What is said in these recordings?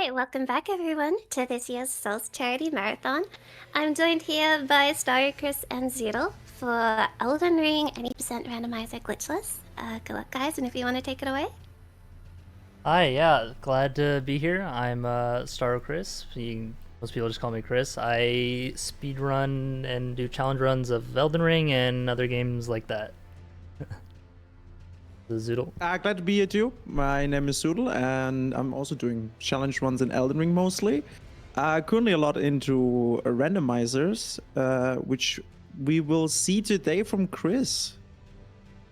Alright, welcome back everyone to this year's Souls Charity Marathon. I'm joined here by star0chris and Zoodle for Elden Ring 80% Randomizer Glitchless. Good luck guys, and if you want to take it away. Hi, yeah, glad to be here. I'm star0chris. Most people just call me Chris. I speedrun and do challenge runs of Elden Ring and other games like that. The Zoodle. Glad to be here too. My name is Zoodle, and I'm also doing challenge runs in Elden Ring mostly. Currently a lot into randomizers, which we will see today from Chris.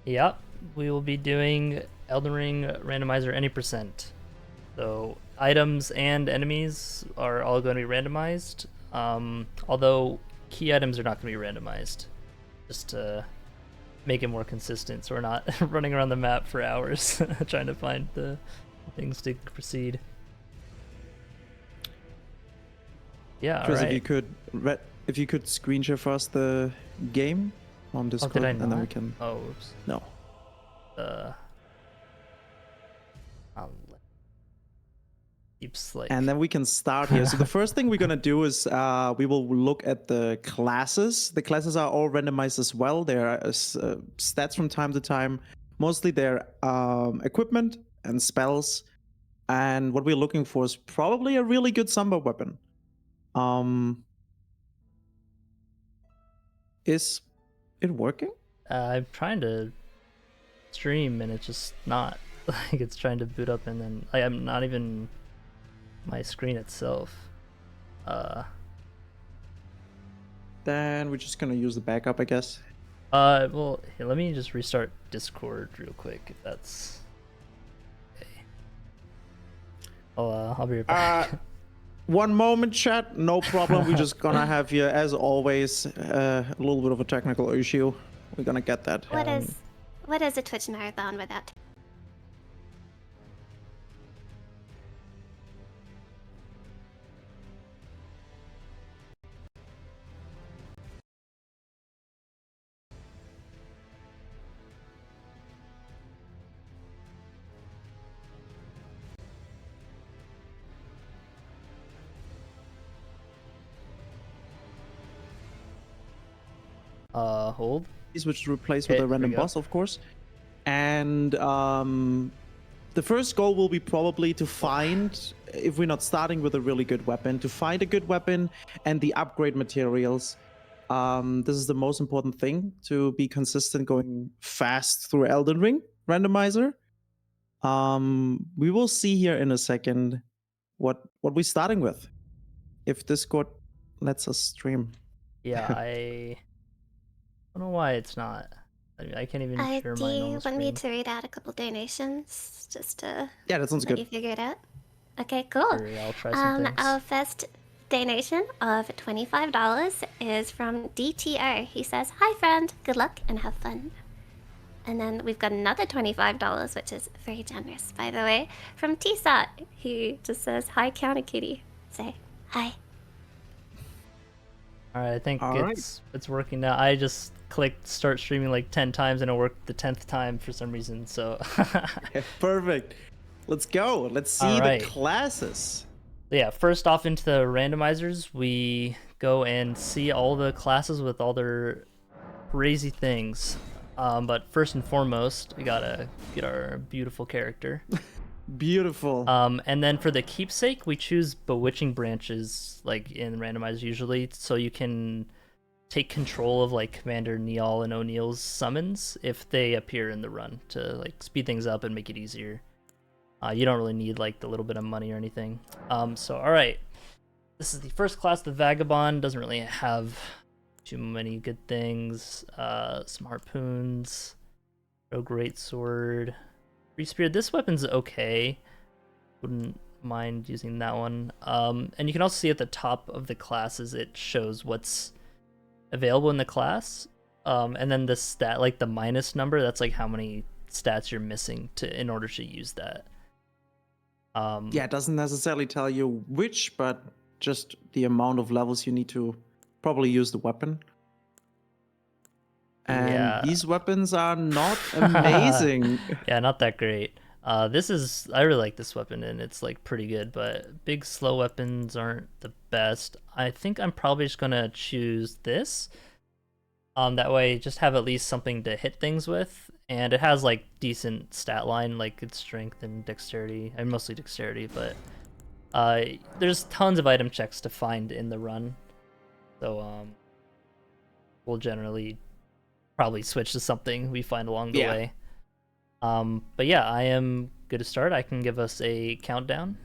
Yep, we will be doing Elden Ring Randomizer 80%. So items and enemies are all going to be randomized, although key items are not going to be randomized, just to make it more consistent so we're not running around the map for hours trying to find the things to proceed. Yeah, Chris, right. if you could screen share for us the game on Discord, did I and then not? we can. Oh, oops. No. Keeps like. And then we can start here. So the first thing we're gonna do is we will look at the classes. The classes are all randomized as well. There are stats from time to time. Mostly they're equipment and spells. And what we're looking for is probably a really good Samba weapon. Is it working? I'm trying to stream and it's just not. Like it's trying to boot up and then I'm not even my screen itself. Then we're just gonna use the backup, I guess. Well, here, let me just restart Discord real quick if that's okay. I'll be right back. One moment, chat. No problem. We're just gonna have here, as always, a little bit of a technical issue. We're gonna get that. What is a Twitch marathon without? Hold. Which is replaced with a random boss, of course. And the first goal will be probably to find, if we're not starting with a really good weapon, to find a good weapon and the upgrade materials. This is the most important thing, to be consistent going fast through Elden Ring Randomizer. We will see here in a second what we're starting with, if Discord lets us stream. Yeah, I don't know why it's not. I can't even share Do my you normal want screen. me to read out a couple donations just to Yeah, that sounds let good. you figure it out? Okay, cool. Sure, I'll try some things. Our first donation of $25 is from DTO. He says, "Hi friend, good luck and have fun." And then we've got another $25, which is very generous, by the way, from TSAT, who just says, "Hi, Counter Kitty." Say hi. Alright, I think it's working now. I just clicked start streaming like 10 times and it worked the 10th time for some reason, so... Perfect. Let's go. Let's see the classes. Yeah, first off into the randomizers, we go and see all the classes with all their crazy things. But first and foremost, we gotta get our beautiful character. Beautiful. And then for the keepsake, we choose bewitching branches, like in randomizer usually, so you can take control of like Commander Neal and O'Neill's summons if they appear in the run to like speed things up and make it easier. You don't really need like the little bit of money or anything. So all right, this is the first class. The Vagabond doesn't really have too many good things. Some harpoons, no great sword. Free Spear, this weapon's okay. Wouldn't mind using that one. And you can also see at the top of the classes, it shows what's available in the class. And then the stat, like the minus number, that's like how many stats you're missing in order to use that. Yeah, it doesn't necessarily tell you which, but just the amount of levels you need to probably use the weapon. And these weapons are not amazing. Yeah, not that great. I really like this weapon, and it's like pretty good, but big slow weapons aren't the best. I think I'm probably just gonna choose this. That way just have at least something to hit things with, and it has like decent stat line, like its strength and dexterity, and mostly dexterity, but there's tons of item checks to find in the run, so we'll generally probably switch to something we find along the way. But yeah, I am good to start. I can give us a countdown.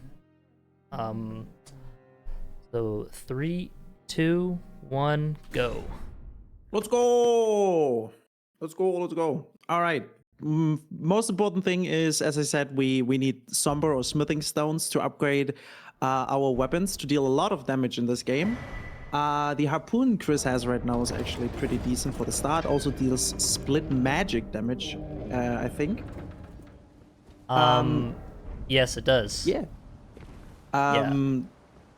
So 3, 2, 1, go. Let's go! Let's go, let's go. All right. Most important thing is, as I said, we need somber or smithing stones to upgrade our weapons to deal a lot of damage in this game. The harpoon Chris has right now is actually pretty decent for the start. Also deals split magic damage, I think. Yes, it does. Yeah.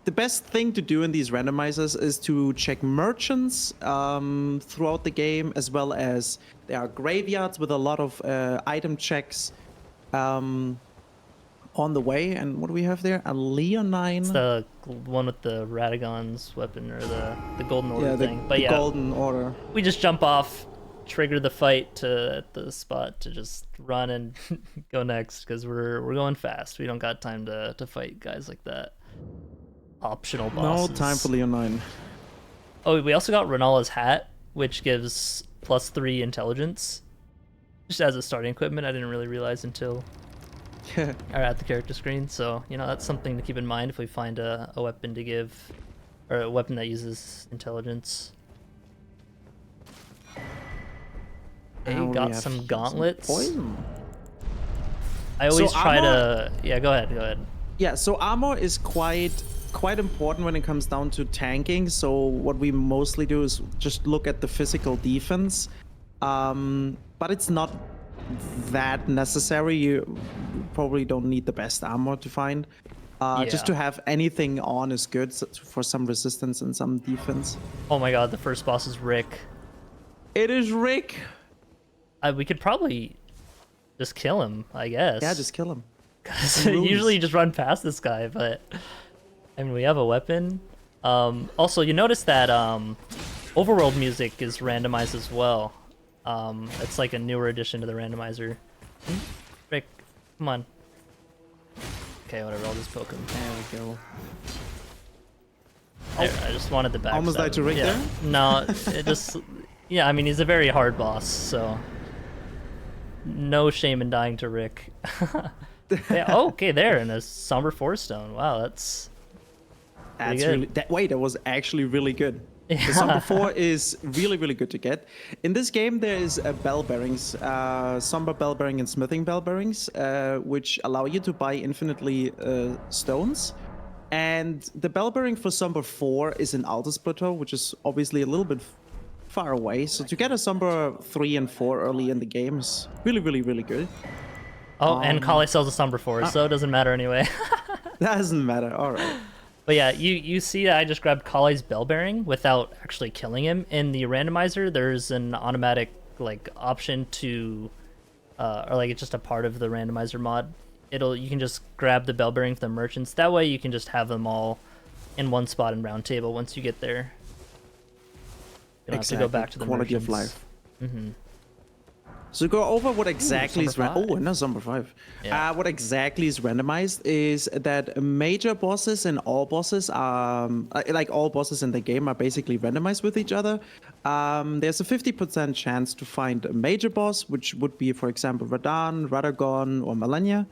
The best thing to do in these randomizers is to check merchants throughout the game, as well as there are graveyards with a lot of item checks on the way. And what do we have there? A Leonine. It's the one with the Radagon's weapon, or the Golden Order thing. But the Golden Order. We just jump off, trigger the fight at the spot to just run and go next, because we're going fast. We don't got time to fight guys like that. Optional bosses. No time for Leonine. Oh, we also got Renala's hat, which gives +3 intelligence, just as a starting equipment. I didn't really realize until at the character screen. So that's something to keep in mind if we find a weapon to give, or a weapon that uses intelligence. Hey, got some gauntlets. Poison. I always try to. Yeah, go ahead. Yeah, so armor is quite important when it comes down to tanking. So what we mostly do is just look at the physical defense, but it's not that necessary. You probably don't need the best armor to find. Just to have anything on is good for some resistance and some defense. Oh my god, the first boss is Rick. It is Rick. We could probably just kill him, I guess. Yeah, just kill him. Usually you just run past this guy, but I mean, we have a weapon. Also, you notice that overworld music is randomized as well. It's like a newer addition to the randomizer. Rick, come on. Okay, whatever, I'll just poke him. There we go. I just wanted the backstab. Almost died to Rick there? No, it just... Yeah, I mean, he's a very hard boss, so... No shame in dying to Rick. Yeah, okay, there, in a Somber Force Stone. Wow, that's really... That was actually really good. Yeah. The Somber 4 is really, really good to get. In this game, there is bell bearings, Somber bell bearing and smithing bell bearings, which allow you to buy infinitely stones. And the bell bearing for Somber 4 is an Alta Splitter, which is obviously a little bit far away. So to get a Somber 3 and 4 early in the game is really, really, really good. Oh, and Kali sells a Somber 4, so it doesn't matter anyway. Doesn't matter, alright. But yeah, you see that I just grabbed Kali's bell bearing without actually killing him. In the randomizer, there's an automatic option to, or it's just a part of the randomizer mod. You can just grab the bell bearing from the merchants. That way you can just have them all in one spot in round table once you get there. You don't have to go back to the quality merchants. Of life. Mm-hmm. So go over what exactly is Somber 5. Yeah. What exactly is randomized is that major bosses and all bosses are all bosses in the game are basically randomized with each other. There's a 50% chance to find a major boss, which would be, for example, Radahn, Radagon, or Malenia,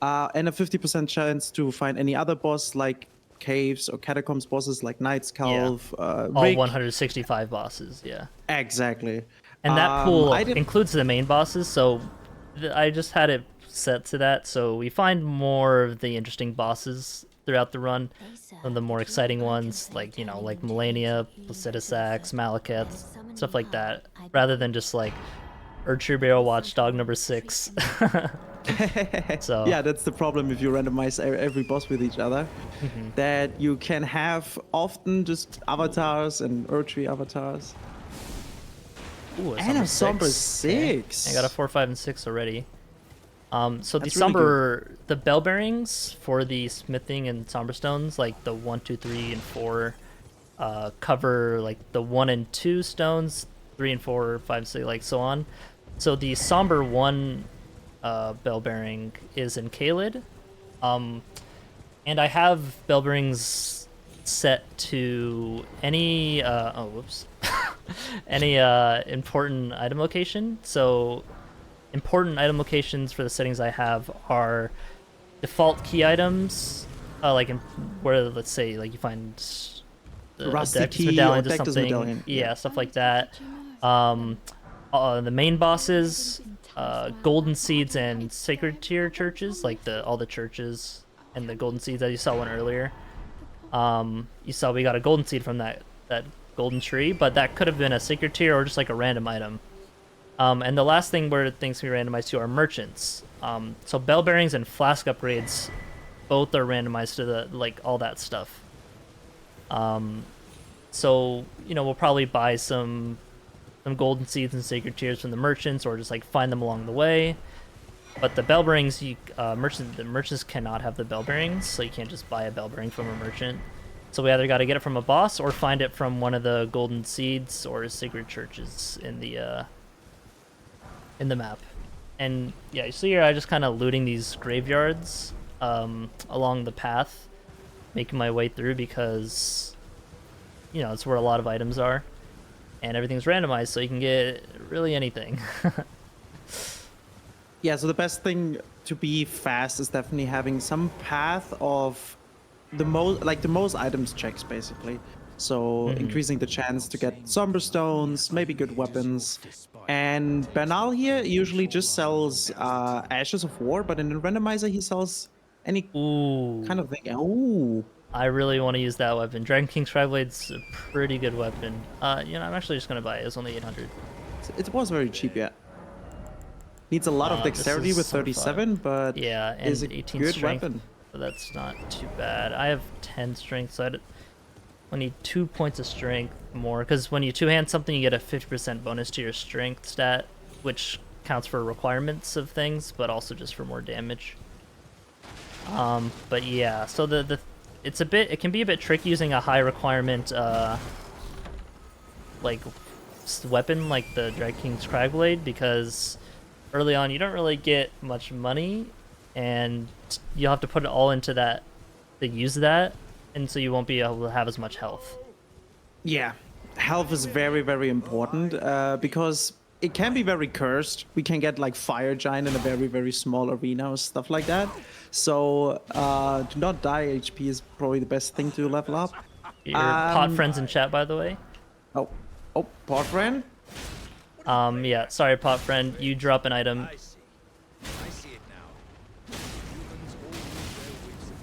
and a 50% chance to find any other boss like caves or catacombs bosses like Knight's Calf, all Rick. 165 bosses. Yeah. Exactly. And that pool includes the main bosses, so I just had it set to that, so we find more of the interesting bosses throughout the run. Some of the more exciting ones, like Malenia, Placidusax, Malekith, stuff like that, rather than just Erdtree Barrel Watchdog number 6. So yeah, that's the problem if you randomize every boss with each other. Mm-hmm. That you can have often just avatars and Erdtree avatars. Ooh, and a Somber 6. Okay. I got a 4, 5, and 6 already. So the That's really somber, the bell bearings for the smithing and somber stones, like the 1, 2, 3, and 4, cover like the 1 and 2 stones, 3 and 4, 5, 6, like so on. So the somber 1 bell bearing is in Kaled, and I have bell bearings set to any any important item location. So important item locations for the settings I have are default key items, like where, let's say, like you find the Rusty key medallion or or something, medallion. yeah, stuff like that. The main bosses, golden seeds and sacred tier churches, like all the churches and the golden seeds that you saw one earlier. You saw we got a golden seed from that golden tree, but that could have been a sacred tier or just like a random item. And the last thing where things can be randomized to are merchants. So bell bearings and flask upgrades, both are randomized to the all that stuff. So we'll probably buy some golden seeds and sacred tiers from the merchants, or just like find them along the way. But the bell bearings, the merchants cannot have the bell bearings, so you can't just buy a bell bearing from a merchant. So we either got to get it from a boss or find it from one of the golden seeds or sacred churches in the map. And yeah, you see here I just kind of looting these graveyards along the path, making my way through, because it's where a lot of items are, and everything's randomized, so you can get really anything. Yeah, so the best thing to be fast is definitely having some path of the most items checks, basically. So increasing the chance to get somber stones, maybe good weapons. And Bernal here usually just sells Ashes of War, but in the randomizer he sells any kind of thing. Ooh. I really want to use that weapon. Dragon King's Tri-Blade's a pretty good weapon. I'm actually just gonna buy it. It's only 800. It was very cheap, yeah. Needs a lot of dexterity with 37, but yeah, and is a 18 good strength, weapon. but that's not too bad. I have 10 strength, so I need 2 points of strength more, because when you two-hand something, you get a 50% bonus to your strength stat, which counts for requirements of things, but also just for more damage. But yeah, so it can be a bit tricky using a high requirement weapon like the Dragon King's Cragblade, because early on you don't really get much money, and you'll have to put it all into that to use that, and so you won't be able to have as much health. Yeah, health is very, very important, because it can be very cursed. We can get like Fire Giant in a very, very small arena or stuff like that. So to not die HP is probably the best thing to level up. Your pot friends in chat, by the way. Oh, pot friend? Yeah, sorry, pot friend. You drop an item.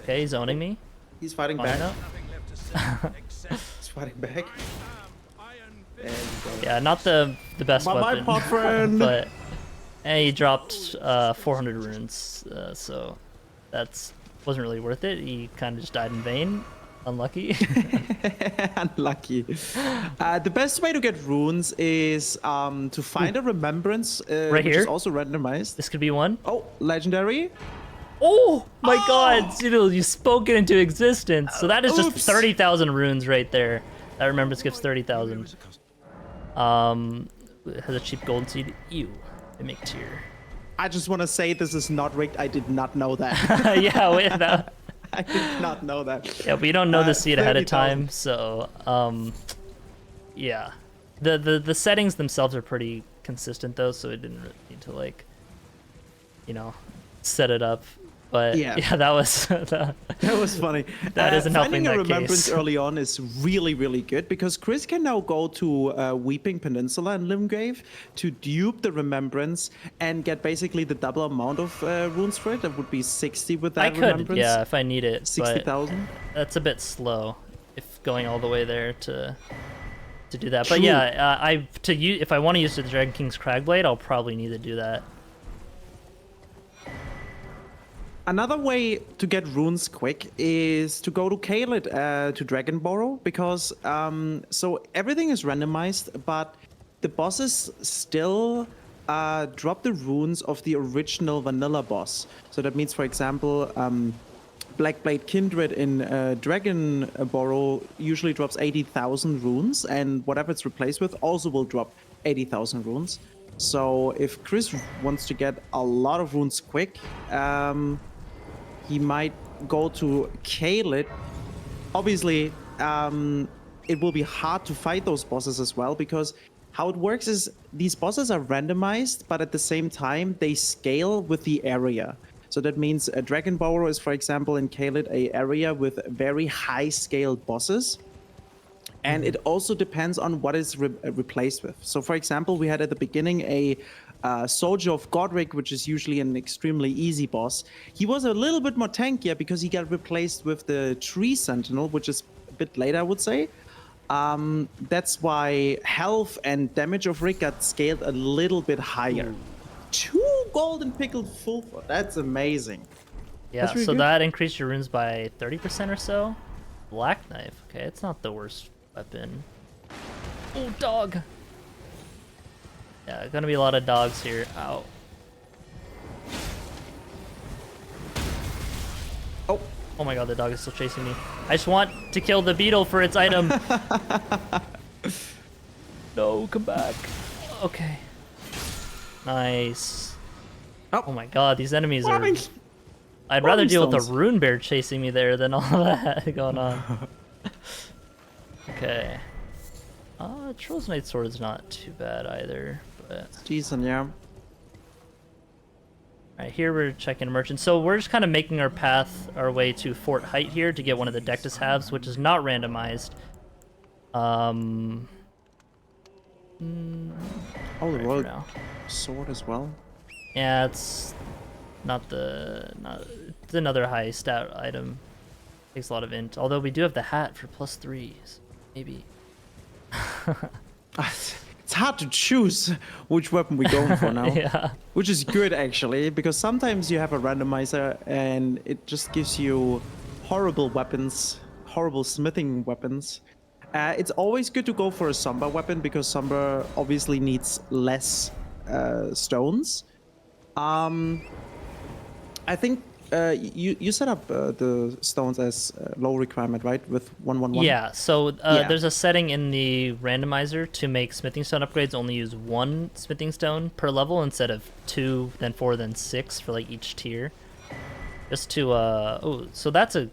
Okay, he's owning me. He's fighting back. He's fighting back. Yeah, not the best weapon. My pot friend. But he dropped 400 runes, so wasn't really worth it. He kind of just died in vain. Unlucky. Unlucky. The best way to get runes is to find a remembrance, right which here. is also randomized. This could be one. Oh, legendary. Oh my God, Zidal, you spoke it into existence. So that is just Oops. 30,000 runes right there. That remembrance gives 30,000. It has a cheap golden seed. Ew, they make tier. I just want to say this is not rigged. I did not know that. Yeah, wait, that. I did not know that. Yeah, we don't know the seed ahead of 30,000. time, so yeah. The settings themselves are pretty consistent though, so it didn't really need to set it up. But yeah, that was that was funny. That isn't helping finding a that remembrance case. early on is really, really good, because Chris can now go to Weeping Peninsula and Limgrave to dupe the remembrance and get basically the double amount of runes for it. That would be 60 with that I could, remembrance. yeah, if I need it. 60,000. That's a bit slow if going all the way there to do that. But True. yeah, if I want to use the Dragon King's Cragblade, I'll probably need to do that. Another way to get runes quick is to go to Kaled to Dragonborrow, because so everything is randomized, but the bosses still drop the runes of the original vanilla boss. So that means, for example, Blackblade Kindred in Dragon Borrow usually drops 80,000 runes, and whatever it's replaced with also will drop 80,000 runes. So if Chris wants to get a lot of runes quick, he might go to Caelid. Obviously, it will be hard to fight those bosses as well, because how it works is these bosses are randomized, but at the same time, they scale with the area. So that means a Dragon Borrow is, for example, in Caelid, a area with very high-scaled bosses. And it also depends on what is replaced with. So, for example, we had at the beginning a Soldier of Godric, which is usually an extremely easy boss. He was a little bit more tankier because he got replaced with the Tree Sentinel, which is a bit later, I would say. That's why health and damage of Rick got scaled a little bit higher. 2 golden pickled full. That's amazing. Yeah, That's really so good. that increased your runes by 30% or so. Black Knife. Okay, it's not the worst weapon. Oh, dog. Yeah, gonna be a lot of dogs here. Ow. Oh. Oh my god, the dog is still chasing me. I just want to kill the beetle for its item. No, come back. Okay. Nice. Oh my god, these enemies are... I'd rather deal with a rune bear chasing me there than all that going on. Okay. Troll's Knight Sword's not too bad either, but... Decent, yeah. Alright, here we're checking merchant. So we're just kind of making our path, our way to Fort Height here to get one of the Dectus halves, which is not randomized. Oh, the right, royal now. sword as well. Yeah, it's not the... it's another high stat item. Takes a lot of int. Although we do have the hat for +3s. Maybe. It's hard to choose which weapon we're going for now. Yeah. Which is good, actually, because sometimes you have a randomizer and it just gives you horrible weapons, horrible smithing weapons. It's always good to go for a Somber weapon, because Somber obviously needs less stones. I think you set up the stones as low requirement, right? With 111. Yeah. So Yeah. there's a setting in the randomizer to make smithing stone upgrades only use 1 smithing stone per level instead of 2, then 4, then 6 for like each tier. Just to oh, so that's a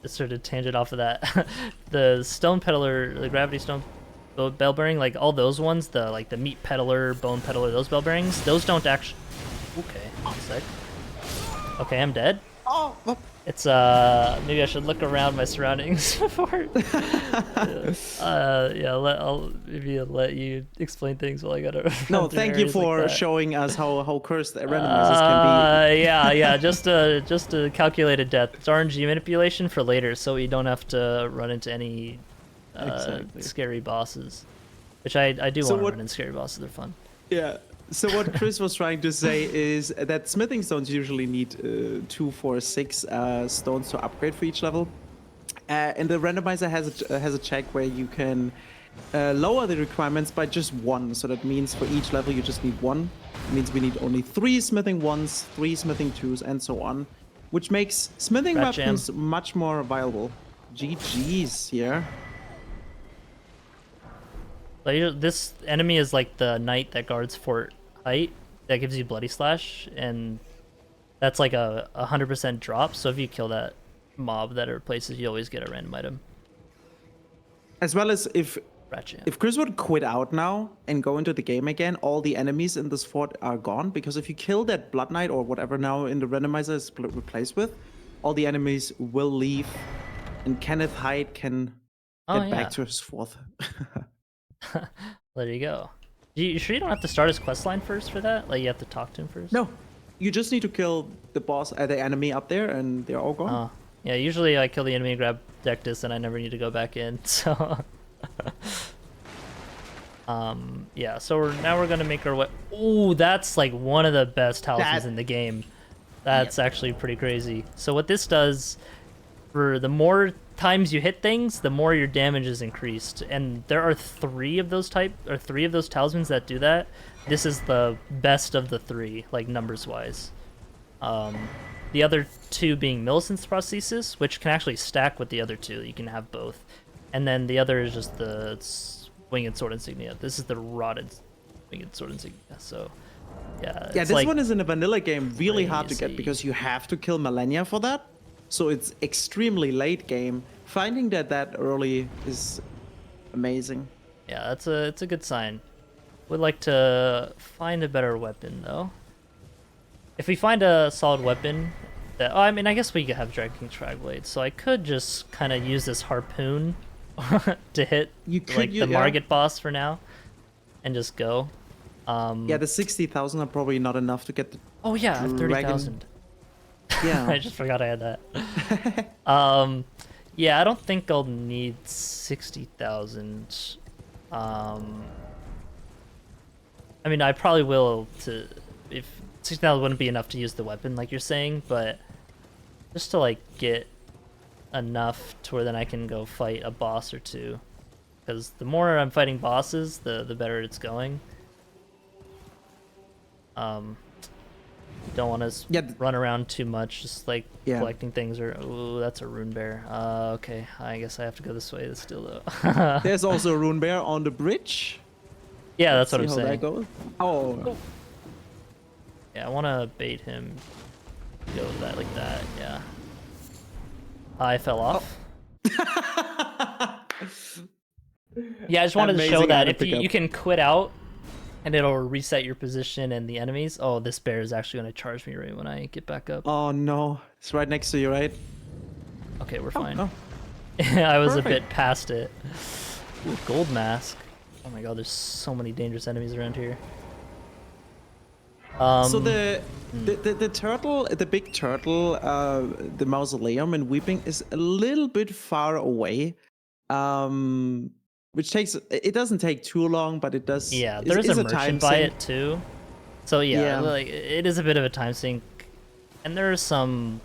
sort of tangent off of that. The stone peddler, the gravity stone bell bearing, like all those ones, the like the meat peddler, bone peddler, those bell bearings, those don't actually. Okay, one sec. Okay, I'm dead. Oh, It's maybe I should look around my surroundings before. Yeah, I'll maybe let you explain things while I gotta. no, thank you for showing us how cursed randomizers can be. Yeah, just a calculated death. It's RNG manipulation for later, so we don't have to run into any Exactly. scary bosses. Which I do So want to what- run into scary bosses. They're fun. Yeah. So what Chris was trying to say is that smithing stones usually need 2, 4, 6 stones to upgrade for each level, and the randomizer has a check where you can lower the requirements by just 1. So that means for each level you just need 1. It means we need only 3 smithing 1s, 3 smithing 2s, and so on, which makes smithing Rat jam. weapons much more viable. GG's here. Like, this enemy is like the knight that guards Fort Height that gives you Bloody Slash, and that's like a 100% drop. So if you kill that mob that it replaces, you always get a random item. As well as if Rat jam. Chris would quit out now and go into the game again, all the enemies in this fort are gone, because if you kill that Blood Knight or whatever now in the randomizer is replaced with, all the enemies will leave, and Kenneth Hyde can get back to his fort. There you go. You sure you don't have to start his questline first for that? Like you have to talk to him first? No, you just need to kill the boss, the enemy up there, and they're all gone. Oh. Yeah, usually I kill the enemy and grab Dectus and I never need to go back in, so... yeah, so now we're gonna make our way... Ooh, that's like one of the best houses in the game. That's actually pretty crazy. So what this does, for the more times you hit things, the more your damage is increased. And there are three of those talismans that do that. This is the best of the three, like numbers wise. The other two being Millicent's Prosthesis, which can actually stack with the other two. You can have both. And then the other is just the Winged Sword Insignia. This is the Rotted Winged Sword Insignia. So, yeah. Yeah, this like one is in a vanilla game really hard to get crazy. because you have to kill Malenia for that. So it's extremely late game. Finding that early is amazing. Yeah, it's a good sign. Would like to find a better weapon though. If we find a solid weapon, that I mean, I guess we could have Dragon King Tragblade, so I could just kind of use this harpoon to hit the Margit boss for now, and just go. Yeah, the 60,000 are probably not enough to get the. Oh yeah, I have 30,000. Yeah, I just forgot I had that. Yeah, I don't think I'll need 60,000. I mean, I probably will if 60,000 wouldn't be enough to use the weapon, like you're saying, but just to like get enough to where then I can go fight a boss or two, because the more I'm fighting bosses, the better it's going. Don't want to run around too much, just like collecting things. Or ooh, that's a rune bear. Okay, I guess I have to go this way still though. There's also a rune bear on the bridge. Yeah, that's what I'm saying. That goes. Oh. Yeah, I want to bait him. Go to that like that. Yeah. I fell off. Oh. Yeah, I just wanted to show that if you can quit out, and it'll reset your position and the enemies. Oh, this bear is actually going to charge me right when I get back up. Oh no, it's right next to you, right? Okay, we're fine. Oh. I was a bit past it. Ooh, gold mask. Oh my god, there's so many dangerous enemies around here. So the turtle, the big turtle, the mausoleum in Weeping is a little bit far away. Which it doesn't take too long, but it does. Yeah, there's a merchant by it too. So yeah, like it is a bit of a time sink, and there are some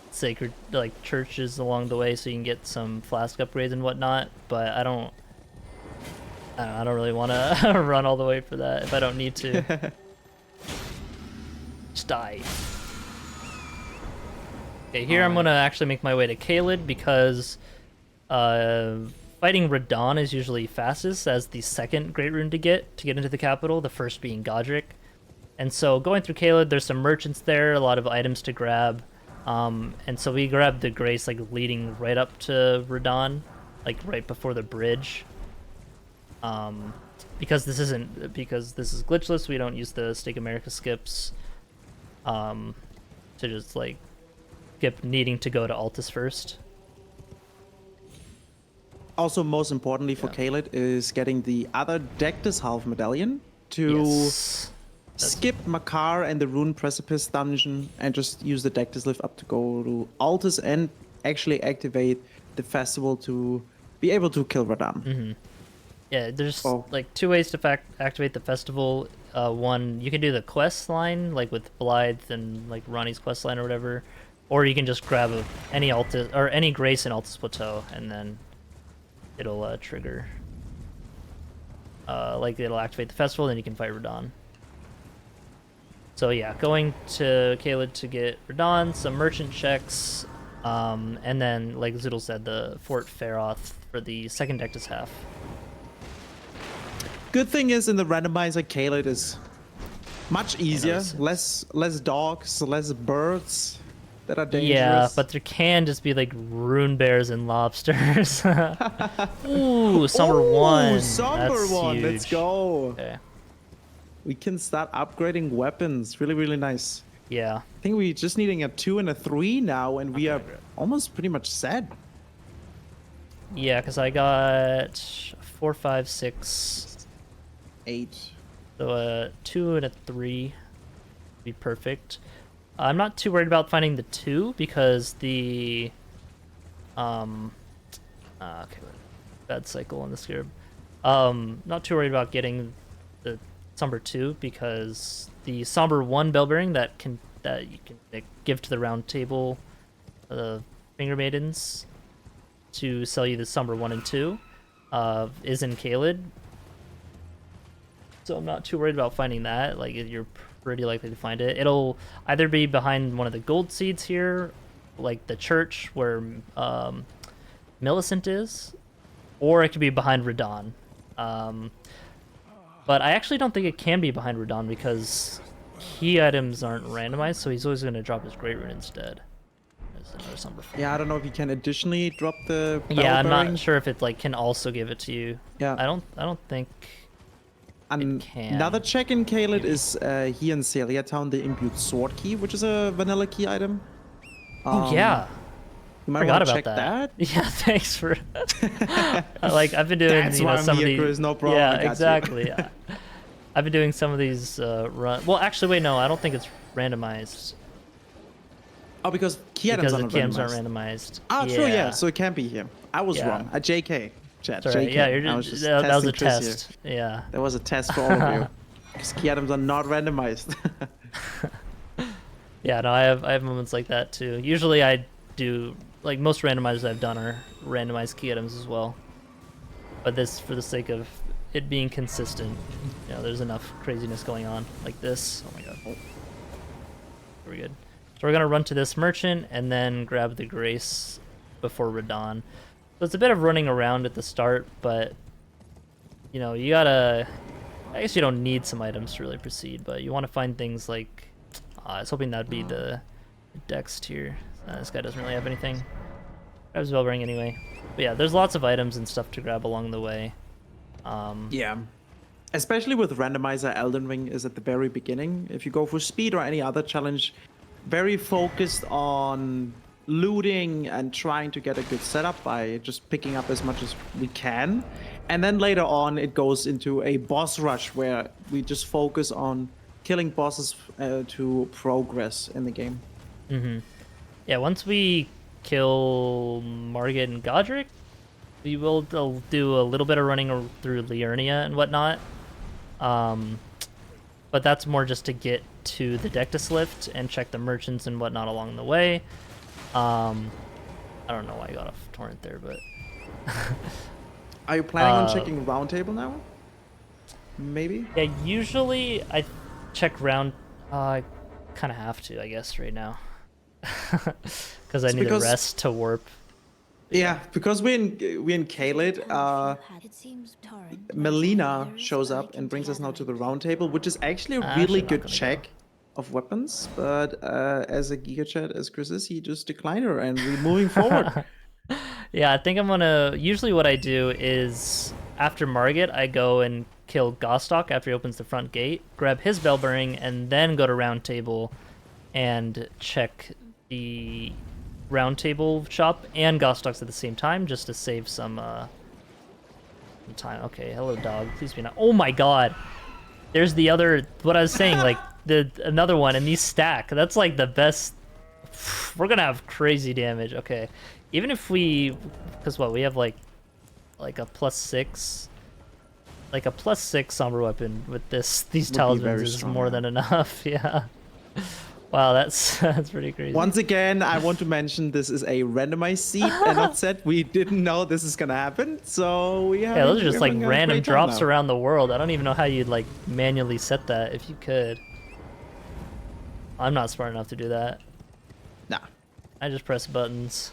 sacred like churches along the way, so you can get some flask upgrades and whatnot. But I don't really want to run all the way for that if I don't need to. Just die. Okay, here I'm gonna actually make my way to Caelid because fighting Radahn is usually fastest as the second great rune to get into the capital, the first being Godric. And so going through Caelid, there's some merchants there, a lot of items to grab. And so we grabbed the grace like leading right up to Radahn, like right before the bridge. Because this is glitchless, we don't use the Stake America skips. To just like skip needing to go to Altus first. Also, most importantly for Caelid is getting the other Dectus half medallion to skip Makar and the Rune Precipice dungeon and just use the Dectus lift up to go to Altus and actually activate the festival to be able to kill Radahn. Mm-hmm. Yeah, there's like two ways to activate the festival. One, you can do the quest line, like with Blythe and like Ronnie's quest line or whatever, or you can just grab any Altus or any Grace in Altus Plateau, and then it'll trigger. Like it'll activate the festival, then you can fight Radahn. So yeah, going to Caelid to get Radahn, some merchant checks, and then like Zoodle said, the Fort Feroth for the second Dectus half. Good thing is in the randomizer, Caelid is much easier. Less dogs, less birds that are dangerous. Yeah, but there can just be like rune bears and lobsters. Ooh, Somber 1. Somber 1, huge. Let's go. Okay. We can start upgrading weapons. Really, really nice. Yeah. I think we're just needing a 2 and a 3 now, and we are almost pretty much set. Yeah, because I got 4, 5, 6... 8. So a 2 and a 3 would be perfect. I'm not too worried about finding the 2 because the okay, bad cycle on the scarab. Not too worried about getting the Somber 2 because the Somber 1 bell bearing that you can give to the round table, the Finger Maidens, to sell you the Summer 1 and 2 is in Caelid. So I'm not too worried about finding that. Like, you're pretty likely to find it. It'll either be behind one of the gold seeds here, like the church where Millicent is, or it could be behind Radon. But I actually don't think it can be behind Radon because key items aren't randomized, so he's always going to drop his Great Rune instead. There's another Summer 4. Yeah, I don't know if you can additionally drop the Yeah, I'm bearing. not sure if it like can also give it to you. Yeah. I don't think it can. Another check in Caelid is here in Celia Town, the imbued sword key, which is a vanilla key item. Oh yeah. You might Forgot want to about check that. Yeah, thanks for. Like I've been doing, That's why I'm some here, of these. Chris, no problem, Yeah, I got you. exactly. I've been doing some of these run. Well, actually, wait, no, I don't think it's randomized Oh, because key items because are the not key items randomized. aren't randomized. Ah, true, yeah. So it can't be here. I was Yeah. wrong. JK. Chat. Sorry, JK. yeah, I was just that was a testing Chris test. here. Yeah. That was a test for all of you. Because key items are not randomized. Yeah, no, I have moments like that too. Usually I do, like most randomizers I've done are randomized key items as well. But this, for the sake of it being consistent, you know, there's enough craziness going on like this. Oh my god. Oh. We're good. So we're gonna run to this merchant and then grab the Grace before Radon. So it's a bit of running around at the start, but you know, you gotta, I guess you don't need some items to really proceed, but you want to find things like, I was hoping that'd be the Dex tier. This guy doesn't really have anything. Grabs Bellring anyway. But yeah, there's lots of items and stuff to grab along the way. Yeah. Especially with Randomizer, Elden Ring is at the very beginning. If you go for speed or any other challenge, very focused on looting and trying to get a good setup by just picking up as much as we can. And then later on, it goes into a boss rush where we just focus on killing bosses to progress in the game. Mm-hmm. Yeah, once we kill Margit and Godric, we will do a little bit of running through Liurnia and whatnot. But that's more just to get to the Dectus lift and check the merchants and whatnot along the way. I don't know why I got off Torrent there, but... Are you planning on checking Roundtable now? Maybe? Yeah, usually I check round... I kind of have to, I guess, right now. Because I need a rest to warp. Yeah, because we're in Caelid, Melina shows up and brings us now to the round table, which is actually a really good check of weapons, but as a Giga Chat as Chris is, he just declined her and we're moving forward. Yeah, I think I'm gonna, usually what I do is after Margit, I go and kill Gostock after he opens the front gate, grab his bell bearing, and then go to round table and check the round table shop and Gostock's at the same time, just to save some time. Okay, hello dog, please be not. Oh my god, there's the other, what I was saying, like another one, and these stack. That's like the best. We're gonna have crazy damage. Okay, even if we, because what we have like a +6, like a +6 somber weapon with these talismans is strong, more than enough. Yeah. Wow, that's pretty crazy. Once again, I want to mention this is a randomized seed and not set. We didn't know this is gonna happen, so we have. Yeah, those are just like random drops around the world. I don't even know how you'd like manually set that if you could. I'm not smart enough to do that. Nah. I just press buttons.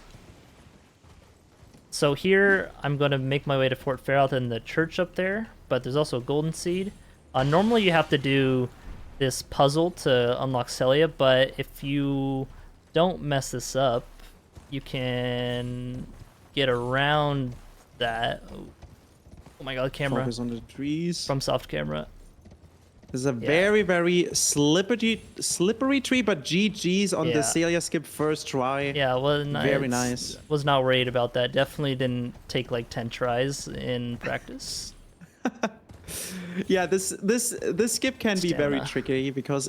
So here, I'm gonna make my way to Fort Feralth and the church up there, but there's also a golden seed. Normally you have to do this puzzle to unlock Celia, but if you don't mess this up, you can get around that. Oh my god, camera. Focus on the trees. From soft camera. This is a very, very slippery tree, but GG's on the Celia skip first try. Yeah, well, very nice. Was not worried about that. Definitely didn't take like 10 tries in practice. Yeah, this skip can be very tricky because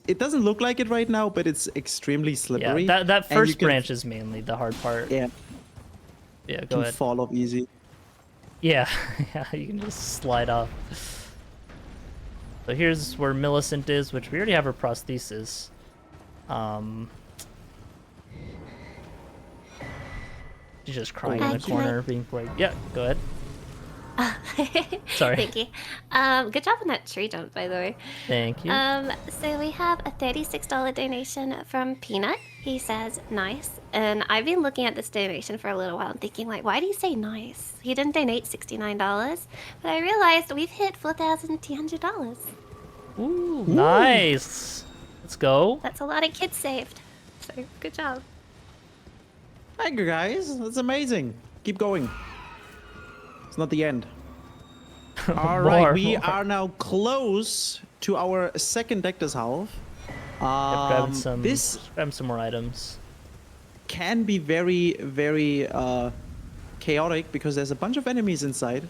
it doesn't look like it right now, but it's extremely slippery. Yeah, that first branch is mainly the hard part. Yeah. Yeah, go ahead. Fall off easy. Yeah, yeah, you can just slide off. So here's where Millicent is, which we already have her prosthesis. She's just crying in the corner, being like, yeah, go ahead. Sorry. Thank you. Good job on that tree jump, by the way. Thank you. So we have a $36 donation from Peanut. He says, nice. And I've been looking at this donation for a little while and thinking, like, why do you say nice? He didn't donate $69, but I realized we've hit $4,200. Ooh, nice. Let's go. That's a lot of kids saved. So, good job. Thank you, guys. That's amazing. Keep going. It's not the end. All right, we are now close to our second Dector's Half. Grab some more items. Can be very, very chaotic because there's a bunch of enemies inside.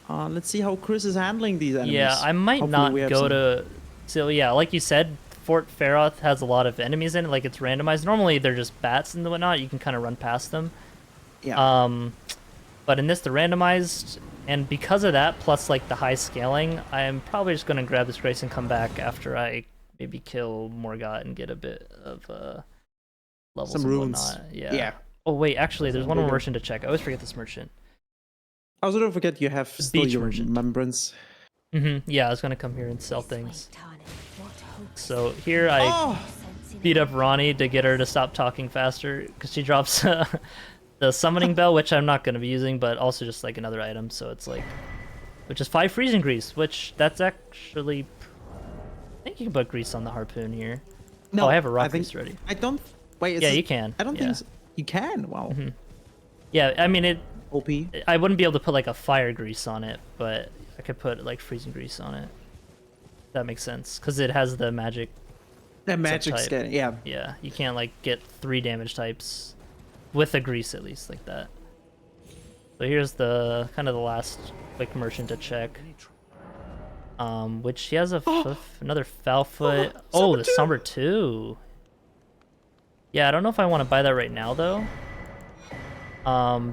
Let's see how Chris is handling these enemies. Yeah, I might Hopefully not go to... So yeah, like you said, Fort Feroth has a lot of enemies in it, like it's randomized. Normally they're just bats and whatnot, you can kind of run past them. Yeah. But in this, they're randomized, and because of that, plus like the high scaling, I'm probably just gonna grab this Grace and come back after I maybe kill Morgott and get a bit of levels some and runes. whatnot. Yeah. Yeah. Oh wait, actually, there's one more merchant to check. I always forget this merchant. Also, don't forget you have still your remembrance. Yeah, I was gonna come here and sell things. So here I beat up Ronnie to get her to stop talking faster because she drops the summoning bell, which I'm not gonna be using, but also just like another item. So it's like, which is 5 freezing grease, which that's actually. I think you can put grease on the harpoon here. No, I have a rock grease ready. I don't. Wait. Yeah, you can. I don't think you can. Wow. Yeah, I mean it. OP. I wouldn't be able to put like a fire grease on it, but I could put like freezing grease on it. That makes sense because it has the magic. The magic skin, yeah. Yeah, you can't like get 3 damage types with a grease at least like that. So here's the kind of the last like merchant to check. Which he has another foul foot. Oh, the Somber 2. Yeah, I don't know if I want to buy that right now though.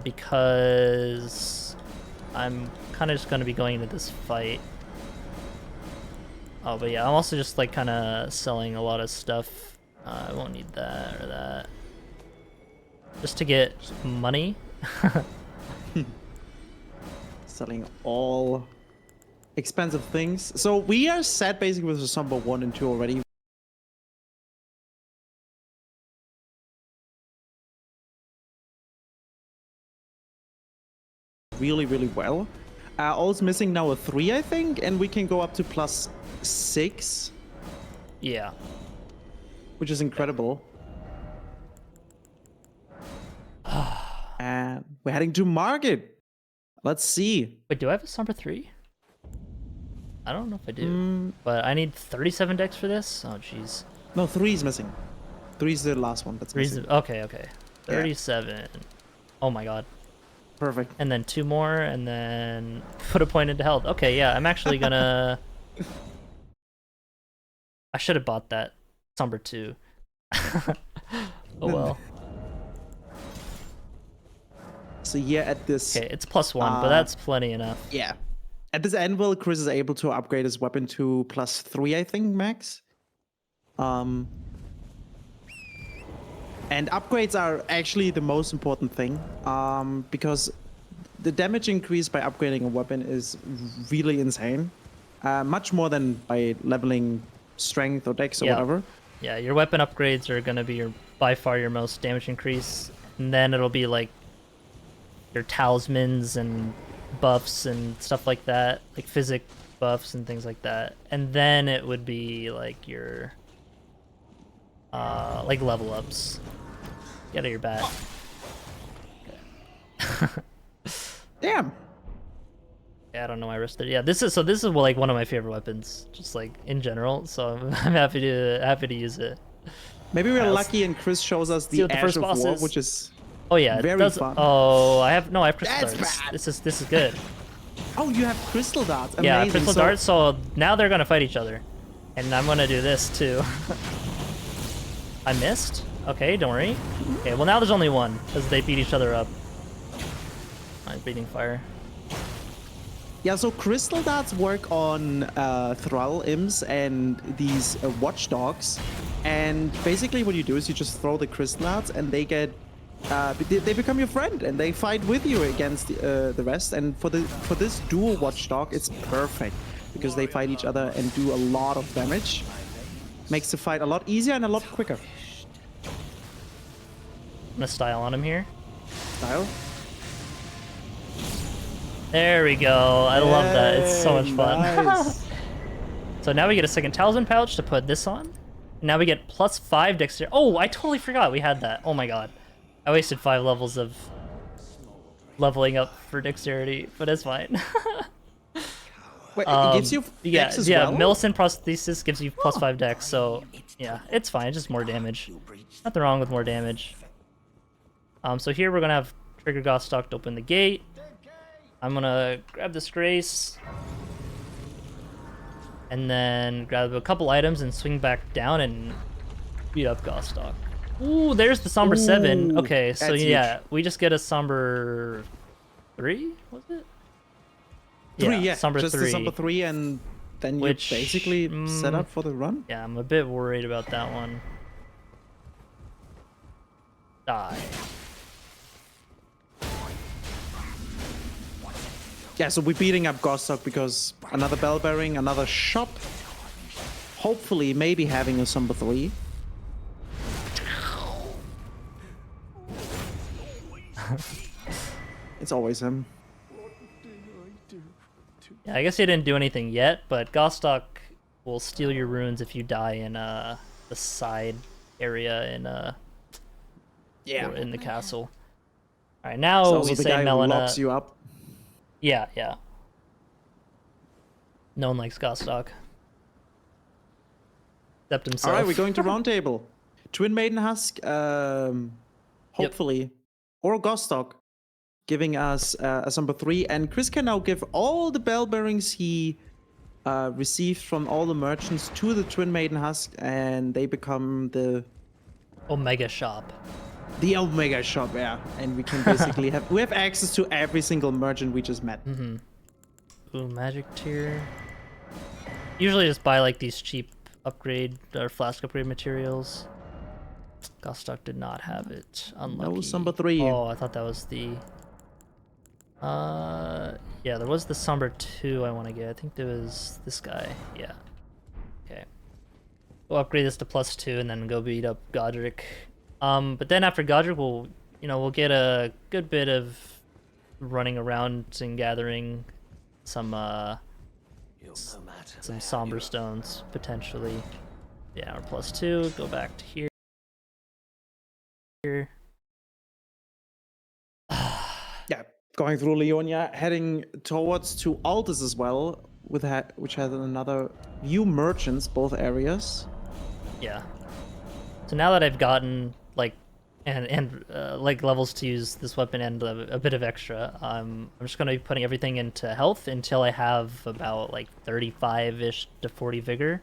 Because I'm kind of just going to be going into this fight. Oh, but yeah, I'm also just like kind of selling a lot of stuff. I won't need that or that. Just to get money. Selling all expensive things. So we are set basically with the Somber 1 and 2 already. Really, really well. All's missing now a 3, I think, and we can go up to +6. Yeah. Which is incredible. And we're heading to market. Let's see. Wait, do I have a Somber 3? I don't know if I do. But I need 37 decks for this? Oh, jeez. No, 3 is missing. 3 is the last one that's missing. Okay. 37. Yeah. Oh my god. Perfect. And then 2 more, and then put a point into health. Okay, yeah, I'm actually gonna... I should have bought that Somber 2. Oh well. So yeah, at this... Okay, it's +1, but that's plenty enough. Yeah. At this anvil, Chris is able to upgrade his weapon to +3, I think, max. And upgrades are actually the most important thing, because the damage increase by upgrading a weapon is really insane. Much more than by leveling strength or dex or whatever. Yeah, your weapon upgrades are going to be by far your most damage increase. And then it'll be like your talismans and buffs and stuff like that, like physic buffs and things like that. And then it would be like your like level ups. Get out of your bat. Okay. Damn. Yeah, I don't know why I risked it. Yeah, this is like one of my favorite weapons, just like in general. So I'm happy to use it. Maybe we're lucky and Chris shows us the Ash of War, which is very fun. Oh, I have crystal darts. Bad. This is good. Oh, you have crystal darts. Amazing. Yeah, crystal darts. So now they're gonna fight each other, and I'm gonna do this too. I missed. Okay, don't worry. Okay, well now there's only one because they beat each other up. I'm breathing fire. Yeah, so crystal darts work on thrall imps and these watchdogs, and basically what you do is you just throw the crystal darts and they get they become your friend and they fight with you against the rest. And for this dual watchdog, it's perfect because they fight each other and do a lot of damage. Makes the fight a lot easier and a lot quicker. I'm gonna style on him here. Style. There we go. I love that. It's so much fun. Nice. So now we get a second talisman pouch to put this on. Now we get +5 dexterity. Oh, I totally forgot we had that. Oh my god. I wasted 5 levels of leveling up for dexterity, but it's fine. Wait, it gives you dex as well? Millicent prosthesis gives you +5 dex, so yeah, it's fine. It's just more damage. Nothing wrong with more damage. So here we're gonna have Trigger Gostock to open the gate. I'm gonna grab this Grace, and then grab a couple items and swing back down and beat up Gostock. Ooh, there's the Somber 7. Okay, so yeah, we just get a Somber 3, was it? 3, yeah. Somber just 3. the Somber 3, and then you're basically set up for the run. Yeah, I'm a bit worried about that one. Die. Yeah, so we're beating up Gostock because another bell bearing, another shop. Hopefully, maybe having a Somber 3. It's always him. Yeah, I guess he didn't do anything yet, but Gostock will steal your runes if you die in the side area in in the castle. All right, now So we the say guy who Melina. locks you up. Yeah, yeah. No one likes Gostock. Except himself. All right, we're going to Roundtable. Twin Maiden Husk, hopefully, or Gostock, giving us a Somber 3. And Chris can now give all the bell bearings he received from all the merchants to the Twin Maiden Husk, and they become the Omega Shop. The Omega Shop, yeah. And we can basically have access to every single merchant we just met. Mm-hmm. Ooh, magic tier. Usually just buy like these cheap upgrade or flask upgrade materials. Gostock did not have it. Unlucky. No Somber 3. Oh, I thought that was the yeah, there was the Somber 2 I want to get. I think there was this guy. Yeah. Okay. We'll upgrade this to +2 and then go beat up Godric. But then after Godric, we'll get a good bit of running around and gathering some somber stones potentially. Yeah, we're +2. Go back to here. Yeah, going through Leonia, heading towards to Altus as well, which has another few merchants, both areas. Yeah. So now that I've gotten like like levels to use this weapon and a bit of extra, I'm just gonna be putting everything into health until I have about like 35-ish to 40 vigor,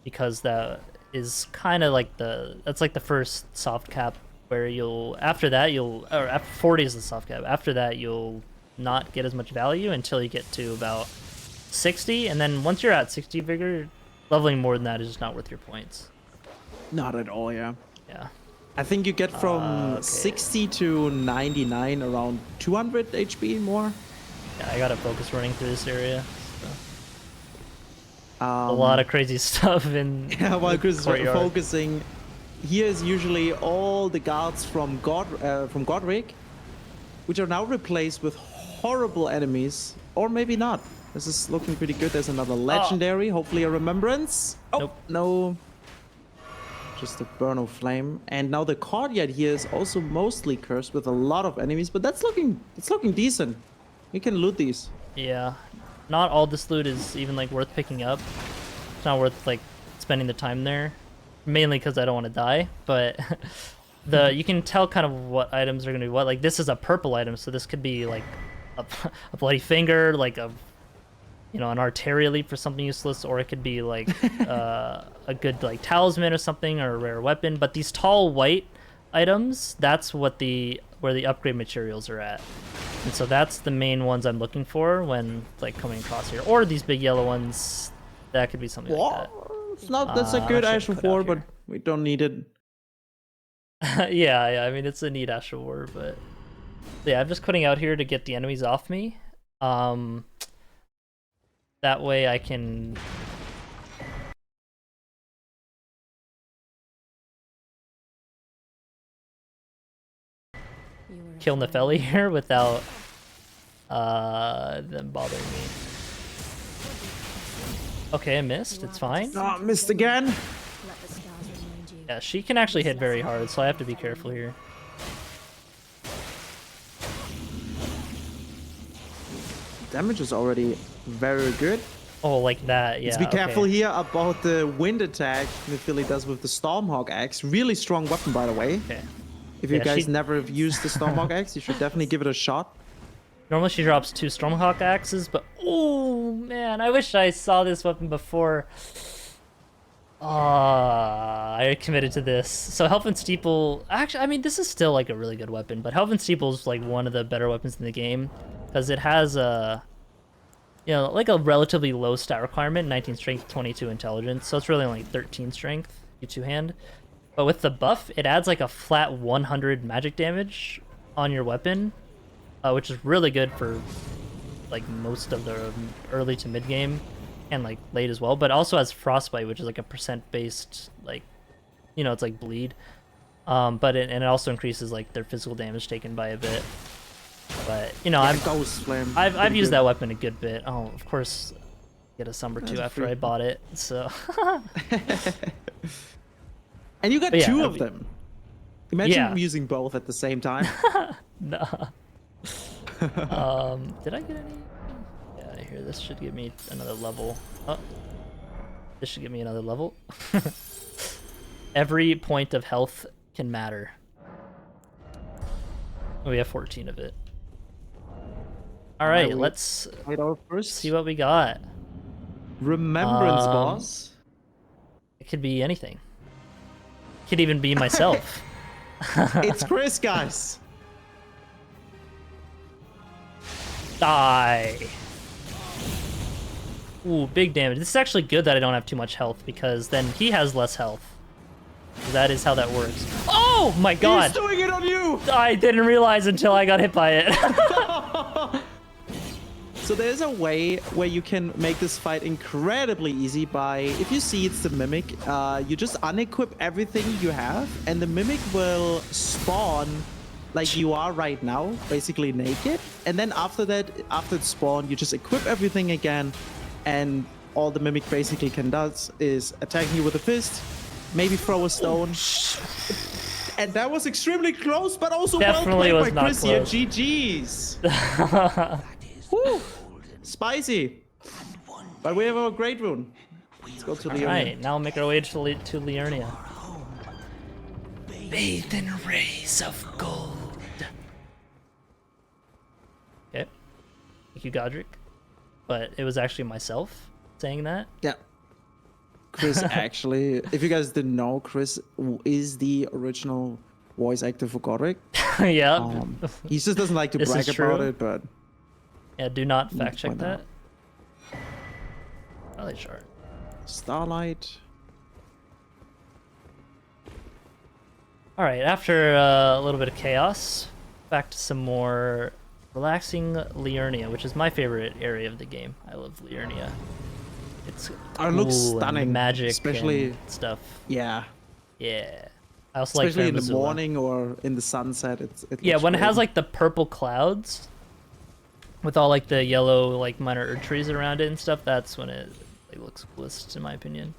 because that is kind of like that's like the first soft cap where after 40 is the soft cap. After that you'll not get as much value until you get to about 60, and then once you're at 60 vigor, leveling more than that is just not worth your points. Not at all, yeah. Yeah. I think you get from 60 to 99 around 200 HP more. Yeah, I gotta focus running through this area. So. A lot of crazy stuff in yeah, while Chris is courtyard. focusing, here is usually all the guards from Godric, which are now replaced with horrible enemies, or maybe not. This is looking pretty good. There's another legendary, hopefully a remembrance. Oh, nope. No. Just a burn of flame. And now the courtyard here is also mostly cursed with a lot of enemies, but it's looking decent. We can loot these. Yeah. Not all this loot is even like worth picking up. It's not worth like spending the time there. Mainly because I don't want to die, but you can tell kind of what items are gonna be what. Like this is a purple item, so this could be like a bloody finger, like an arterial leap for something useless, or it could be like a good like talisman or something, or a rare weapon. But these tall white items, that's where the upgrade materials are at, and so that's the main ones I'm looking for when like coming across here. Or these big yellow ones, that could be something like that. It's not. That's a good item for, but we don't need it. Yeah, I mean, it's a neat Ash of War, but yeah, I'm just putting out here to get the enemies off me. That way I can kill Nefelli here without them bothering me. Okay, I missed. It's fine. Oh, missed again. Yeah, she can actually hit very hard, so I have to be careful here. Damage is already very good. Oh, like that, yeah. Let's be careful okay. here about the wind attack Nephili does with the Stormhawk axe. Really strong weapon, by the way. Okay. If you guys never have used the Stormhawk axe, you should definitely give it a shot. Normally she drops 2 Stormhawk axes, but oh man, I wish I saw this weapon before. I committed to this. So Helphin Steeple, actually, I mean, this is still like a really good weapon, but Helphin Steeple is like one of the better weapons in the game because it has a, you know, like a relatively low stat requirement, 19 strength, 22 intelligence. So it's really only 13 strength, you two-hand. But with the buff, it adds like a flat 100 magic damage on your weapon, which is really good for like most of the early to mid game and like late as well. But also has frostbite, which is like a percent based, like, you know, it's like bleed. But it also increases like their physical damage taken by a bit. But you know, I've used that weapon a good bit. Oh, of course, get a Summer 2 after I bought it. So. And you got two of them. Imagine using both at the same time. Nah. Did I get any? Yeah, here, this should give me another level. Oh, this should give me another level. Every point of health can matter. Oh, we have 14 of it. All right, let's see what we got. Remembrance, boss. It could be anything. It could even be myself. It's Chris, guys. Die. Ooh, big damage. This is actually good that I don't have too much health because then he has less health. That is how that works. Oh my god! He's doing it on you! I didn't realize until I got hit by it. So there's a way where you can make this fight incredibly easy by, if you see it's the Mimic, you just unequip everything you have and the Mimic will spawn like you are right now, basically naked. And then after that, after it spawned, you just equip everything again and all the Mimic basically can does is attacking you with a fist, maybe throw a stone. And that was extremely close, but also definitely well played by Chris close. here. GG's. Woo. Spicy. But we have a great rune. Let's go to Liurnia. Alright, now we'll make our way to Liurnia. Bathed in rays of gold. Okay. Thank you, Godric. But it was actually myself saying that. Yeah. Chris actually, if you guys didn't know, Chris is the original voice actor for Godric. Yeah. He just doesn't like to brag about it, but... Yeah, do not fact check that. Starlight Shard. Starlight. Alright, after a little bit of chaos, back to some more relaxing Liurnia, which is my favorite area of the game. I love Liurnia. It's cool, it looks stunning, magic, especially and stuff. Yeah. Yeah. I also especially like in the morning or in the sunset. It yeah, when great. It has like the purple clouds with all like the yellow like minor Erd trees around it and stuff. That's when it like, looks coolest, in my opinion.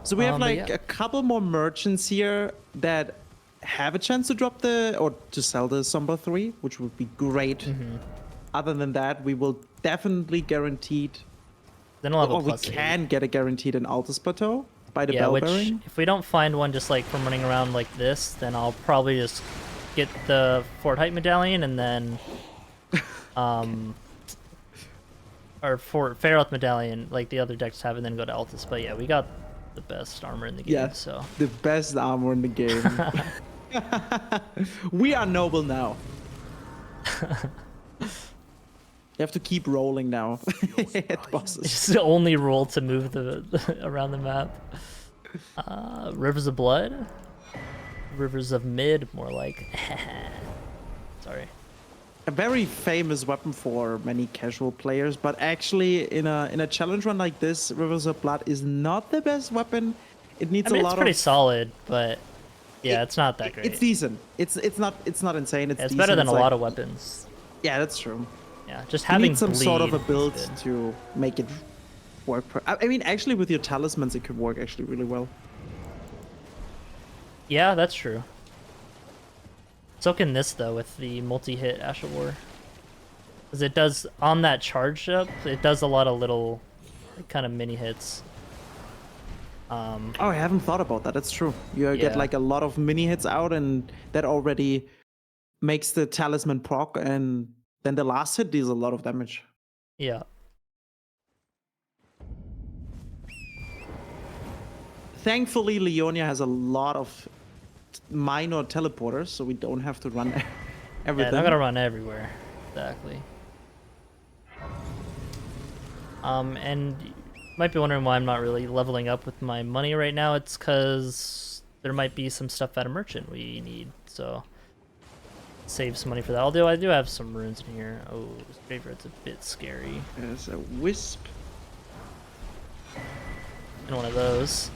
So we have like a couple more merchants here that have a chance to drop or to sell the Somber 3, which would be great. Other than that, we will definitely guaranteed. Then we'll have we can get a guaranteed an Altus Plateau by the bell bearing. If we don't find one just like from running around like this, then I'll probably just get the Fort Height medallion and then or Fort Faeroth medallion like the other decks have, and then go to Altus. But yeah, we got the best armor in the game. Yeah, so the best armor in the game. We are noble now. You have to keep rolling now at bosses. It's the only roll to move the around the map. Rivers of Blood? Rivers of Mid, more like. Sorry. A very famous weapon for many casual players, but actually in a challenge run like this, Rivers of Blood is not the best weapon. It needs a lot of... It's pretty solid, but yeah, it's not that great. It's decent. It's not insane. It's better than a lot of weapons. Yeah, that's true. Yeah, just You having need some sort of a build good. to make it work. I mean, actually, with your talismans, it could work actually really well. Yeah, that's true. So can this though with the multi-hit Ash of War, because it does on that charge up. It does a lot of little, kind of mini hits. Oh, I haven't thought about that. That's true. You get like a lot of mini hits out, and that already makes the talisman proc, and then the last hit deals a lot of damage. Yeah. Thankfully, Leonia has a lot of minor teleporters, so we don't have to run everything. Yeah, not gonna run everywhere. Exactly. And you might be wondering why I'm not really leveling up with my money right now. It's because there might be some stuff at a merchant we need, so save some money for that. I do have some runes in here. Oh, this favorite's a bit scary. There's a wisp. And one of those.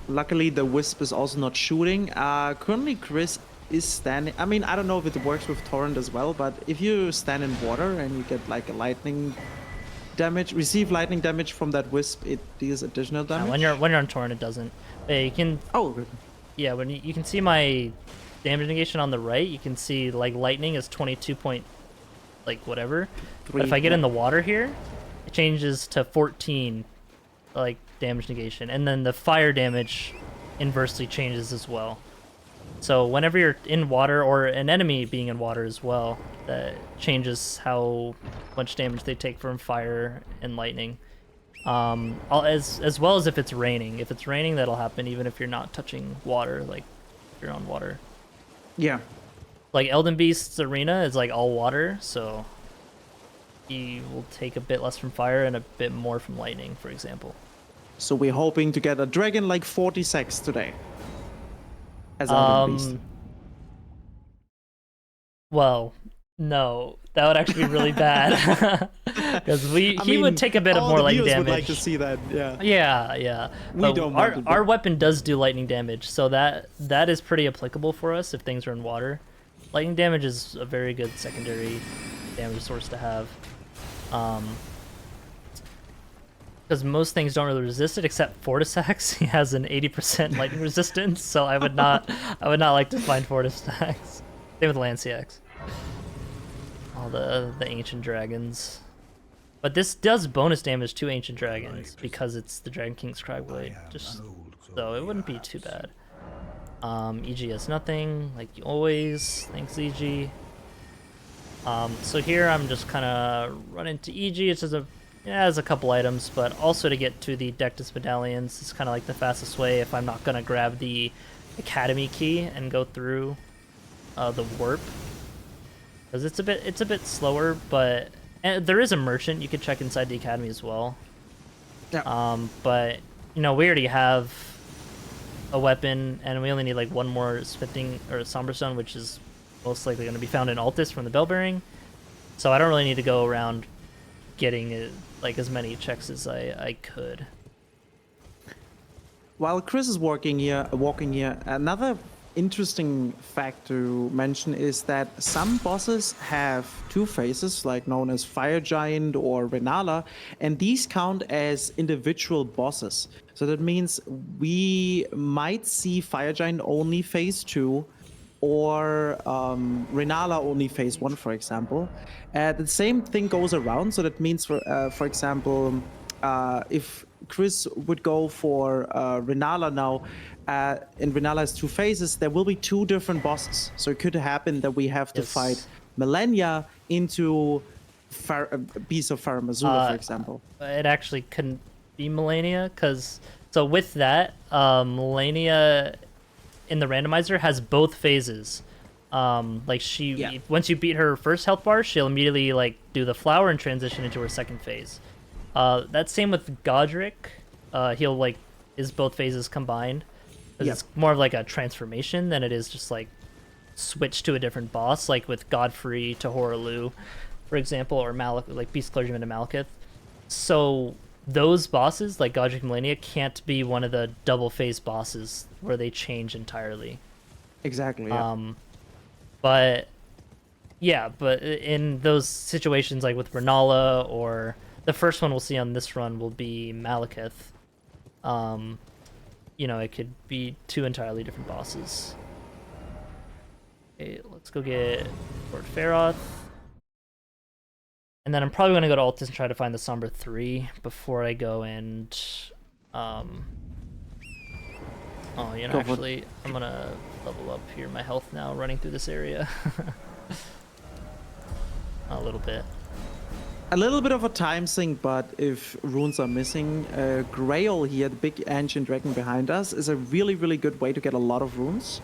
Luckily, the wisp is also not shooting. Currently, Chris is standing. I mean, I don't know if it works with torrent as well, but if you stand in water and you get like a lightning damage, receive lightning damage from that wisp, it deals additional damage. When you're on torrent, it doesn't. Hey, you can. Oh, good. Yeah, when you can see my damage negation on the right, you can see like lightning is 22 point, like whatever. But if I get in the water here, it changes to 14, like damage negation, and then the fire damage inversely changes as well. So whenever you're in water, or an enemy being in water as well, that changes how much damage they take from fire and lightning. As well as if it's raining. If it's raining, that'll happen even if you're not touching water, like if you're on water. Yeah. Like Elden Beast's arena is like all water, so he will take a bit less from fire and a bit more from lightning, for example. So we're hoping to get a dragon like 40 secs today. As Elden Beast. Well, no, that would actually be really bad. Because he would take a bit of more lightning damage. Would like to see that, yeah. Yeah. We don't our weapon does do lightning damage, so that is pretty applicable for us if things are in water. Lightning damage is a very good secondary damage source to have. Because most things don't really resist it, except Fortisax. He has an 80% lightning resistance, so I would not like to find Fortisax. Same with Lanciax. All the ancient dragons. But this does bonus damage to ancient dragons because it's the Dragon King's Cragblade. So it wouldn't be too bad. EG has nothing, like always. Thanks, EG. So here I'm just kind of running to EG. It has a couple items, but also to get to the Dectus medallions is kind of like the fastest way if I'm not gonna grab the Academy key and go through the warp, because it's a bit slower. But there is a merchant you could check inside the Academy as well. Yeah. But we already have a weapon, and we only need like one more Smithing or Somber Stone, which is most likely going to be found in Altus from the Bell Bearing. So I don't really need to go around getting like as many checks as I could. While Chris is walking here, another interesting fact to mention is that some bosses have two phases, like known as Fire Giant or Renala, and these count as individual bosses. So that means we might see Fire Giant only phase 2 or Renala only phase 1, for example. The same thing goes around, so that means, for example, if Chris would go for Renala now, and Renala has two phases, there will be two different bosses. So it could happen that we have to fight Millennia into Beast of Faramazula, for example. It actually couldn't be Millennia, because so with that, Millennia in the randomizer has both phases. Like once you beat her first health bar, she'll immediately like do the flower and transition into her second phase. That's same with Godric. He'll like is both phases combined. It's more of like a transformation than it is just like switch to a different boss, like with Godfrey to Horalu, for example, or like Beast Clergyman to Malekith. So those bosses, like Godric and Malenia, can't be one of the double phase bosses where they change entirely. Exactly. Yeah. But in those situations, like with Renala, or the first one we'll see on this run will be Malekith. You know, it could be two entirely different bosses. Okay, let's go get Lord Feroth. And then I'm probably going to go to Altus and try to find the Sombra 3 before I go and... Oh, you know, actually, I'm going to level up here my health now, running through this area. A little bit. A little bit of a time sink, but if runes are missing, Grail here, the big ancient dragon behind us, is a really, really good way to get a lot of runes.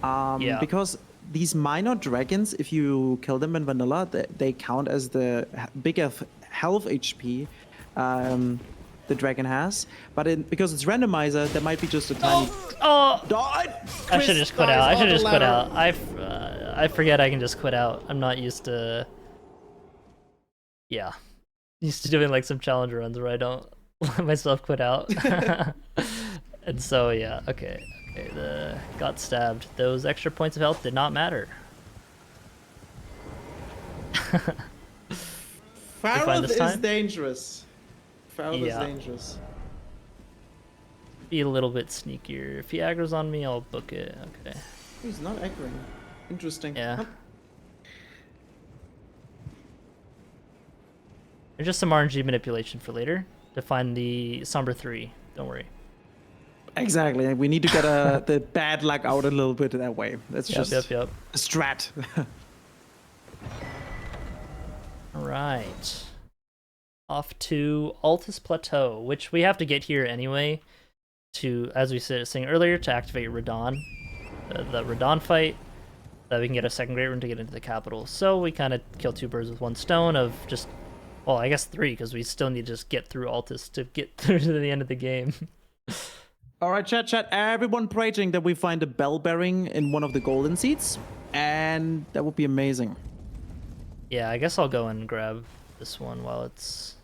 Because these minor dragons, if you kill them in vanilla, they count as the bigger health HP the dragon has. But because it's randomizer, there might be just a tiny... I should just quit out. I should just quit out. I forget I can just quit out. I'm not used to... Yeah. Used to doing like some challenge runs where I don't let myself quit out. And so, yeah, okay. Okay, got stabbed. Those extra points of health did not matter. Farrell is dangerous. Farrell is dangerous. Be a little bit sneakier. If he aggro's on me, I'll book it. Okay. He's not aggroing. Interesting. Yeah. Huh? There's just some RNG manipulation for later to find the Sombra 3. Don't worry. Exactly. We need to get the bad luck out a little bit that way. That's just a strat. All right. Off to Altus Plateau, which we have to get here anyway to, as we said saying earlier, to activate Radon. The Radon fight, that we can get a second great rune to get into the capital. So we kind of kill two birds with one stone of just... Well, I guess three, because we still need to just get through Altus to get through to the end of the game. All right, chat. Everyone praying that we find a bell bearing in one of the golden seats, and that would be amazing. Yeah, I guess I'll go and grab this one while it's...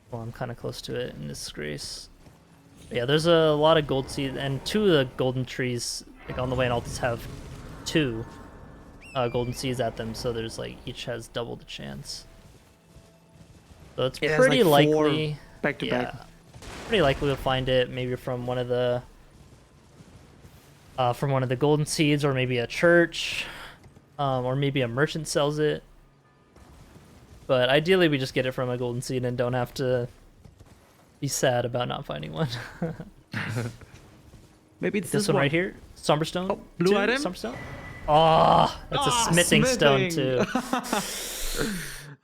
Well, I'm kind of close to it in this grace. But yeah, there's a lot of gold seeds, and two of the golden trees, like on the way in Altus, have two golden seeds at them, so there's like each has double the chance. So it's pretty like likely back to back. Pretty likely we'll find it maybe from one of the golden seeds, or maybe a church, or maybe a merchant sells it. But ideally we just get it from a golden seed and don't have to be sad about not finding one. Maybe it's this one right here, Somberstone. Oh, blue item. Somberstone. Oh, that's a smithing stone too.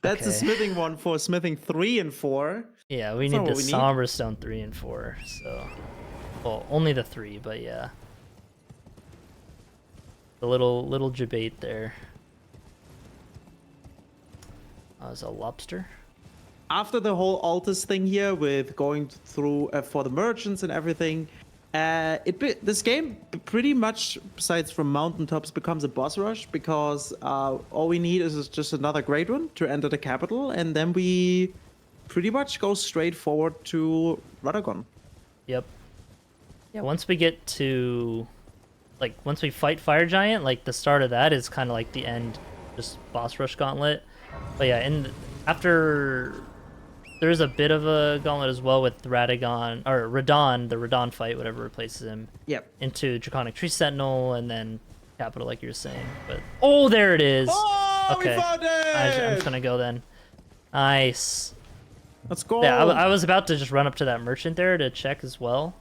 That's a smithing one for smithing 3 and 4. Yeah, we need the Somber Stone 3 and 4. So, well, only the 3, but yeah. The little debate there. There's a lobster. After the whole Altus thing here with going through for the merchants and everything, this game pretty much, besides from mountaintops, becomes a boss rush, because all we need is just another great one to enter the capital, and then we pretty much go straight forward to Radagon. Yep. Yeah, once we get to, like, once we fight Fire Giant, like, the start of that is kind of like the end, just boss rush gauntlet. But yeah, and after... There's a bit of a gauntlet as well with Radon, the Radon fight, whatever replaces him. Yep. Into Draconic Tree Sentinel, and then Capital, like you were saying. But oh, there it is. Oh, okay. We found it! I'm just gonna go then. Nice. Let's go. Yeah, I was about to just run up to that merchant there to check as well,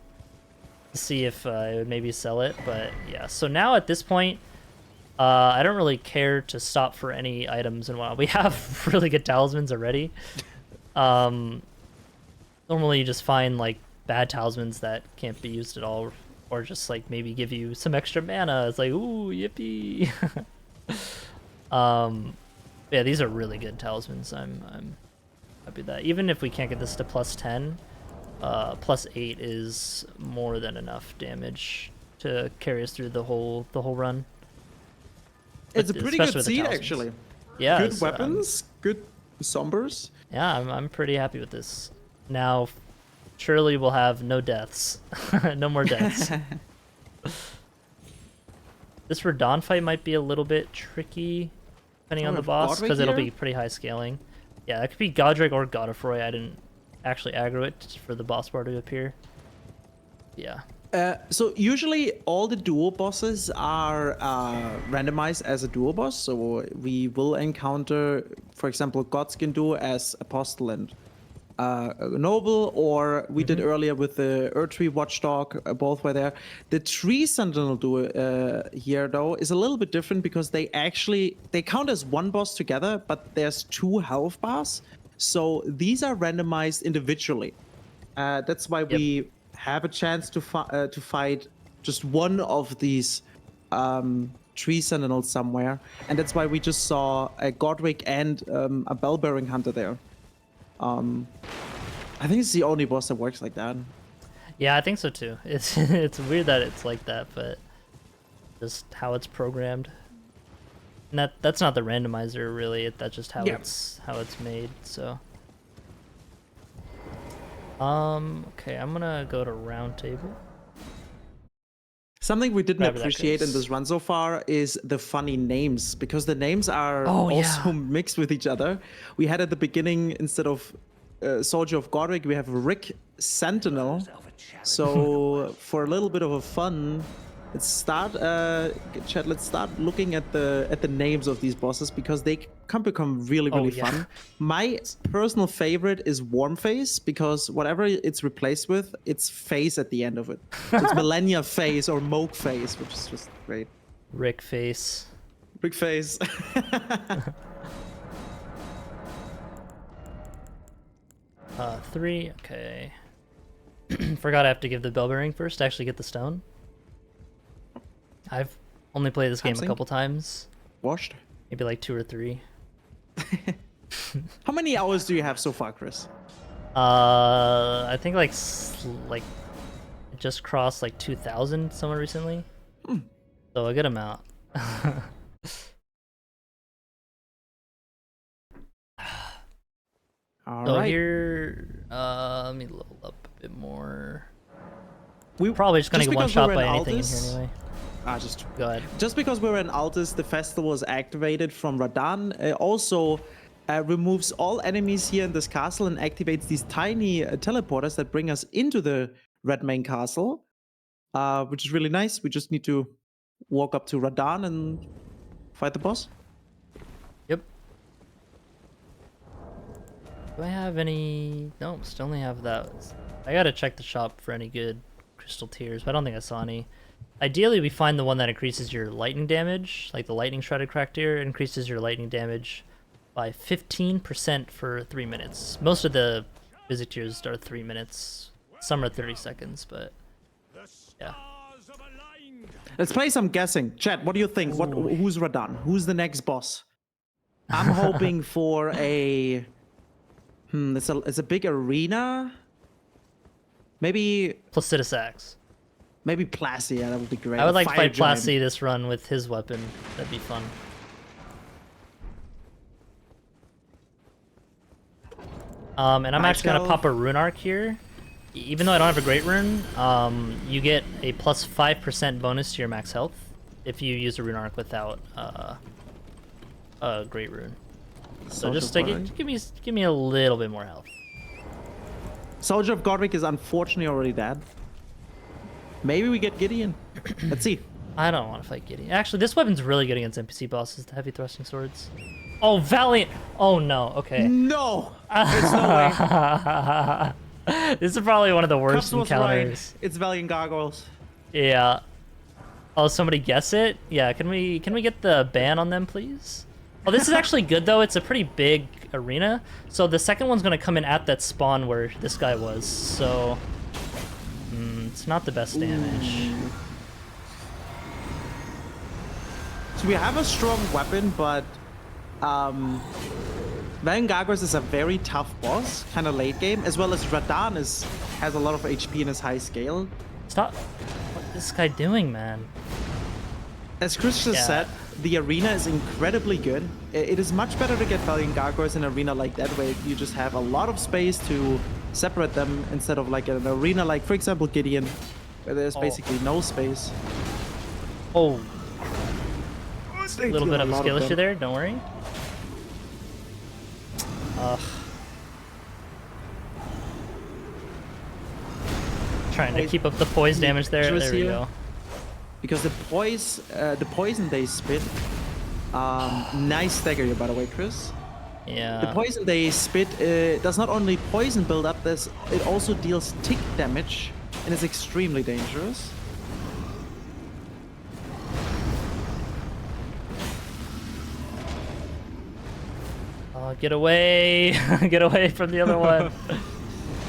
to see if it would maybe sell it. But yeah, so now at this point, I don't really care to stop for any items and whatnot. We have really good talismans already. Normally you just find like bad talismans that can't be used at all, or just like maybe give you some extra mana. It's like, ooh, yippee. Yeah, these are really good talismans. I'm happy that even if we can't get this to +10, +8 is more than enough damage to carry us through the whole run. It's a pretty good seed, actually. Yeah, good weapons, good sombers. Yeah, I'm pretty happy with this. Now, surely we'll have no deaths, no more deaths. This Radon fight might be a little bit tricky, depending on the boss, because it'll be pretty high scaling. Yeah, it could be Godric or Godfroy. I didn't actually aggro it for the boss bar to appear. Yeah. So usually all the duo bosses are randomized as a duo boss. So we will encounter, for example, Godskin duo as Apostle and Noble, or we did earlier with the Erdtree Watchdog, both were there. The Tree Sentinel duo here, though, is a little bit different because they count as one boss together, but there's 2 health bars. So these are randomized individually. That's why we have a chance to fight just one of these Tree Sentinels somewhere. And that's why we just saw a Godric and a Bell-bearing Hunter there. I think it's the only boss that works like that. Yeah, I think so too. It's weird that it's like that, but just how it's programmed. And that's not the randomizer really. That's just how it's made. So, okay, I'm gonna go to round table. Something we didn't appreciate in this run so far is the funny names, because the names are also mixed with each other. We had at the beginning, instead of Soldier of Godric, we have Rick Sentinel. So for a little bit of a fun, let's start looking at the names of these bosses, because they can become really fun. My personal favorite is Warmface, because whatever it's replaced with, it's face at the end of it. So it's Millennia Face or Moke Face, which is just great. Rick Face. Rick Face. 3, okay. Forgot I have to give the bell bearing first to actually get the stone. I've only played this game a couple times. Washed? Maybe like 2 or 3. How many hours do you have so far, Chris? I think like just crossed like 2,000 somewhere recently. So a good amount. So here, let me level up a bit more. We're probably just gonna get one shot by anything in here anyway. Just go ahead. Just because we're in Altus, the festival is activated from Radahn. Also removes all enemies here in this castle and activates these tiny teleporters that bring us into the Red Main Castle, which is really nice. We just need to walk up to Radahn and fight the boss. Yep. Do I have any? No, still only have that. I gotta check the shop for any good crystal tears, but I don't think I saw any. Ideally, we find the one that increases your lightning damage, like the lightning shredded crack tear increases your lightning damage by 15% for 3 minutes. Most of the visit tiers are 3 minutes. Some are 30 seconds, but yeah. Let's play some guessing. Chat, what do you think? Who's Radahn? Who's the next boss? I'm hoping for a... it's a big arena. Maybe Placidus Axe. Maybe Placy, yeah, that would be great. I would like to fight Placy this run with his weapon. That'd be fun. And I'm actually gonna pop a rune arc here. Even though I don't have a great rune, you get a plus 5% bonus to your max health if you use a rune arc without a great rune. So just give me a little bit more health. Soldier of Godric is unfortunately already dead. Maybe we get Gideon. Let's see. I don't want to fight Gideon. Actually, this weapon's really good against NPC bosses, the heavy thrusting swords. Oh, Valiant! Oh no, okay. No! There's no way. This is probably one of the worst encounters. Right. It's Valiant Gargoyles. Yeah. Oh, somebody guess it? Yeah, can we get the ban on them, please? Oh, this is actually good, though. It's a pretty big arena. So the second one's going to come in at that spawn where this guy was. So It's not the best damage. So we have a strong weapon, but Gargoyles is a very tough boss, kind of late game, as well as Radahn has a lot of HP in his high scale. Stop. What is this guy doing, man? As Chris just said, the arena is incredibly good. It is much better to get Valiant Gargoyles in an arena like that, where you just have a lot of space to separate them instead of like an arena like, for example, Gideon, where there's basically no space. Oh. A little bit of a skill issue there, don't worry. Trying to keep up the poise damage there. There we go. Because the poison they spit, nice stagger here, by the way, Chris. Yeah. The poison they spit does not only poison build up, it also deals tick damage, and is extremely dangerous. Get away! Get away from the other one. Okay,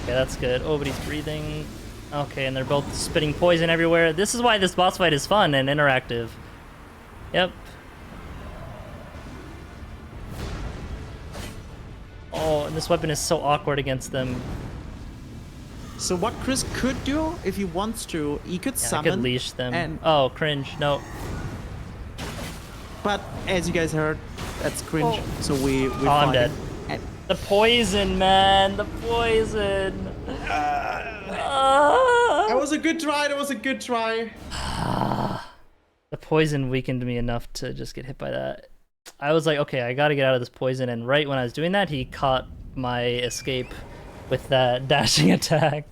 that's good. Oh, but he's breathing. Okay, and they're both spitting poison everywhere. This is why this boss fight is fun and interactive. Yep. Oh, and this weapon is so awkward against them. So what Chris could do, if he wants to, he could summon. I could leash them. And... Oh, cringe. No. But as you guys heard, that's cringe. Oh. So we I'm dead. The poison, man. The poison. That was a good try. That was a good try. The poison weakened me enough to just get hit by that. I was like, okay, I gotta get out of this poison. And right when I was doing that, he caught my escape with that dashing attack.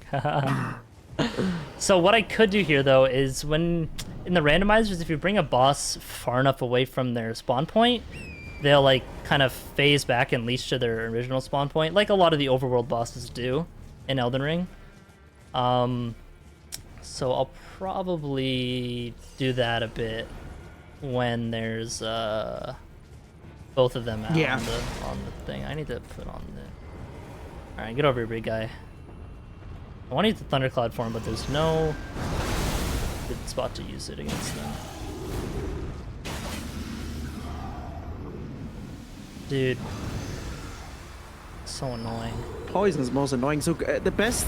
So what I could do here, though, is when in the randomizers, if you bring a boss far enough away from their spawn point, they'll like kind of phase back and leash to their original spawn point, like a lot of the overworld bosses do in Elden Ring. So I'll probably do that a bit when there's both of them out on the thing. I need to put on the... Alright, get over here, big guy. I want to use the Thundercloud form, but there's no good spot to use it against them. Dude. So annoying. Poison is most annoying. So the best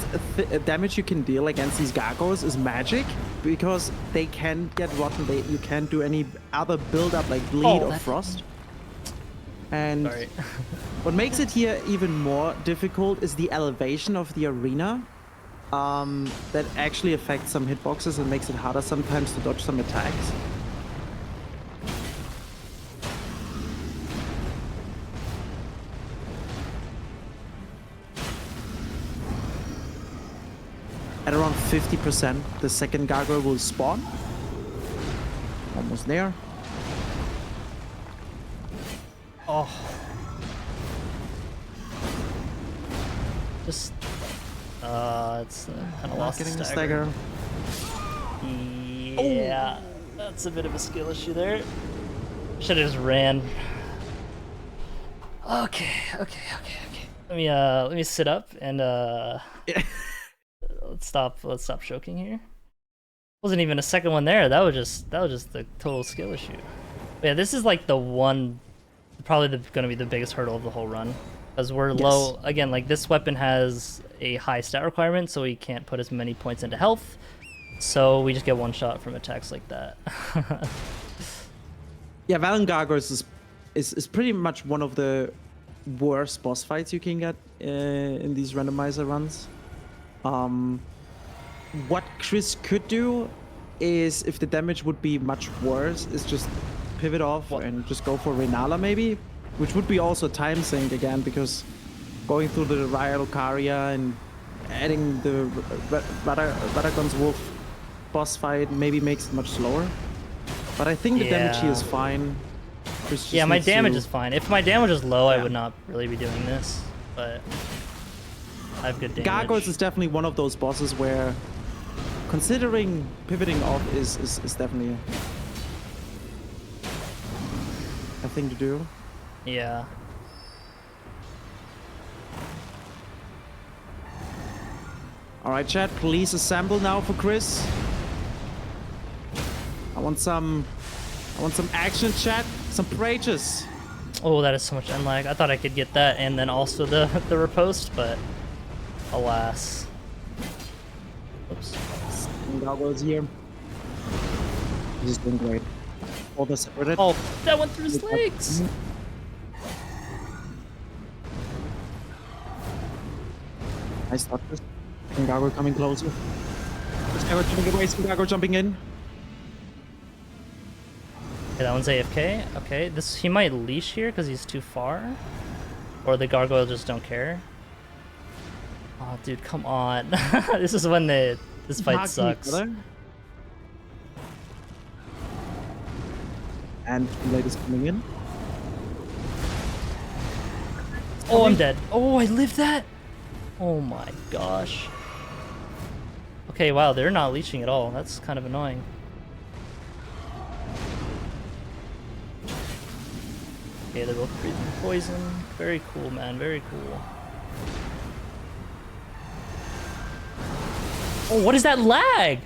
damage you can deal against these gargoyles is magic, because they can get rotten. You can't do any other build-up like bleed or frost. And what makes it here even more difficult is the elevation of the arena. That actually affects some hitboxes and makes it harder sometimes to dodge some attacks. At around 50%, the second gargoyle will spawn. Almost there. Oh. Just... it's kind of lost getting the stagger. Yeah, that's a bit of a skill issue there. Should have just ran. Okay. Let me sit up and let's stop choking here. Wasn't even a second one there. That was just the total skill issue. But yeah, this is like the one, probably gonna be the biggest hurdle of the whole run. Because we're low, again, like this weapon has a high stat requirement, so we can't put as many points into health. So we just get one shot from attacks like that. Yeah, Valiant Gargoyles is pretty much one of the worst boss fights you can get in these randomizer runs. What Chris could do is, if the damage would be much worse, is just pivot off and just go for Renala maybe. Which would be also time sink again, because going through the Raya Lucaria and adding the Radagon's Wolf boss fight maybe makes it much slower. But I think the damage here is fine. Yeah, my damage is fine. If my damage is low, I would not really be doing this. But I have good damage. Gargoyles is definitely one of those bosses where considering pivoting off is definitely a thing to do. Yeah. All right, chat, please assemble now for Chris. I want some action, chat. Some prages. Oh, that is so much end lag. I thought I could get that and then also the riposte, but alas. Oops. Goggles here. This is doing great. All the separated. Oh, that went through his legs. Nice start. Gargo coming closer. Gargo jumping away. Gargo jumping in. Okay, that one's AFK. Okay, he might leash here because he's too far, or the gargoyle just don't care. Oh, dude, come on! This is when this fight sucks. And Blade is coming in. Oh, I'm dead. Oh, I lived that. Oh my gosh. Okay, wow, they're not leashing at all. That's kind of annoying. Okay, they're both breathing poison. Very cool, man. Very cool. Oh, what is that lag?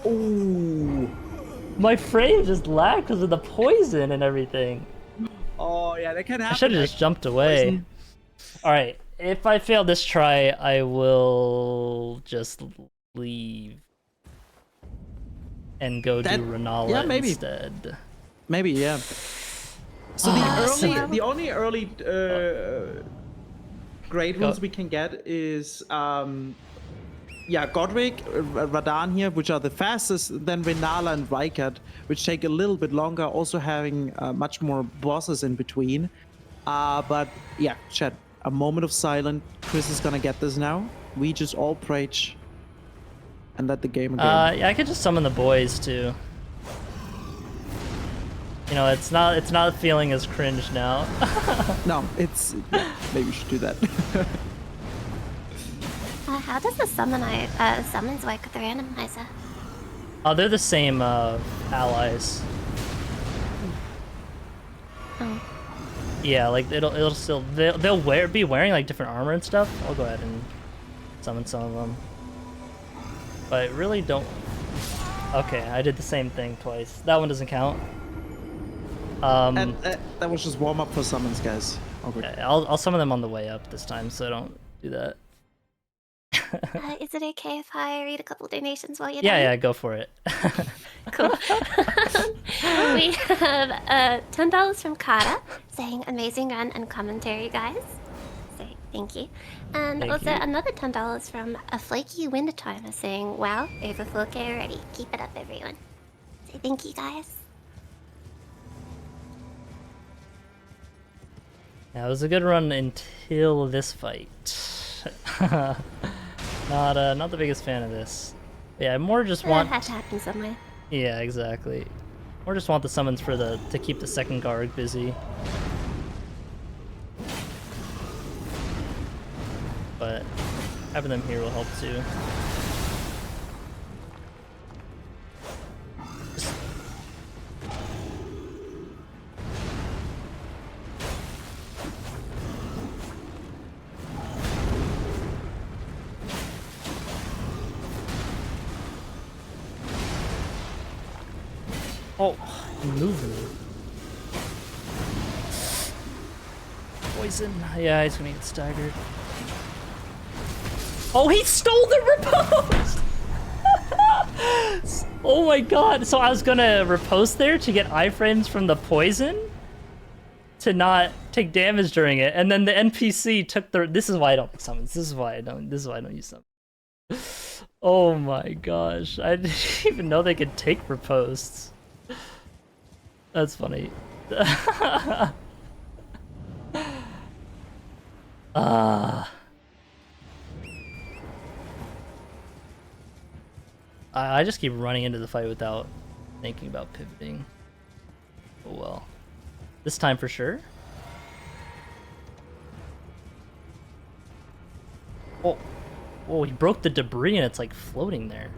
Oh, my frame just lagged because of the poison and everything. Oh yeah, that can happen. I should have just jumped away. All right, if I fail this try, I will just leave and go do Renala instead. Maybe, yeah. So the only early great ones we can get is Godric, Radan here, which are the fastest, then Renala and Rykard, which take a little bit longer, also having much more bosses in between. But yeah, chat, a moment of silence. Chris is gonna get this now. We just all preach and let the game again. Yeah, I could just summon the boys too. You know, it's not feeling as cringe now. No, it's maybe we should do that. How does the summons work with the randomizer? Oh, they're the same allies. Oh. Yeah, like it'll still they'll be wearing like different armor and stuff. I'll go ahead and summon some of them. But I really don't. Okay, I did the same thing twice. That one doesn't count. And that was just warm up for summons, guys. Okay. Yeah, I'll summon them on the way up this time, so I don't do that. Is it okay if I read a couple donations while you're Yeah, go for it. Cool. We have $10 from Kara saying amazing run and commentary, guys. So thank you. And Thank also you. another $10 from a flaky wind timer saying, wow, over 4K already. Keep it up, everyone. So thank you, guys. Yeah, it was a good run until this fight. Not the biggest fan of this. Yeah, I more just want. That had to happen somewhere. Yeah, exactly. Or just want the summons for to keep the second guard busy. But having them here will help too. Oh, move me. Poison. Yeah, he's gonna get staggered. Oh, he stole the riposte! Oh my god. So I was gonna riposte there to get iframes from the poison to not take damage during it, and then the NPC took the. This is why I don't pick summons. This is why I don't use summons. Oh my gosh. I didn't even know they could take ripostes. That's funny. I just keep running into the fight without thinking about pivoting. Oh well. This time for sure. Oh, he broke the debris and it's like floating there.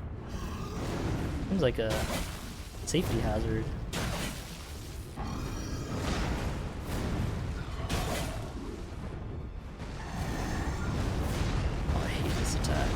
Seems like a safety hazard. Oh, I hate this attack.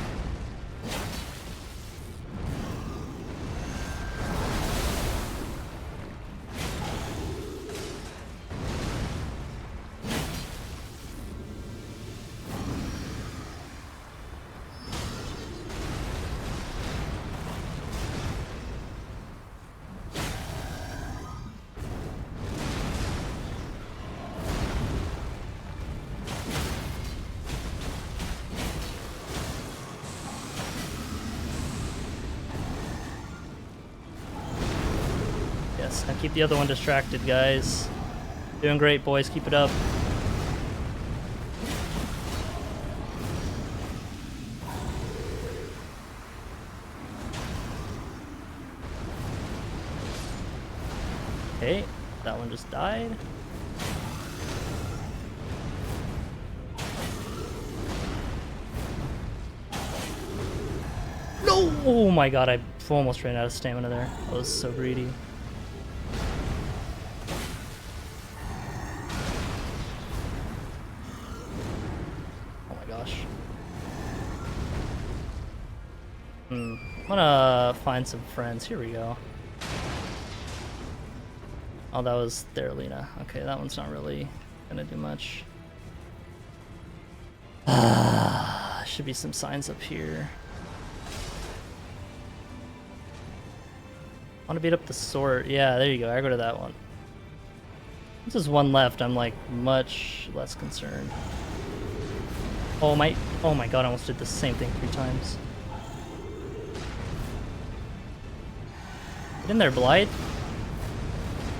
And keep the other one distracted, guys. Doing great, boys. Keep it up. Okay, that one just died. No! Oh my god, I almost ran out of stamina there. I was so greedy. Oh my gosh. I'm gonna find some friends. Here we go. Oh, that was Theralina. Okay, that one's not really gonna do much. Should be some signs up here. Want to beat up the sword. Yeah, there you go. I go to that one. This is one left. I'm like much less concerned. Oh my god, I almost did the same thing 3 times. Get in there, Blight.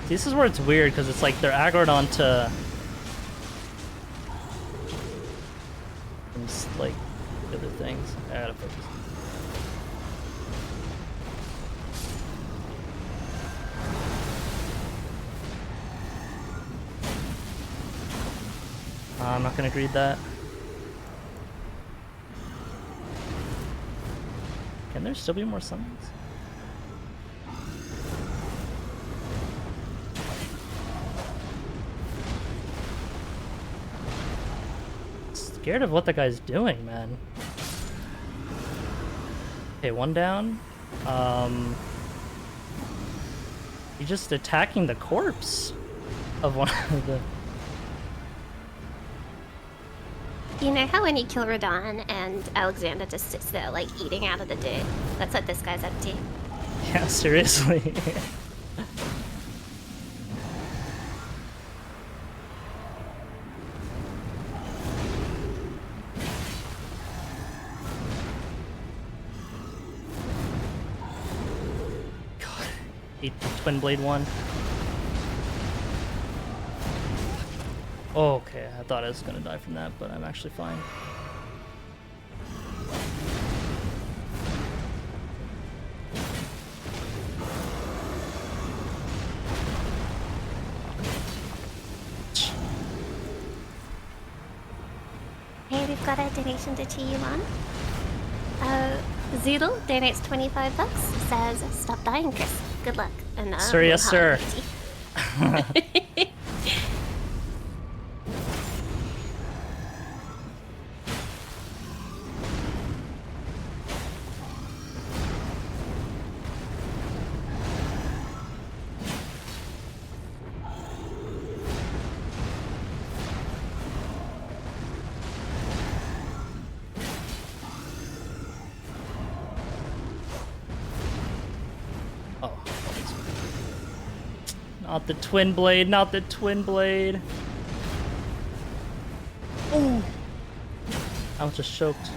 This is where it's weird because it's like they're aggroed onto like other things. I gotta focus. I'm not gonna greed that. Can there still be more summons? Scared of what the guy's doing, man. Okay, one down. He's just attacking the corpse of one of the... You know how when you kill Radon and Alexander just sits there like eating out of the dirt? That's what this guy's up to. Yeah, seriously. God, eat the twin blade one. Oh, okay, I thought I was gonna die from that, but I'm actually fine. Hey, we've got a donation to cheer you on. Zoodle donates 25 bucks. Says, "Stop dying, Chris. Good luck." And Sir, yes, sir. Not the twin blade, not the twin blade. Oh! I was just choked.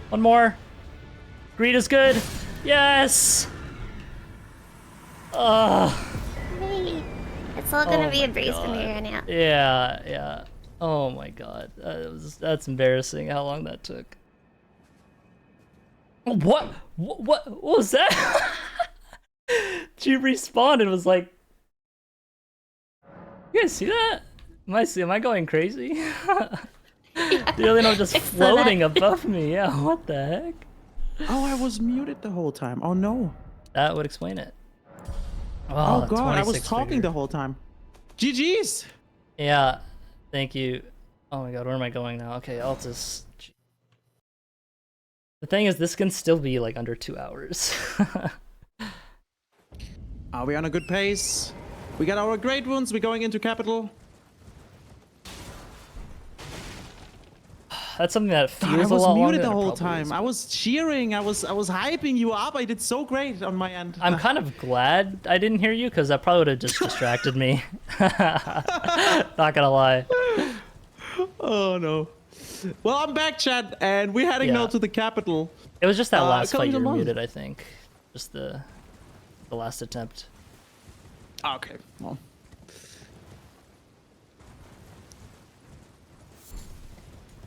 One more. Greed is good. Yes! Hey, it's all gonna be a breeze from here on out. Yeah, yeah. Oh my god. That's embarrassing how long that took. What was that? She respawned and was like, you guys see that? Am I going crazy? Yeah. The alien just floating above me. Yeah, what the heck? Oh, I was muted the whole time. Oh no. That would explain it. Oh god, I was talking the whole time. GG's. Yeah, thank you. Oh my god, where am I going now? Okay, I'll just... The thing is, this can still be like under 2 hours. Are we on a good pace? We got our great wounds. We're going into capital. That's something that feels God, I a lot was longer muted the than it whole probably time. is. I was cheering. I was hyping you up. I did so great on my end. I'm kind of glad I didn't hear you because that probably would have just distracted me. Not gonna lie. Oh no. Well, I'm back, Chad, and we're heading now to the capital. It was just that last fight you were along. muted, I think. Just the... the last attempt. Okay, well.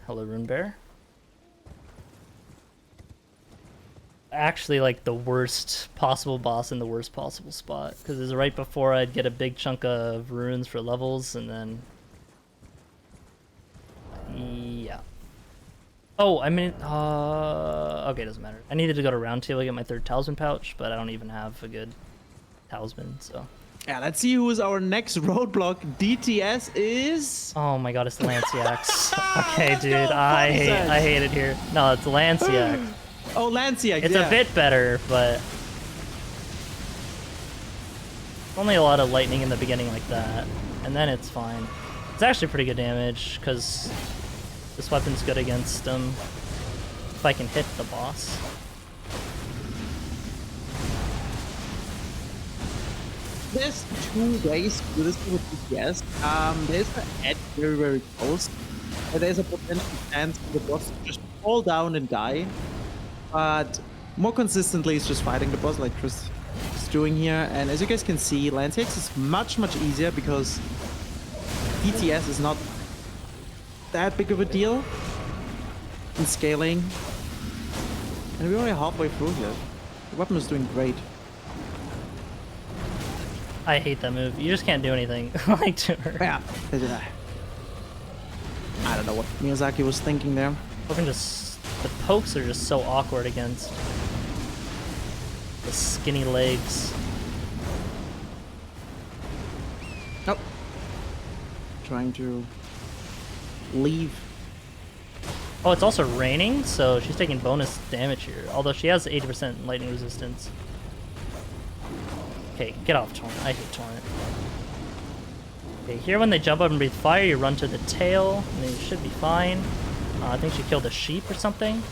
Hello, Rune Bear. Actually, like the worst possible boss in the worst possible spot, because it's right before I'd get a big chunk of runes for levels, and then yeah. Oh, I mean, okay, doesn't matter. I needed to go to round table to get my 3rd talisman pouch, but I don't even have a good talisman, so. Yeah, let's see who is our next roadblock. DTS is... Oh my god, it's Lanciax. Okay, dude, I hate it here. No, it's Lanciax. Oh, Lanciax, It's a bit better, but only a lot of lightning in the beginning like that, and then it's fine. It's actually pretty good damage, because this weapon's good against them if I can hit the boss. There's 2 ways to do this with DPS. There's an edge very, very close. And there's a potential chance for the boss to just fall down and die. But more consistently, it's just fighting the boss like Chris is doing here. And as you guys can see, Lanciax is much, much easier because DTS is not that big of a deal in scaling. And we're only halfway through here. The weapon is doing great. I hate that move. You just can't do anything like to her. Yeah, I don't know what Miyazaki was thinking there. The pokes are just so awkward against the skinny legs. Nope. Trying to leave. Oh, it's also raining, so she's taking bonus damage here. Although she has 80% lightning resistance. Okay, get off Torrent. I hate Torrent. Okay, here when they jump up and breathe fire, you run to the tail, and then you should be fine. I think she killed a sheep or something.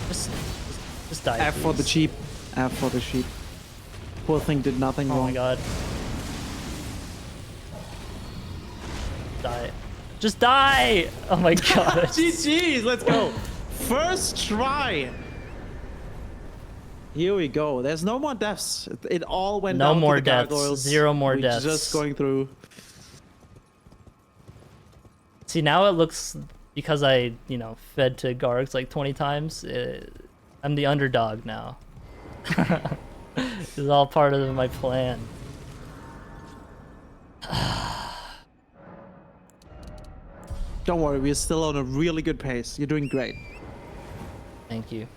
Just die. F for the sheep. F for the sheep. Poor thing did nothing wrong. Oh my god. Die. Just die! Oh my god. GG's, let's go. First try. Here we go. There's no more deaths. It all went down No more to the deaths. gargoyles. 0 more We're deaths. Just going through. See, now it looks, because I, fed to Gargs like 20 times, I'm the underdog now. This is all part of my plan. Don't worry, we're still on a really good pace. You're doing great. Thank you.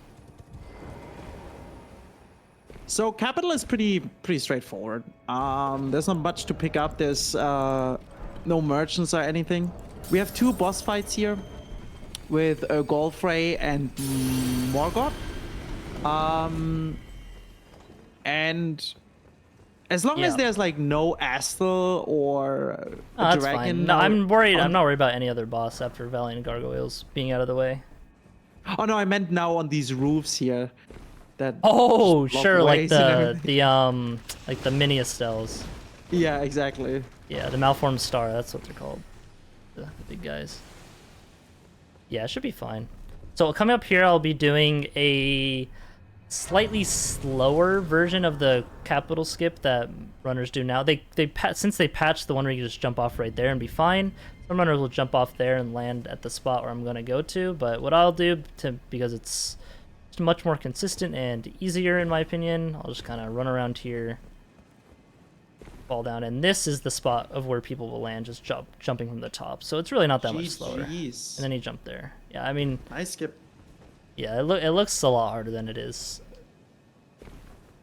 So capital is pretty straightforward. There's not much to pick up. There's no merchants or anything. We have 2 boss fights here with Golfray and Morgoth. And as long as there's like no Astel or a That's dragon. fine. No, I'm worried. I'm not worried about any other boss after Valiant and Gargoyles being out of the way. Oh no, I meant now on these roofs here. That Oh, sure, like ways and like the mini Estelles. Yeah, exactly. Yeah, the malformed star. That's what they're called. The big guys. Yeah, it should be fine. So coming up here, I'll be doing a slightly slower version of the capital skip that runners do now. Since they patched the one where you just jump off right there and be fine. Some runners will jump off there and land at the spot where I'm going to go to. But what I'll do, because it's much more consistent and easier in my opinion, I'll just kind of run around here, fall down, and this is the spot of where people will land, just jumping from the top. So it's really not that much slower. And then you jump there. Yeah, I mean, nice skip. Yeah, it looks a lot harder than it is.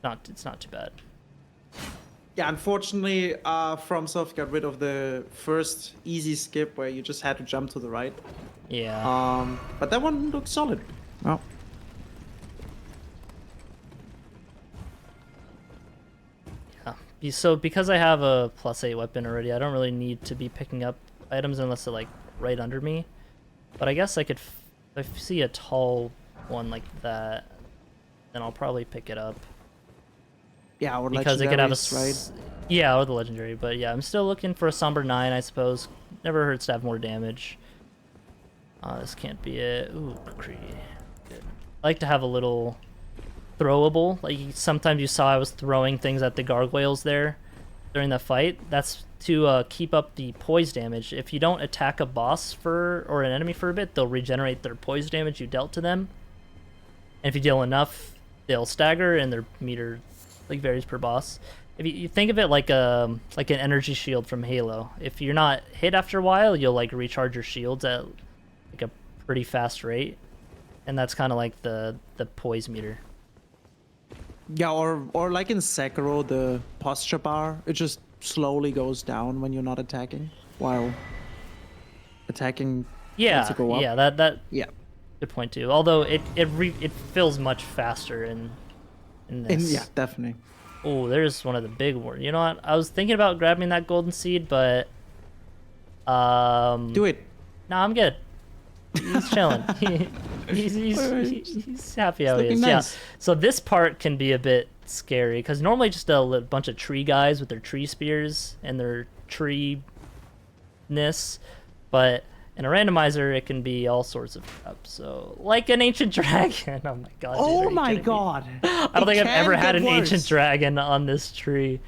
It's not too bad. Yeah, unfortunately, FromSoft got rid of the first easy skip where you just had to jump to the right. Yeah. But that one looks solid. Oh. Yeah. So because I have a +8 weapon already, I don't really need to be picking up items unless they're like right under me. But I guess I could, if I see a tall one like that, then I'll probably pick it up. Yeah, or because it could have a right? Yeah, or the legendary. But yeah, I'm still looking for a somber 9, I suppose. Never hurts to have more damage. This can't be it. Ooh, Cree. Good. I like to have a little throwable. Like sometimes you saw I was throwing things at the gargoyles there during the fight. That's to keep up the poise damage. If you don't attack a boss or an enemy for a bit, they'll regenerate their poise damage you dealt to them. And if you deal enough, they'll stagger, and their meter like varies per boss. If you think of it like an energy shield from Halo. If you're not hit after a while, you'll like recharge your shields at like a pretty fast rate, and that's kind of like the poise meter. Yeah, or like in Sekiro, the posture bar, it just slowly goes down when you're not attacking, while attacking tends to go up. Yeah, that yeah. Good point too. Although it fills much faster in this. Yeah, definitely. Oh, there's one of the big ones. You know what? I was thinking about grabbing that golden seed, but do it. Nah, I'm good. He's chilling. He's happy how he is. Nice. Yeah. So this part can be a bit scary because normally just a bunch of tree guys with their tree spears and their tree-ness, but in a randomizer it can be all sorts of crap. So like an ancient dragon. Oh my god. Dude, oh my god. I don't think I've ever had an ancient dragon on this tree.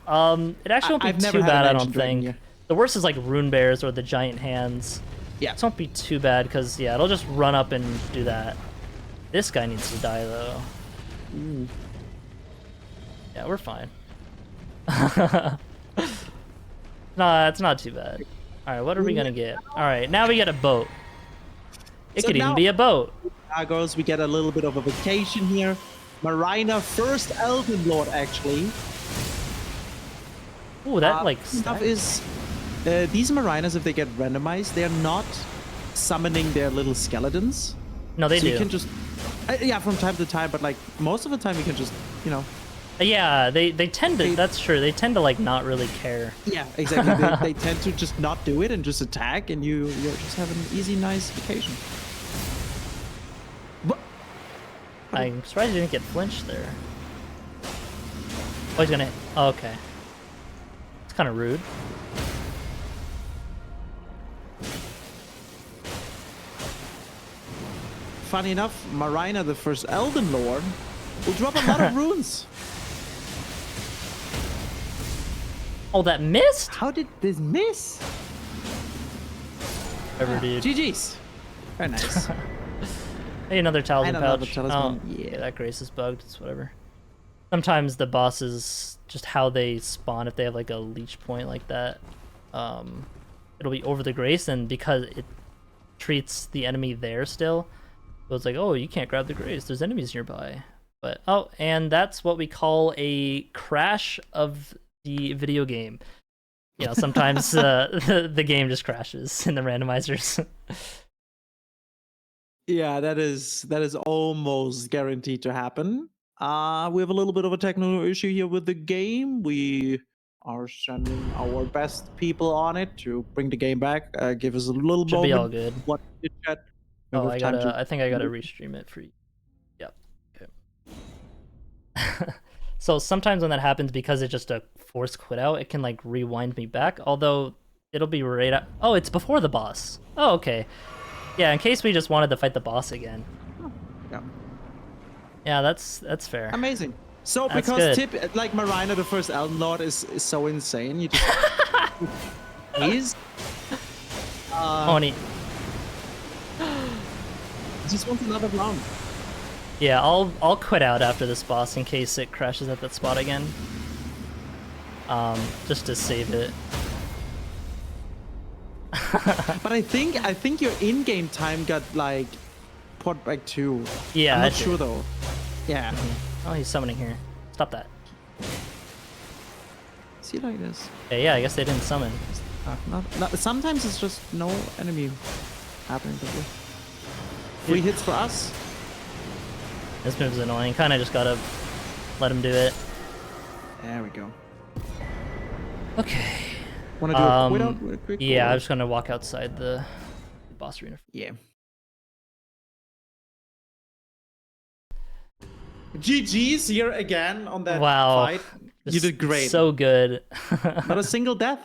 It actually won't be too bad, I don't think. The worst is like rune bears or the giant hands. Yeah. This won't be too bad because, yeah, it'll just run up and do that. This guy needs to die, though. Ooh. Yeah, we're fine. Nah, it's not too bad. Alright, what are we gonna get? Alright, now we get a boat. It could even be a boat. We get a little bit of a vacation here. Marina, first Elden Lord, actually. Ooh, that, like, stuff is... these Marinas, if they get randomized, they're not summoning their little skeletons. No, they do. You can just... yeah, from time to time, but like most of the time you can just, you know... Yeah, they tend to... That's true. They tend to, like, not really care. Yeah, exactly. they tend to just not do it and just attack, and you just have an easy, nice vacation. But... I'm surprised you didn't get flinched there. Oh, he's gonna... Oh, okay. It's kind of rude. Funny enough, Marina, the first Elden Lord, will drop a lot of runes. Oh, that missed? How did this miss? Whatever, dude. GG's. Very nice. Hey, another talisman pouch. Talisman. Oh, yeah, that grace is bugged. It's whatever. Sometimes the bosses, just how they spawn, if they have like a leech point like that, it'll be over the grace, and because it treats the enemy there still, so it's like, oh, you can't grab the grace. There's enemies nearby. But oh, and that's what we call a crash of the video game. You know, sometimes the game just crashes in the randomizers. Yeah, that is almost guaranteed to happen. We have a little bit of a technical issue here with the game. We are sending our best people on it to bring the game back. Give us a little Should moment. be all good. What did chat? Oh, I think I gotta restream it for you. Yep. Okay. So sometimes when that happens, because it's just a forced quit out, it can like rewind me back. Although it'll be right at... Oh, it's before the boss. Oh, okay. Yeah, in case we just wanted to fight the boss again. Oh, yeah. Yeah, that's fair. Amazing. So that's because good. like Marina, the first Elden Lord, is so insane. You just he's Oni. Just wants another round. Yeah, I'll quit out after this boss in case it crashes at that spot again. Just to save it. But I think your in-game time got like put back too. Yeah, I'm not sure though. Yeah. Oh, he's summoning here. Stop that. See like this. Yeah, I guess they didn't summon. Not, sometimes it's just no enemy happening. Free hits for us. This move's annoying. Kind of just gotta let him do it. There we go. Okay. Want to do a quit out real quick? Yeah, or? I'm just gonna walk outside the boss arena. Yeah. GG's here again on that fight. You did great. So good. Not a single death.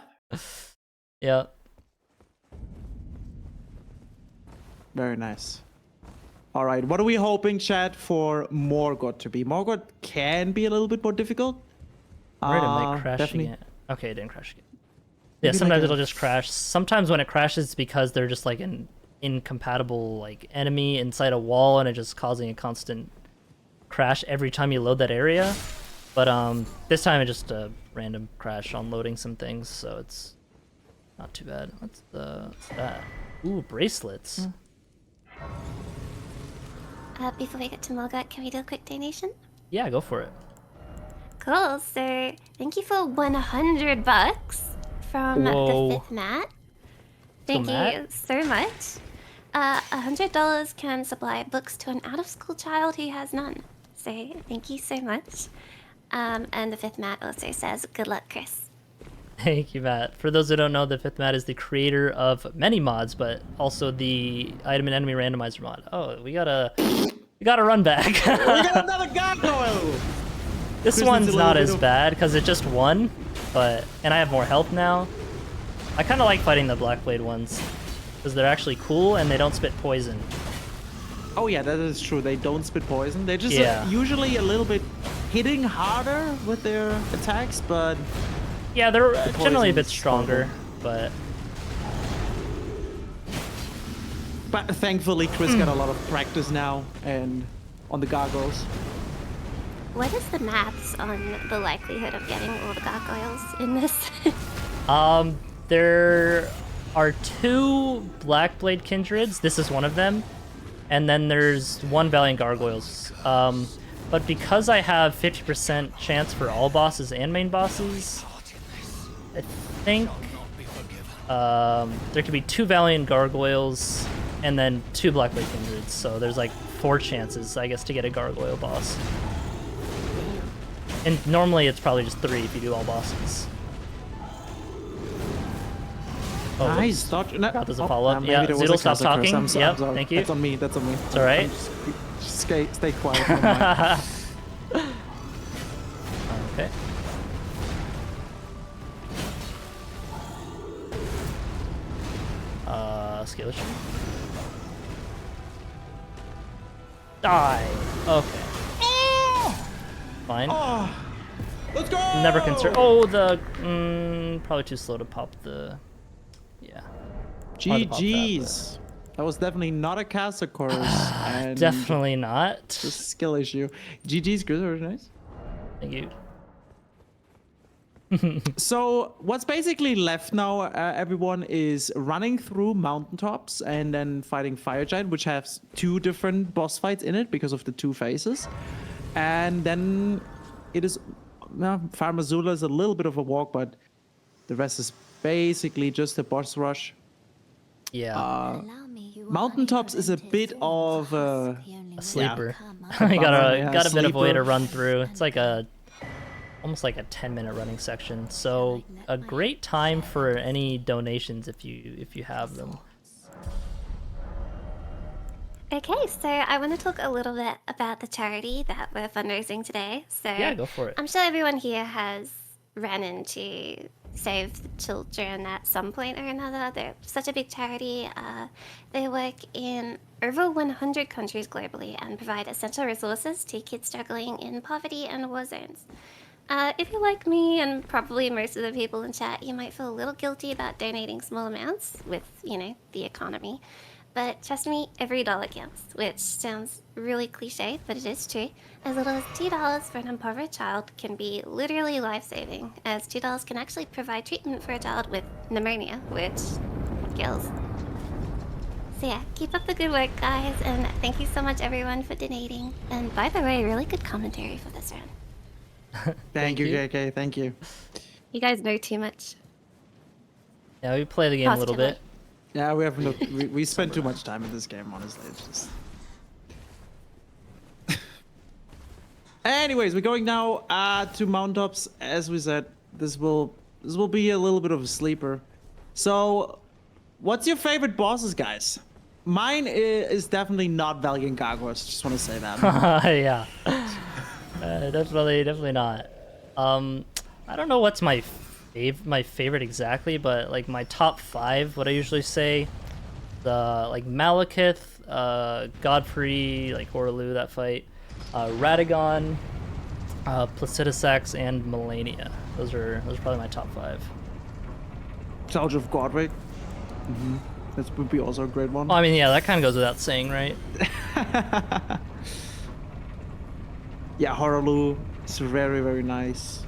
Yeah. Very nice. All right, what are we hoping, chat, for Morgoth to be? Morgoth can be a little bit more difficult. Right, it might crash definitely. again. Okay, it didn't crash again. Yeah, Maybe sometimes like it'll just crash. Sometimes when it crashes, it's because they're just like an incompatible like enemy inside a wall, and it just causing a constant crash every time you load that area. But this time it just a random crash on loading some things, so it's not too bad. What's that? Ooh, bracelets. Before we get to Morgoth, can we do a quick donation? Yeah, go for it. Cool. So thank you for 100 bucks from Whoa. the fifth Matt. Thank you so much. $100 can supply books to an out-of-school child who has none. So thank you so much. And the fifth Matt also says, "Good luck, Chris." Thank you, Matt. For those who don't know, the fifth Matt is the creator of many mods, but also the item and enemy randomizer mod. Oh, we gotta run back. We got another gargoyle. This Chris one's not as bad because it just won, and I have more health now. I kind of like fighting the black blade ones because they're actually cool and they don't spit poison. Oh yeah, that is true. They don't spit poison. They're just usually a little bit hitting harder with their attacks, but yeah, they're generally a bit stronger. But thankfully, Chris got a lot of practice now and on the gargoyles. What is the maths on the likelihood of getting all the gargoyles in this? There are 2 Blackblade Kindreds. This is one of them. And then there's 1 Valiant Gargoyles. But because I have 50% chance for all bosses and main bosses, I think there could be 2 Valiant Gargoyles and then 2 Blackblade Kindreds. So there's like 4 chances, I guess, to get a Gargoyle boss. And normally it's probably just 3 if you do all bosses. Oh, nice. Got this a follow-up. Yeah, Zoodle, stop talking. Yep, thank you. That's on me. That's on me. It's all right. Just stay quiet. Okay. Skill issue. Die. Okay. Oh! Fine. Oh! Let's go! Never concerned. Oh, probably too slow to pop the. Yeah. GG's. That was definitely not a caster course. And definitely not. It's a skill issue. GG's, good, very nice. Thank you. So what's basically left now, everyone, is running through mountaintops and then fighting Fire Giant, which has 2 different boss fights in it because of the 2 phases. And then it is, Farmer Zula is a little bit of a walk, but the rest is basically just a boss rush. Yeah. Mountaintops is a bit of a sleeper. You got a bit of a way to run through. It's like almost like a 10-minute running section. So a great time for any donations if you have them. Okay, so I want to talk a little bit about the charity that we're fundraising today. So yeah, go for it. I'm sure everyone here has ran into Save the Children at some point or another. They're such a big charity. They work in over 100 countries globally and provide essential resources to kids struggling in poverty and war zones. If you're like me and probably most of the people in chat, you might feel a little guilty about donating small amounts with, the economy. But trust me, every dollar counts, which sounds really cliche, but it is true. As little as $2 for an impoverished child can be literally life-saving, as $2 can actually provide treatment for a child with pneumonia, which kills. So yeah, keep up the good work, guys, and thank you so much, everyone, for donating. And by the way, really good commentary for this round. Thank you, JK. Thank you. You guys know too much. Yeah, we play the game a little bit. Yeah, we spend too much time in this game, honestly. It's just. Anyways, we're going now to mountaintops. As we said, this will be a little bit of a sleeper. So, what's your favorite bosses, guys? Mine is definitely not Valiant Gargoyles. Just want to say that. Yeah. Definitely not. I don't know what's my favorite exactly, but like my top 5, what I usually say, the like Malekith, Godfrey, like Orlu, that fight, Radagon, Placidusax, and Melania. Those are probably my top 5. Charge of Godric. That would be also a great one. Well, I mean, yeah, that kind of goes without saying, right? Yeah, Horaloo is very, very nice.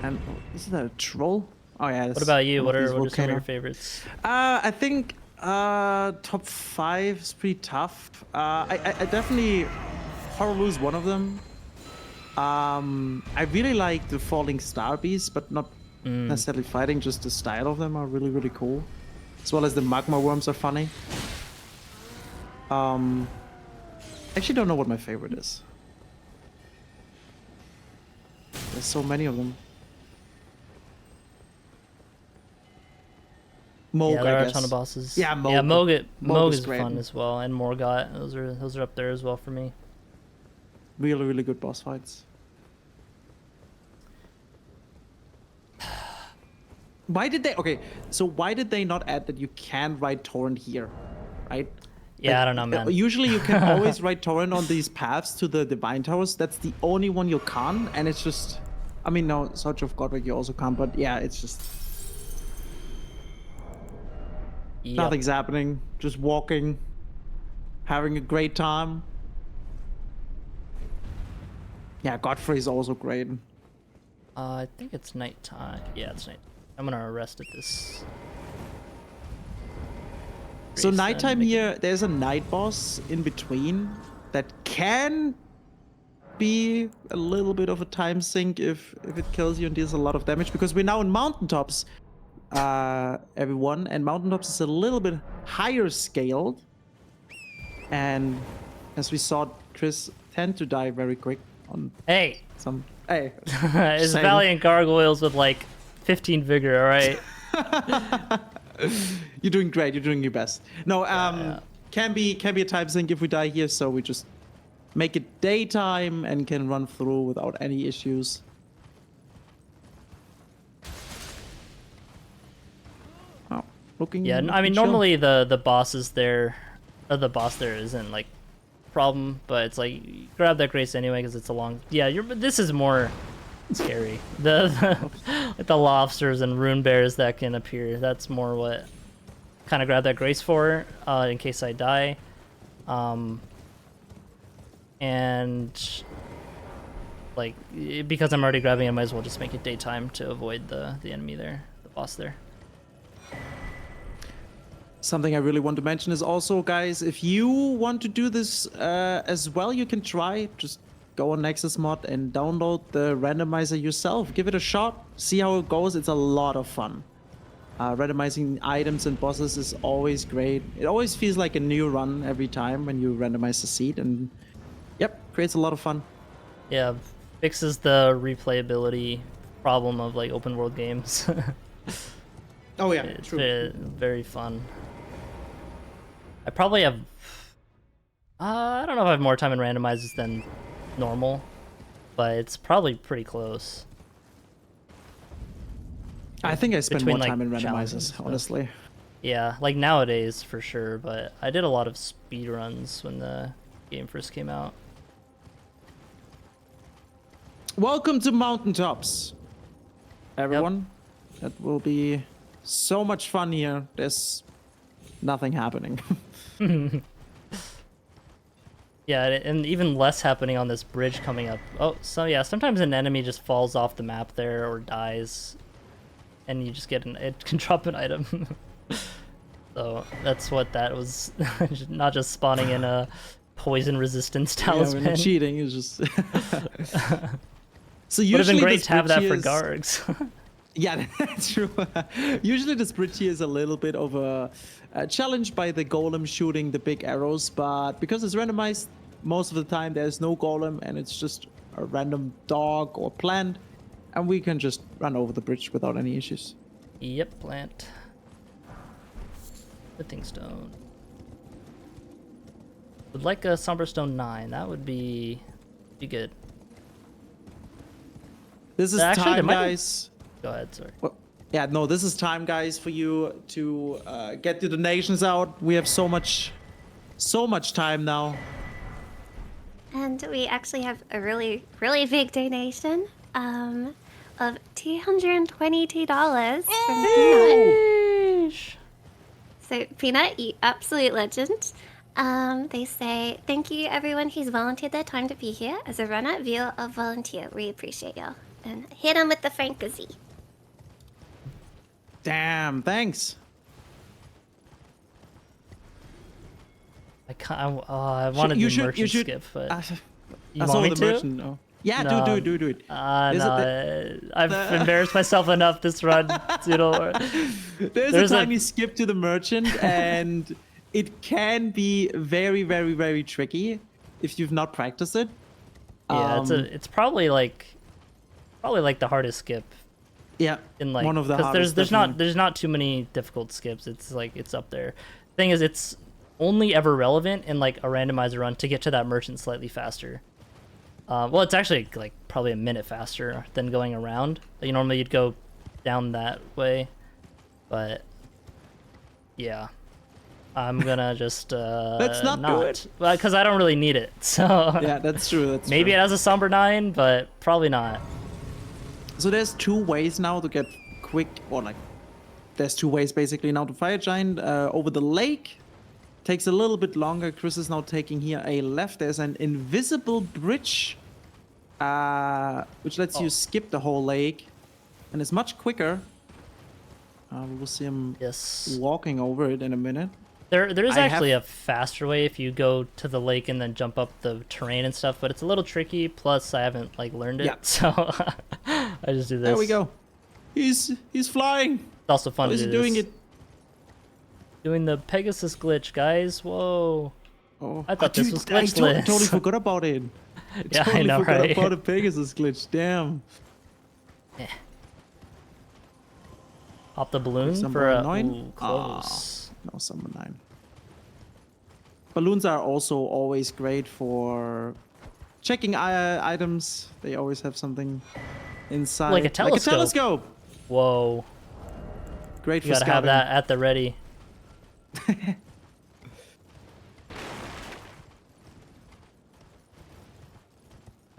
And isn't that a troll? Oh yeah. What about you? What are some of your favorites? I think top 5 is pretty tough. I definitely Horaloo is one of them. I really like the falling star beasts, but not necessarily fighting. Just the style of them are really, really cool, as well as the magma worms are funny. I actually don't know what my favorite is. There's so many of them. Moog, yeah, there I are guess. a ton of bosses. Yeah, Moog. Yeah, Moog is great. fun as well, and Morgott. Those are up there as well for me. Really, really good boss fights. Why did they? Okay, so why did they not add that you can write torrent here, right? Yeah, Like, I don't know, man. Usually you can always write torrent on these paths to the divine towers. That's the only one you can't, and it's just. I mean, no, Sword of Godric you also can't, but yeah, it's just. Yep. Nothing's happening. Just walking, having a great time. Yeah, Godfrey is also great. I think it's nighttime. Yeah, it's night. I'm gonna rest at this. So Grace, nighttime and here, there's a night boss in between that can be a little bit of a time sink if it kills you and deals a lot of damage, because we're now in mountaintops, everyone, and mountaintops is a little bit higher scaled, and as we saw, Chris tend to die very quick on Hey, some. Hey, it's same. Valiant Gargoyles with like 15 vigor. All right. You're doing great. You're doing your best. No, can be a time sink if we die here, so we just make it daytime and can run through without any issues. Oh, looking. Yeah, I mean chill. normally the bosses there, the boss there isn't like problem, but it's like you grab that grace anyway because it's a long. Yeah, this is more scary. The lobsters and rune bears that can appear. That's more what kind of grab that grace for in case I die. And like because I'm already grabbing, I might as well just make it daytime to avoid the enemy there, the boss there. Something I really want to mention is also, guys, if you want to do this as well, you can try. Just go on Nexus Mod and download the randomizer yourself. Give it a shot. See how it goes. It's a lot of fun. Randomizing items and bosses is always great. It always feels like a new run every time when you randomize the seed, and yep, creates a lot of fun. Yeah, fixes the replayability problem of like open world games. Oh yeah, It's true. very fun. I probably have. I don't know if I have more time in randomizers than normal, but it's probably pretty close. I think I spend Between, more time like, in challenges and randomizers, stuff. honestly. Yeah, like nowadays for sure, but I did a lot of speedruns when the game first came out. Welcome to Mountaintops, everyone. That will be so much fun here. There's nothing happening. Yeah, and even less happening on this bridge coming up. Oh, so yeah, sometimes an enemy just falls off the map there or dies, and you just get it can drop an item. So that's what that was. Not just spawning in a poison resistance Yeah, talisman. we're not cheating. It's just. So Would have been usually great this to have that bridge for here is- Gargs. Yeah, that's true. Usually this bridge here is a little bit of a challenge by the golem shooting the big arrows, but because it's randomized, most of the time there's no golem and it's just a random dog or plant, and we can just run over the bridge without any issues. Yep, plant. Lifting stone. Would like a Somber Stone 9. That would be good. This is Actually, there time, might be- guys. Go ahead, sorry. Well, yeah, no, this is time, guys, for you to get your donations out. We have so much so much time now. And we actually have a really, really big donation of $222 from Peanut. So Peanut, you absolute legend. They say, thank you everyone who's volunteered their time to be here. As a runner, viewer, or volunteer, we appreciate y'all. And hit them with the Frankazy. Damn, thanks. I want to do merchant skip, but you want me to? Merchant, no. Yeah, no. do it. No, I've embarrassed myself enough this run. There's a tiny skip to the merchant, and it can be very, very, very tricky if you've not practiced it. Yeah, it's probably like the hardest skip. Yeah, in like one of the hardest. There's not too many difficult skips. It's like it's up there. Thing is, it's only ever relevant in like a randomizer run to get to that merchant slightly faster. Well, it's actually like probably a minute faster than going around. Normally you'd go down that way, but yeah, I'm gonna just let's not do it because I don't really need it. So yeah, that's true. Maybe it has a Somber 9, but probably not. So there's two ways now to get quick, or like, there's two ways basically now to fire giant over the lake. Takes a little bit longer. Chris is now taking here a left. There's an invisible bridge, which lets you skip the whole lake, and it's much quicker. We will see him walking over it in a minute. There is actually a faster way if you go to the lake and then jump up the terrain and stuff, but it's a little tricky. Plus, I haven't like learned it, so I just do this. There we go. He's flying. It's also fun to do doing this. it. Doing the Pegasus glitch, guys. Whoa. Oh, I thought this was glitchless. I totally forgot about it. Yeah, I know, right? Totally forgot about the Pegasus glitch. Damn. Yeah. Pop the balloon for a close. No, Summer 9. Balloons are also always great for checking items. They always have something inside. Like a telescope. Like a telescope. Whoa. Great for scouting. You gotta have that at the ready.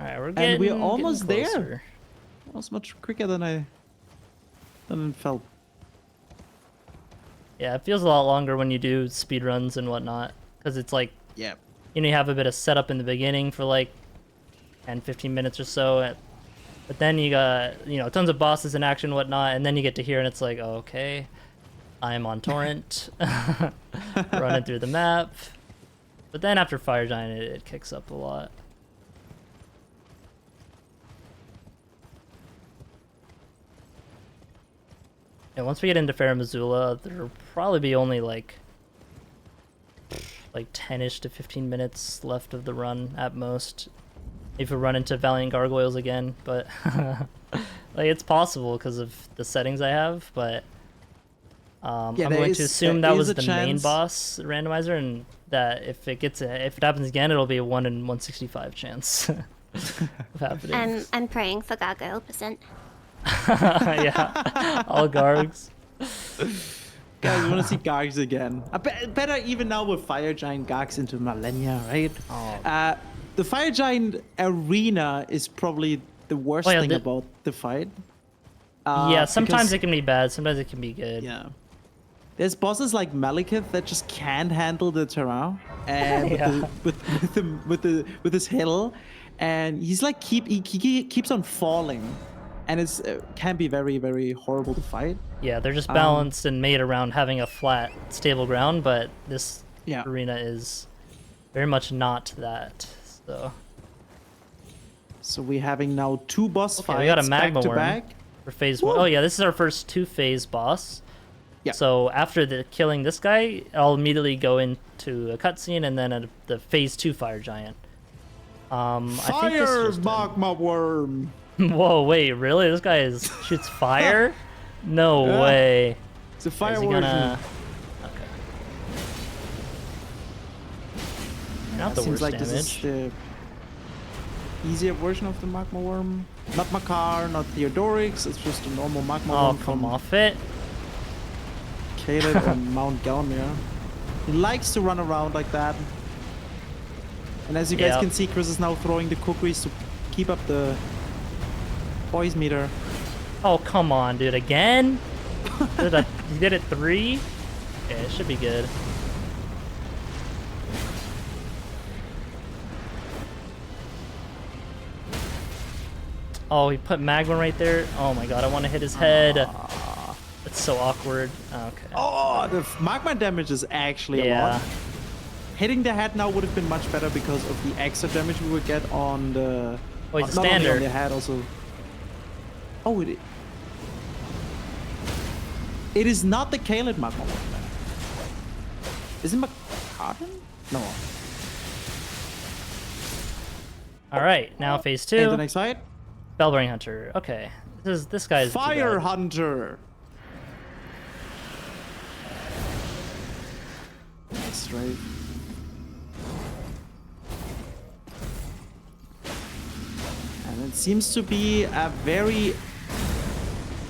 Alright, we're almost closer. there. That was much quicker than it felt. Yeah, it feels a lot longer when you do speedruns and whatnot, because it's like, yeah, you have a bit of setup in the beginning for like 10-15 minutes or so, but then you got tons of bosses in action and whatnot, and then you get to here and it's like, oh, okay, I'm on torrent, running through the map, but then after Fire Giant it kicks up a lot. And once we get into Fair Missoula, there'll probably be only like 10ish to 15 minutes left of the run at most. If we run into Valiant Gargoyles again, but like it's possible because of the settings I have. But I'm going to assume that was the main boss randomizer, and that if it happens again, it'll be a 1 in 165 chance of happening. I'm praying for Gargoyle %. Yeah, all Gargs. Guys, we want to see Gargs again. Better even now with Fire Giant Gargs into Millennia, right? Oh. The Fire Giant arena is probably the worst thing about the fight. Yeah, sometimes it can be bad, sometimes it can be good. Yeah. There's bosses like Malekith that just can't handle the terrain, and with his hill, and he's like he keeps on falling. And it can be very, very horrible to fight. Yeah, they're just balanced and made around having a flat, stable ground, but this arena is very much not that. So we're having now 2 boss fights we got a magma worm back. For phase 1. Oh yeah, this is our first 2-phase boss. Yeah. So after killing this guy, I'll immediately go into a cutscene and then the phase 2 fire giant. I think this is magma worm. Whoa, wait, really? This guy shoots fire? No way. It's a fire version. Okay. Not the worst like damage. This is the easier version of the magma worm. Not Makar, not Theodorix, it's just a normal magma worm. Oh, come off it. Caleb on Mount Galmir. He likes to run around like that. And as you guys can see, Chris is now throwing the cookies to keep up the boys meter. Oh, come on, dude. Again? He did it 3? Okay, it should be good. Oh, he put Magma right there. Oh my god, I want to hit his head. That's so awkward. Okay. Oh, the magma damage is actually a lot. Hitting the head now would have been much better because of the extra damage we would get on the... Oh, he's a not only standard. on the head, also... Oh, it is not the Kaled magma one. Is it McCartan? No. Alright, now phase 2. And the next fight? Bellbearing Hunter. Okay. This guy's Fire Hunter! That's right. And it seems to be a very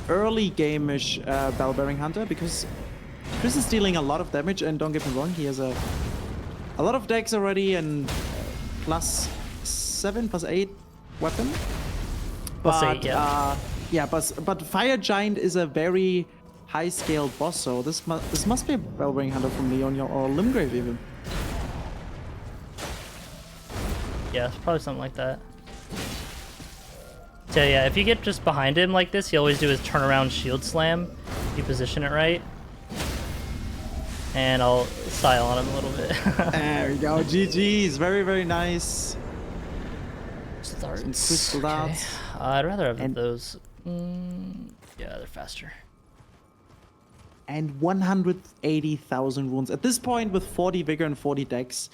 early game-ish Bellbearing Hunter because Chris is dealing a lot of damage, and don't get me wrong, he has a lot of decks already and +7, +8 weapon. +8, yeah. But Fire Giant is a very high-scaled boss, so this must be a Bellbearing Hunter from Leonia or Limgrave even. Yeah, it's probably something like that. So yeah, if you get just behind him like this, he always do his turnaround shield slam. You position it right. And I'll style on him a little bit. There we go, GG's. Very, very nice. Starts. Crystal darts. I'd rather have those. Yeah, they're faster. And 180,000 wounds. At this point, with 40 vigor and 40 dex,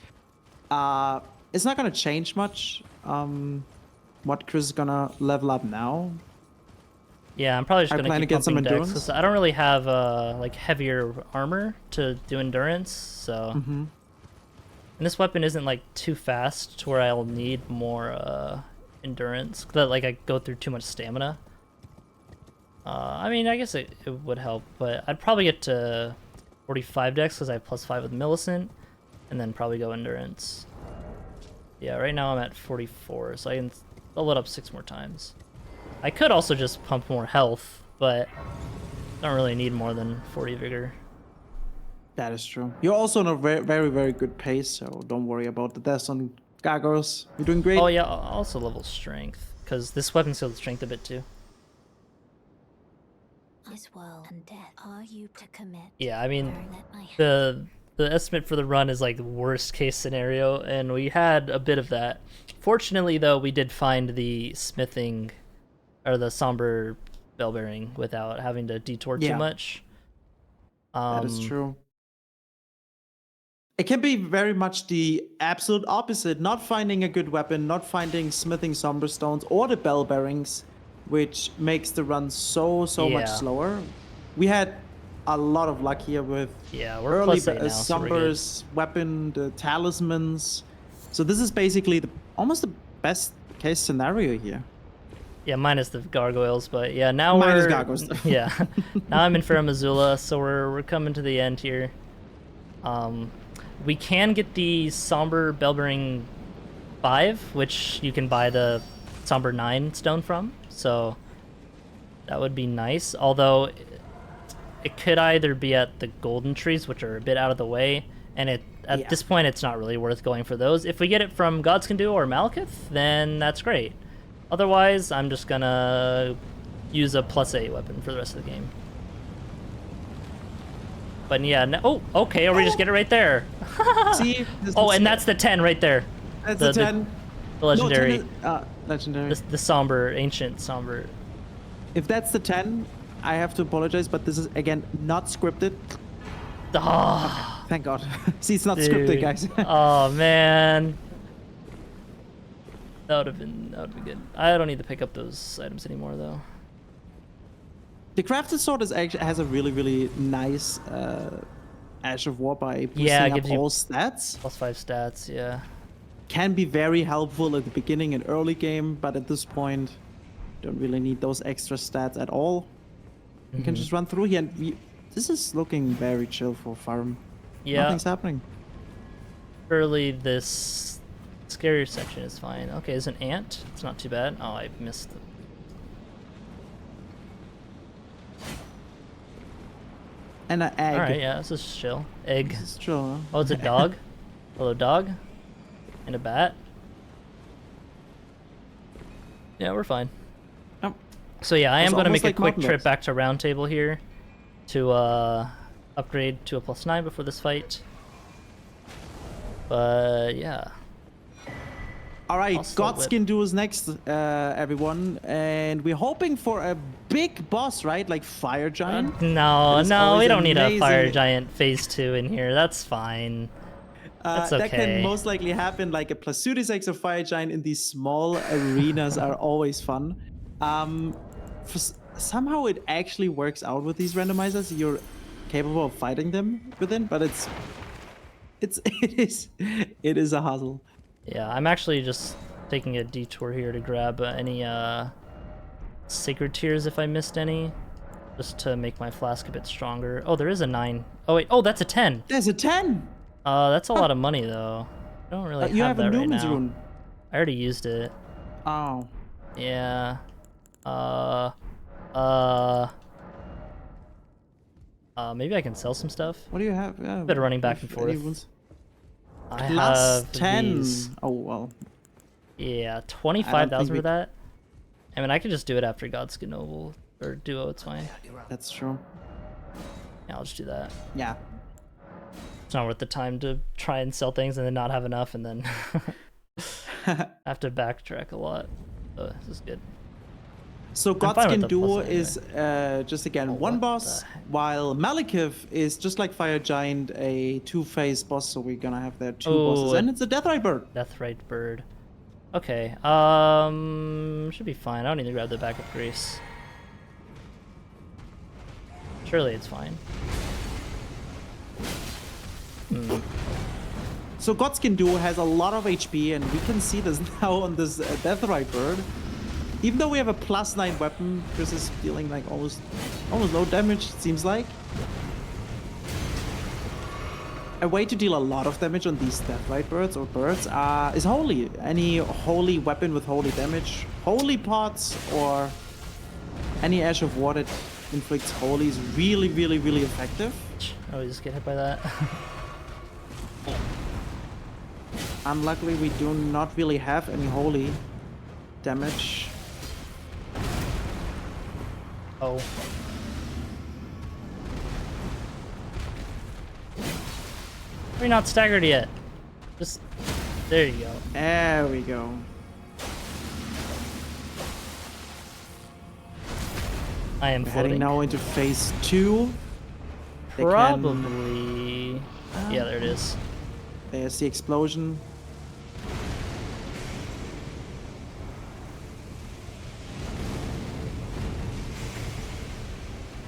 it's not going to change much. What Chris is going to level up now. Yeah, I'm probably just going to keep some pumping endurance. decks. I don't really have like heavier armor to do endurance, so... And this weapon isn't like too fast to where I'll need more endurance. That like I go through too much stamina. I mean, I guess it would help, but I'd probably get to 45 dex because I have +5 with Millicent, and then probably go endurance. Yeah, right now I'm at 44, so I can level it up 6 more times. I could also just pump more health, but don't really need more than 40 vigor. That is true. You're also on a very, very, very good pace, so don't worry about the deaths on Gargoyles. You're doing great. Oh yeah, I'll also level strength, because this weapon scales strength a bit too. This world and death, are you to commit? Yeah, I mean, the estimate for the run is like the worst case scenario, and we had a bit of that. Fortunately, though, we did find the smithing, or the somber bell bearing, without having to detour too much. That is true. It can be very much the absolute opposite. Not finding a good weapon, not finding smithing somber stones or the bell bearings, which makes the run so much slower. We had a lot of luck here with we're early +8 now, so we're Somber's weapon, the talismans. So this is basically almost the best case scenario here. Yeah, minus the gargoyles, but yeah, now minus we're gargoyles. yeah. Now I'm in Faramazula, so we're coming to the end here. We can get the Somber Bellbearing 5, which you can buy the Somber 9 stone from, so that would be nice. Although it could either be at the golden trees, which are a bit out of the way, and at this point it's not really worth going for those. If we get it from Gods Can Do or Malekith, then that's great. Otherwise, I'm just gonna use a +8 weapon for the rest of the game. But yeah, no, oh, okay, or we just get it right there. See? Oh, and that's the 10 right there. That's the 10. The legendary. No, 10 is, legendary. The somber, ancient somber. If that's the 10, I have to apologize, but this is, again, not scripted. Oh, okay, thank God. See, it's not scripted, guys. Oh, man. That would have been good. I don't need to pick up those items anymore, though. The crafted sword has a really nice Ash of War by boosting up all stats. +5 stats, yeah. Can be very helpful at the beginning and early game, but at this point, don't really need those extra stats at all. You can just run through here, and this is looking very chill for farm. Yeah. Nothing's happening. Surely this scarier section is fine. Okay, is an ant? It's not too bad. Oh, I missed the... And an egg. Alright, yeah, this is chill. Egg. This is chill, huh? Oh, it's a dog. Hello, dog. And a bat. Yeah, we're fine. Oh. So yeah, I am It's going to almost make a like quick trip Mountain back to Round Table here to upgrade to a +9 before this fight. But yeah. Alright, Also whip. Godskin Duo is next, everyone. And we're hoping for a big boss, right? Like Fire Giant. No, That is no, we always don't need a Fire amazing. Giant phase 2 in here. That's fine. That's okay. That can most likely happen, like a +36 or Fire Giant in these small arenas are always fun. Somehow it actually works out with these randomizers. You're capable of fighting them within, but it is a hustle. Yeah, I'm actually just taking a detour here to grab any Sacred Tears if I missed any, just to make my flask a bit stronger. Oh, there is a 9. Oh wait, oh, that's a 10. There's a 10. That's a lot of money though. I don't really You have have a that right Numen's now. rune. I already used it. Oh. Yeah. Maybe I can sell some stuff. What do you have? Yeah, Bit of running back and any forth. runes? I Plus have 10. these. Oh well. Yeah, I 25,000 don't for think that. I mean, I could just do it after Godskin Noble or Duo. It's fine. That's true. Yeah, I'll just do that. Yeah. It's not worth the time to try and sell things and then not have enough and then have to backtrack a lot. So this is good. So I'm fine with Godskin the Duo plus is just again one what boss, the heck? while Malekith is just like Fire Giant, a two-phase boss. So we're gonna have there two Oh, bosses, and it's a Deathrite Bird. Deathrite Bird. Okay, should be fine. I don't need to grab the backup Grace. Surely it's fine. So Godskin Duo has a lot of HP, and we can see this now on this Deathrite Bird. Even though we have a +9 weapon, Chris is dealing like almost no damage, it seems like. A way to deal a lot of damage on these Deathrite Birds or birds is Holy. Any Holy weapon with Holy damage. Holy pots or any Ash of War that inflicts Holy is really, really, really effective. Oh, we just get hit by that. Unluckily, we do not really have any Holy damage. Oh. We're not staggered yet. Just... there you go. There we go. I am We're floating. heading now into phase 2. They can- Probably... yeah, there it is. There's the explosion.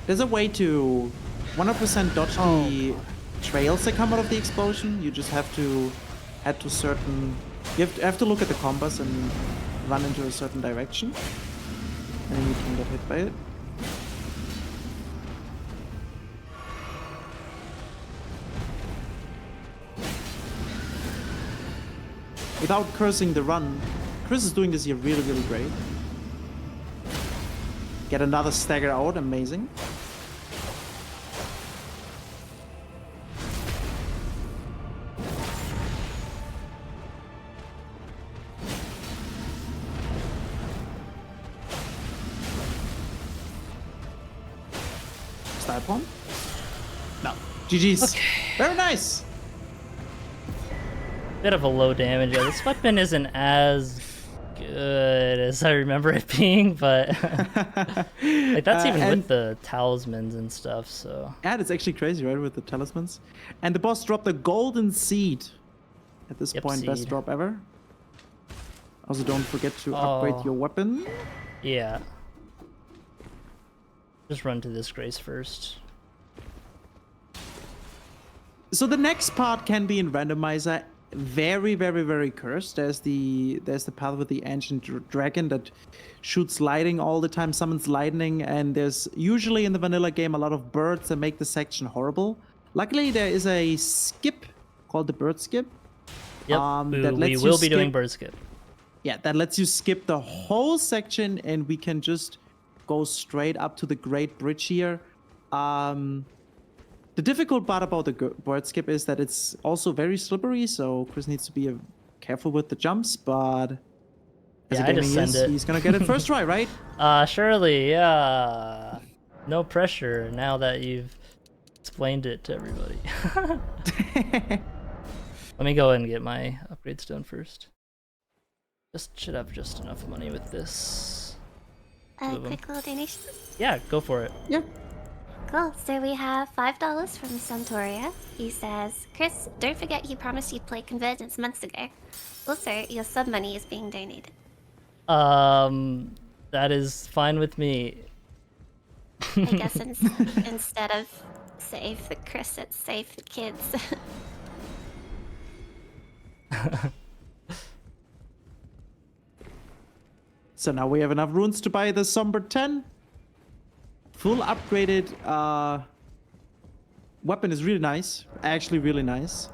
There's a way to 100% dodge the trails that come out of the explosion. You just have to head to certain... You have to look at the compass and run into a certain direction. And then you can get hit by it. Without cursing the run, Chris is doing this here really, really great. Get another stagger out, amazing. Style bomb? No. GG's. Okay. Very nice. Bit of a low damage. Yeah, this weapon isn't as good as I remember it being, but like that's even with the talismans and stuff. So yeah, it's actually crazy, right, with the talismans. And the boss dropped a golden seed at this point. seed. Best drop ever. Also, don't forget to upgrade your weapon. yeah, just run to this Grace first. So the next part can be in Randomizer. Very, very, very cursed. There's the path with the ancient dragon that shoots lightning all the time, summons lightning, and there's usually in the vanilla game a lot of birds that make the section horrible, Luckily, there is a skip called the bird skip. Yep, we will be doing bird skip. Yeah, that lets you skip the whole section, and we can just go straight up to the Great Bridge here. The difficult part about the bird skip is that it's also very slippery, so Chris needs to be careful with the jumps, but as a gamer he is, he's gonna get it first try, right? Surely, yeah. No pressure now that you've explained it to everybody. Let me go and get my upgrades done first. Should have just enough money with this. Quick little donation? Yeah, go for it. Yeah. Cool. So we have $5 from Santoria. He says, Chris, don't forget you promised you'd play Convergence months ago. Also, your sub money is being donated. That is fine with me. I guess instead of save the Chris, it's save the kids. So now we have enough runes to buy the Somber 10. Full upgraded weapon is really nice. Actually really nice.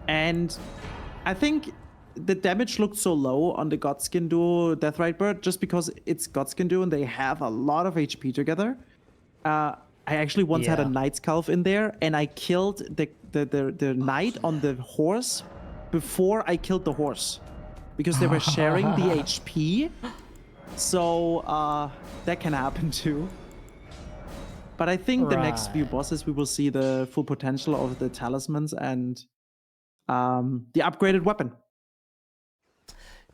And I think the damage looked so low on the Godskin Duo Deathrite Bird just because it's Godskin Duo and they have a lot of HP together. I actually once had a Knight's Calf in there and I killed the Knight on the horse before I killed the horse. Because they were sharing the HP. So that can happen too. But I think the next few bosses we will see the full potential of the talismans and the upgraded weapon.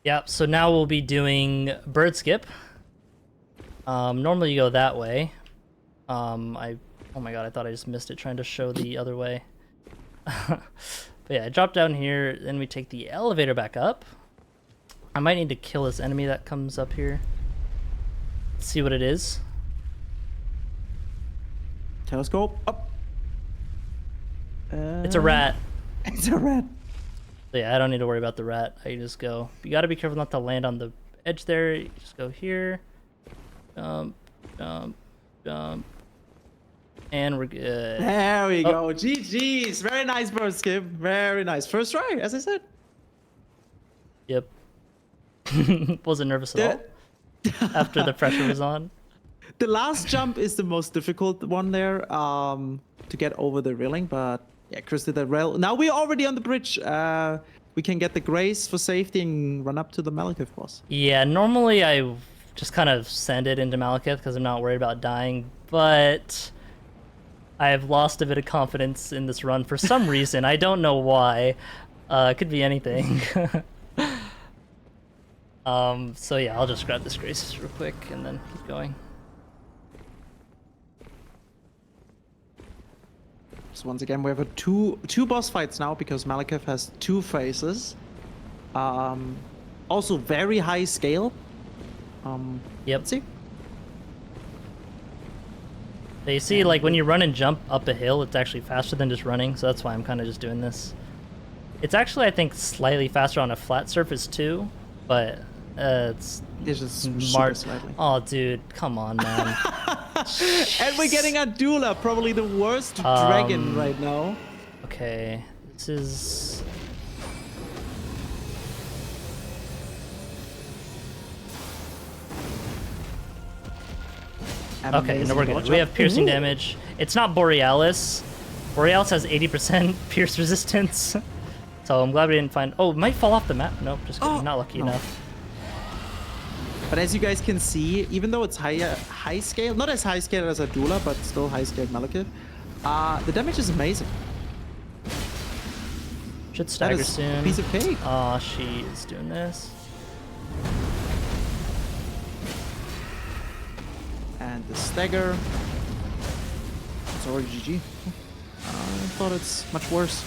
Yeah, so now we'll be doing bird skip. Normally you go that way. Oh my god, I thought I just missed it trying to show the other way. But yeah, I drop down here, then we take the elevator back up. I might need to kill this enemy that comes up here. Let's see what it is. Telescope up. It's a rat. It's a rat. So yeah, I don't need to worry about the rat. I just go. You gotta be careful not to land on the edge there. You just go here. Jump, jump, jump. And we're good. There we go. GG's. Very nice bird skip. Very nice. First try, as I said. Yep. Wasn't nervous at all after the pressure was on. The last jump is the most difficult one there to get over the railing, but yeah, Chris did that well. Now we're already on the bridge. We can get the grace for safety and run up to the Malekith boss. Yeah, normally I just kind of send it into Malekith because I'm not worried about dying, but I've lost a bit of confidence in this run for some reason. I don't know why. It could be anything. So yeah, I'll just grab this grace real quick and then keep going. So once again, we have two boss fights now because Malekith has 2 phases. Also very high scale. Yep. Let's see. So you see, like when you run and jump up a hill, it's actually faster than just running. So that's why I'm kind of just doing this. It's actually, I think, slightly faster on a flat surface too, but it's just smart. Slightly. Oh, dude, come on, man. And we're getting a Dula, probably the worst dragon right now. Okay, this is... Okay, no, we're good. We have piercing damage. It's not Borealis. Borealis has 80% pierce resistance. So I'm glad we didn't find... Oh, it might fall off the map. Nope, just kidding. Not lucky enough. But as you guys can see, even though it's high scale, not as high scale as a Dula, but still high scale Malekith, the damage is amazing. Should stagger soon. A piece of cake. Oh, she is doing this. And the stagger. It's already GG. I thought it's much worse.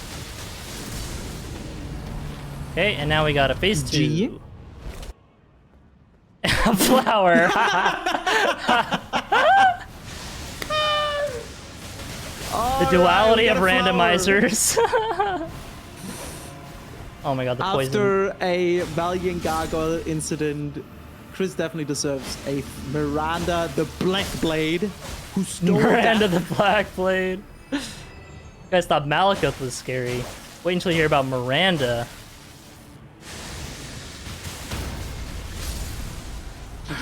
Okay, and now we got a phase 2. G? A flower. The duality of randomizers. Oh my god, the poison. After a Valiant Gargoyle incident, Chris definitely deserves a Miranda the Black Blade, who stole Miranda that. the Black Blade. guys thought Malakoth was scary. Wait until you hear about Miranda.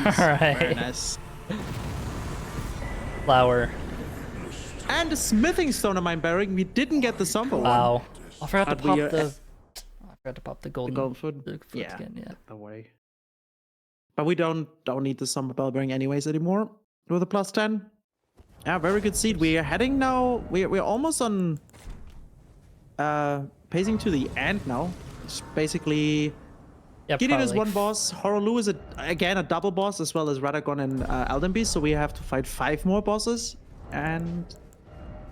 Alright. Very nice. Flower. And the smithing stone of mine bearing. We didn't get the somber one. Wow. I forgot to But pop we the... are- I forgot to pop the golden, golden foot? the foot Yeah. again, yeah. No way. But we don't need the somber bell bearing anyways anymore. With a plus 10. Yeah, very good seed. We are heading now. We're almost on pacing to the end now. It's basically Yeah, Gideon is probably. one boss. Horolu is again a double boss, as well as Radagon and Elden Beast. So we have to fight 5 more bosses, and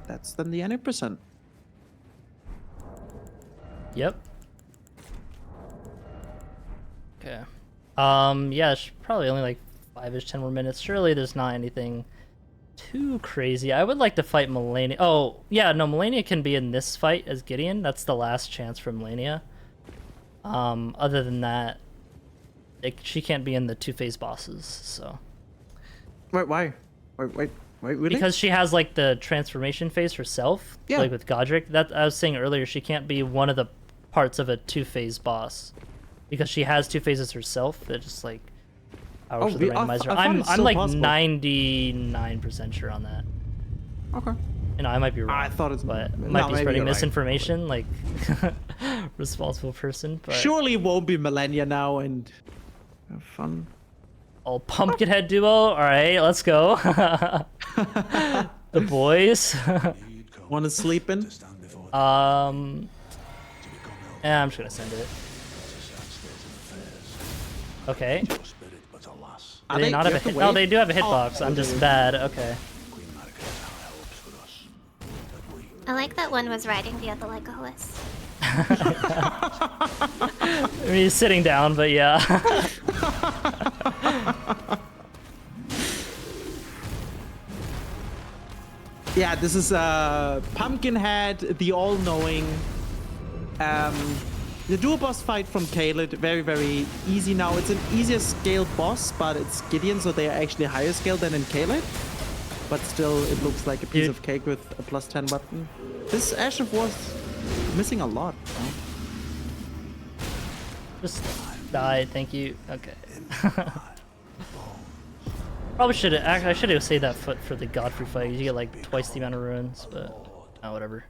that's then the 90%. Yep. Okay. Yeah, it's probably only like 5-ish, 10 more minutes. Surely there's not anything too crazy. I would like to fight Melania. Oh, yeah, no, Melania can be in this fight as Gideon. That's the last chance for Melania. Other than that, she can't be in the 2-phase bosses, so. Wait, why? Wait, really? Because she has like the transformation phase herself, Yeah. like with Godric. That I was saying earlier, she can't be one of the parts of a 2-phase boss because she has 2 phases herself. That just like powers for the randomizer. I'm like 99% sure on that. Okay. You know, I might be wrong. I thought it's, but no, might be maybe spreading you're right. misinformation, like responsible person. But Surely it won't be Melania now, and have fun. all Pumpkinhead duo. All right, let's go. The boys. One is sleeping. Yeah, I'm just gonna send it. Okay. Do they not have a hit? No, they do have a hitbox. I'm just bad. Okay. I like that one was riding the other like a horse. I mean, he's sitting down, but yeah. Yeah, this is Pumpkinhead, the all-knowing. The dual boss fight from Kaled, very, very easy now. It's an easier scaled boss, but it's Gideon, so they are actually higher scaled than in Kaled. But still, it looks like a piece of cake with a plus 10 button. This Asher was missing a lot. Huh? Just died. Thank you. Okay. Probably should have. I should have saved that foot for the Godfrey fight. You get like twice the amount of runes, but oh, whatever.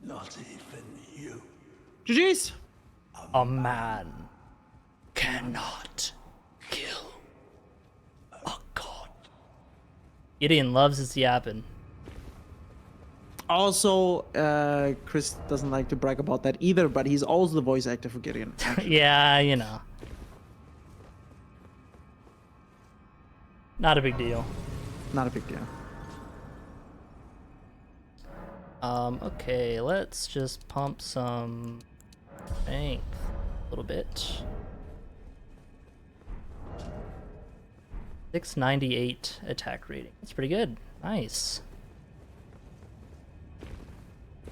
Not even you. GG's! A man cannot kill a god. Gideon loves his yapping. Also, Chris doesn't like to brag about that either, but he's also the voice actor for Gideon. Yeah, you know. Not a big deal. Not a big deal. Okay, let's just pump some strength a little bit. 698 attack rating. That's pretty good. Nice.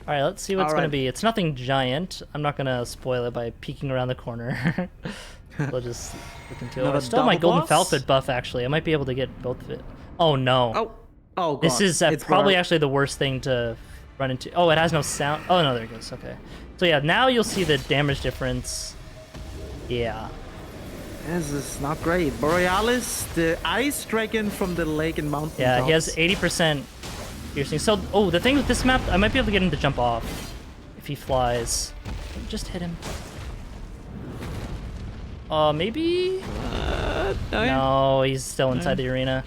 Alright, let's see what's gonna be. It's nothing giant. I'm not gonna spoil it by peeking around the corner. We'll just look into it. I stole my golden falfit buff, actually. I might be able to get both of it. Oh no. Oh god. This is probably actually the worst thing to run into. Oh, it has no sound. Oh no, there it goes. Okay. So yeah, now you'll see the damage difference. Yeah. This is not great. Borealis, the ice dragon from the lake and mountain. Yeah, he has 80% piercing. So, oh, the thing with this map, I might be able to get him to jump off if he flies. Just hit him. Maybe? No, he's still inside the arena.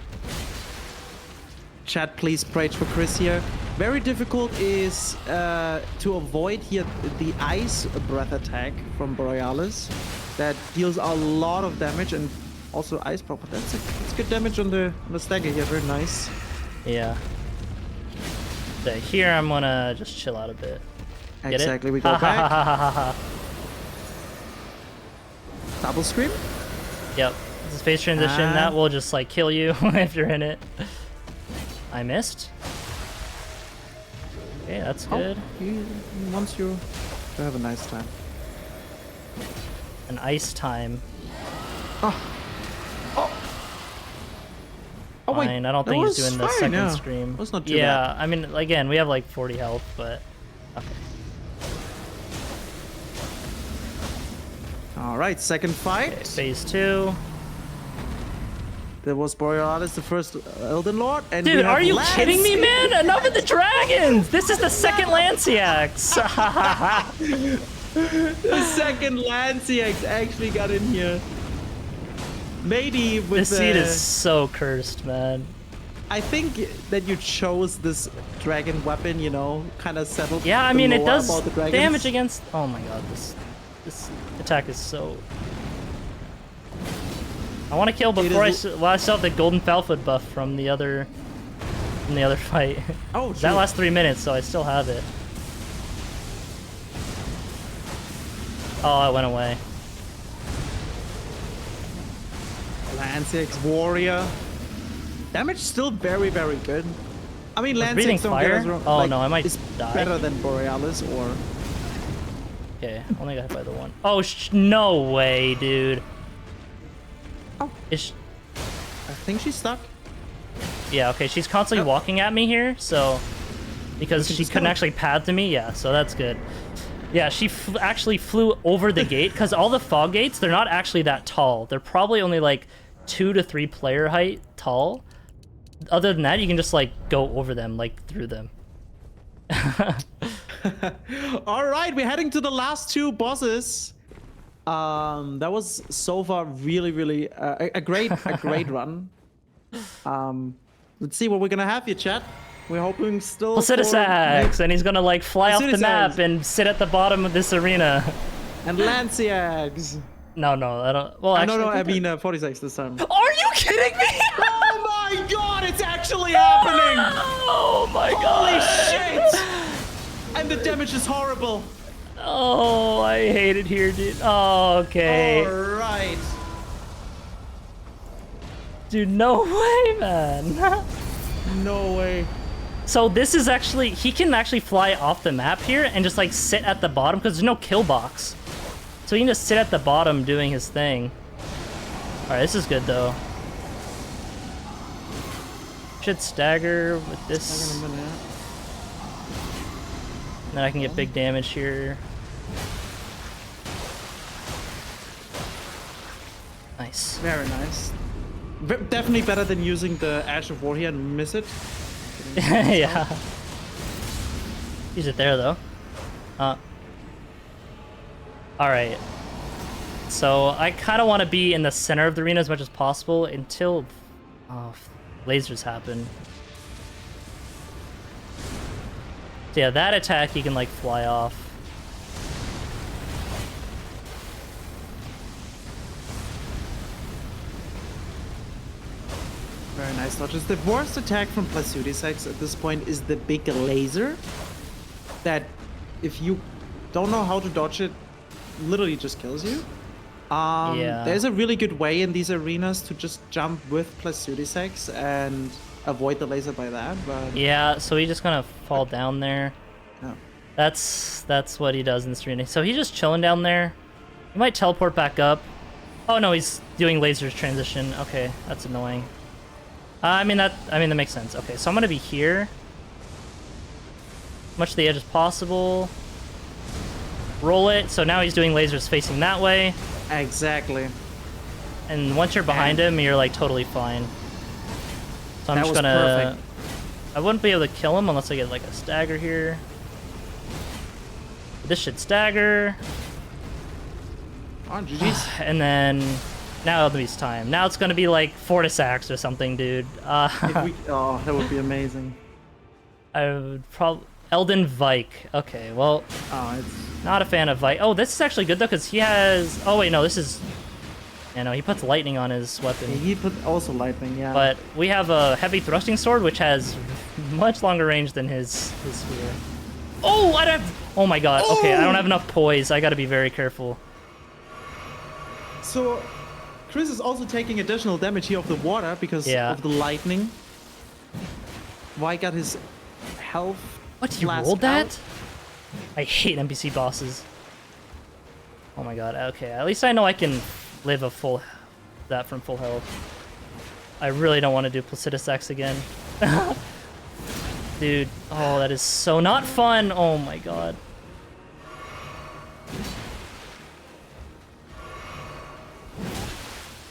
Chat, please pray for Chris here. Very difficult is to avoid here the ice breath attack from Borealis. That deals a lot of damage and also ice pop. That's good damage on the stagger here. Very nice. Yeah. So here I'm gonna just chill out a bit. Get Exactly. it? We go back. Double scream. Yep. This is phase transition. That will just like kill you if you're in it. I missed. Okay, that's good. He wants you to have a nice time. An ice time. Oh, wait, fine. I don't that think he's was doing the fine, second yeah. scream. That's not too yeah, bad. I mean, again, we have like 40 health, but okay. All right, second fight. Okay, phase 2. There was Borealis, the first Elden Lord, and we Dude, have are you Lance. kidding me, man? Enough of the dragons! This is the second Lanciax! The second Lanciax actually got in here. Maybe with This seed is so cursed, man. I think that you chose this dragon weapon, you know, kind of settled. Yeah, I the mean, it lore does about the dragons. damage against... Oh my god, this attack is so... I want to kill before I still have the golden Falfoot buff from the other fight. Oh, that lasts 3 minutes, so I still have it. Oh, it went away. Lanciax warrior. Damage still very, very good. I mean, breathing Lanciax don't fire? get us wrong. Oh, like, no, I might it's die. better than Borealis or... Okay, only got hit by the one. Oh, no way, dude. Oh. I think she's stuck. Yeah, okay, she's constantly walking at me here, so... Because she couldn't actually pad to me, yeah, so that's good. Yeah, she actually flew over the gate, because all the fog gates, they're not actually that tall. They're probably only like 2 to 3 player height tall. Other than that, you can just like go over them, like through them. All right, we're heading to the last 2 bosses. That was so far really a great run. Let's see what we're gonna have here, chat. We're hoping still. Placidusax, and he's gonna like fly off the Placidusax. map and sit at the bottom of this arena. And Lanciax. No, I don't. Well, I actually, I mean 46 this time. Are you kidding me? Oh my god, it's actually happening! Oh my god! Holy shit! And the damage is horrible. Oh, I hate it here, dude. Oh, okay. Alright. Dude, no way, man. No way. So this is actually, he can actually fly off the map here and just like sit at the bottom because there's no kill box. So he can just sit at the bottom doing his thing. Alright, this is good though. Should stagger with this. Then I can get big damage here. Nice. Very nice. Definitely better than using the Ash of War here and miss it. Yeah. Use it there though. Alright. So I kind of want to be in the center of the arena as much as possible until lasers happen. So yeah, that attack you can like fly off. Very nice dodges. The worst attack from Placidusax at this point is the big laser. That, if you don't know how to dodge it, literally just kills you. Yeah. There's a really good way in these arenas to just jump with Placidusax and avoid the laser by that, but... Yeah, so he's just gonna fall down there. No. That's what he does in this arena. So he's just chilling down there. He might teleport back up. Oh no, he's doing lasers transition. Okay, that's annoying. I mean that makes sense. Okay, so I'm gonna be here. Much to the edge as possible. Roll it. So now he's doing lasers facing that way. Exactly. And once you're behind him, you're like totally fine. So I'm just gonna. Perfect. I wouldn't be able to kill him unless I get like a stagger here. This should stagger. Oh, GG's. And then now it'll be time. Now it's gonna be like Fortisax or something, dude. Oh, that would be amazing. I would probably Elden Vike. Okay, well, It's... not a fan of Vike. Oh, this is actually good though, because he has. Oh wait, no, this is. Yeah, no, he puts lightning on his weapon. Yeah, he put also lightning, yeah. But we have a heavy thrusting sword, which has much longer range than his spear. Oh, I don't have. Oh my god. Okay, I don't have enough poise. I gotta be very careful. So, Chris is also taking additional damage here of the water because of the lightning. Why got his health? What, you blast rolled that? out? I hate NPC bosses. Oh my god, okay. At least I know I can live that from full health. I really don't want to do Placidus X again. Dude, oh, that is so not fun. Oh my god.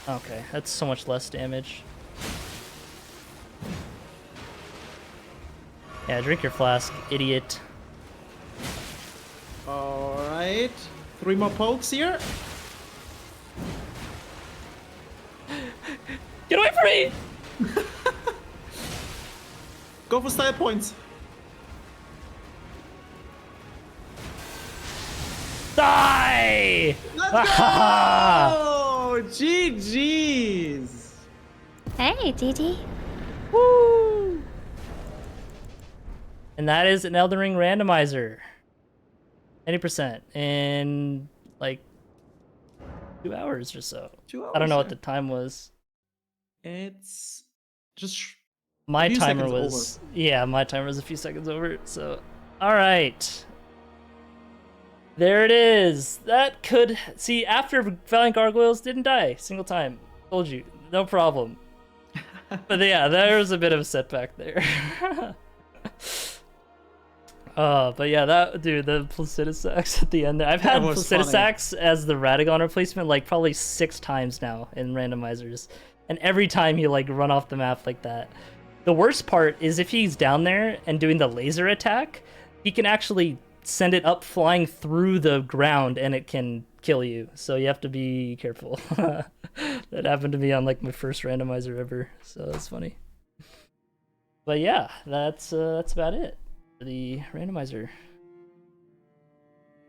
Okay, that's so much less damage. Yeah, drink your flask, idiot. Alright. 3 more pokes here. Get away from me! Go for style points. Die! Let's go! GG's. Hey, GG. Woo! And that is an Elden Ring randomizer. 90% in like 2 hours or so. 2 hours. I don't know what the time was. It's just My a few timer seconds was over. yeah, my timer was a few seconds over. So, all right. There it is. That could see after Valiant Gargoyles didn't die single time. Told you, no problem. But yeah, there was a bit of a setback there. But yeah, that dude, the Placidus Axe at the end there. I've had Placidus Axe as the Radagon replacement like probably 6 times now in randomizers, and every time he like run off the map like that. The worst part is if he's down there and doing the laser attack, he can actually send it up flying through the ground and it can kill you. So you have to be careful. That happened to me on like my first randomizer ever, so that's funny. But yeah, that's about it. The randomizer.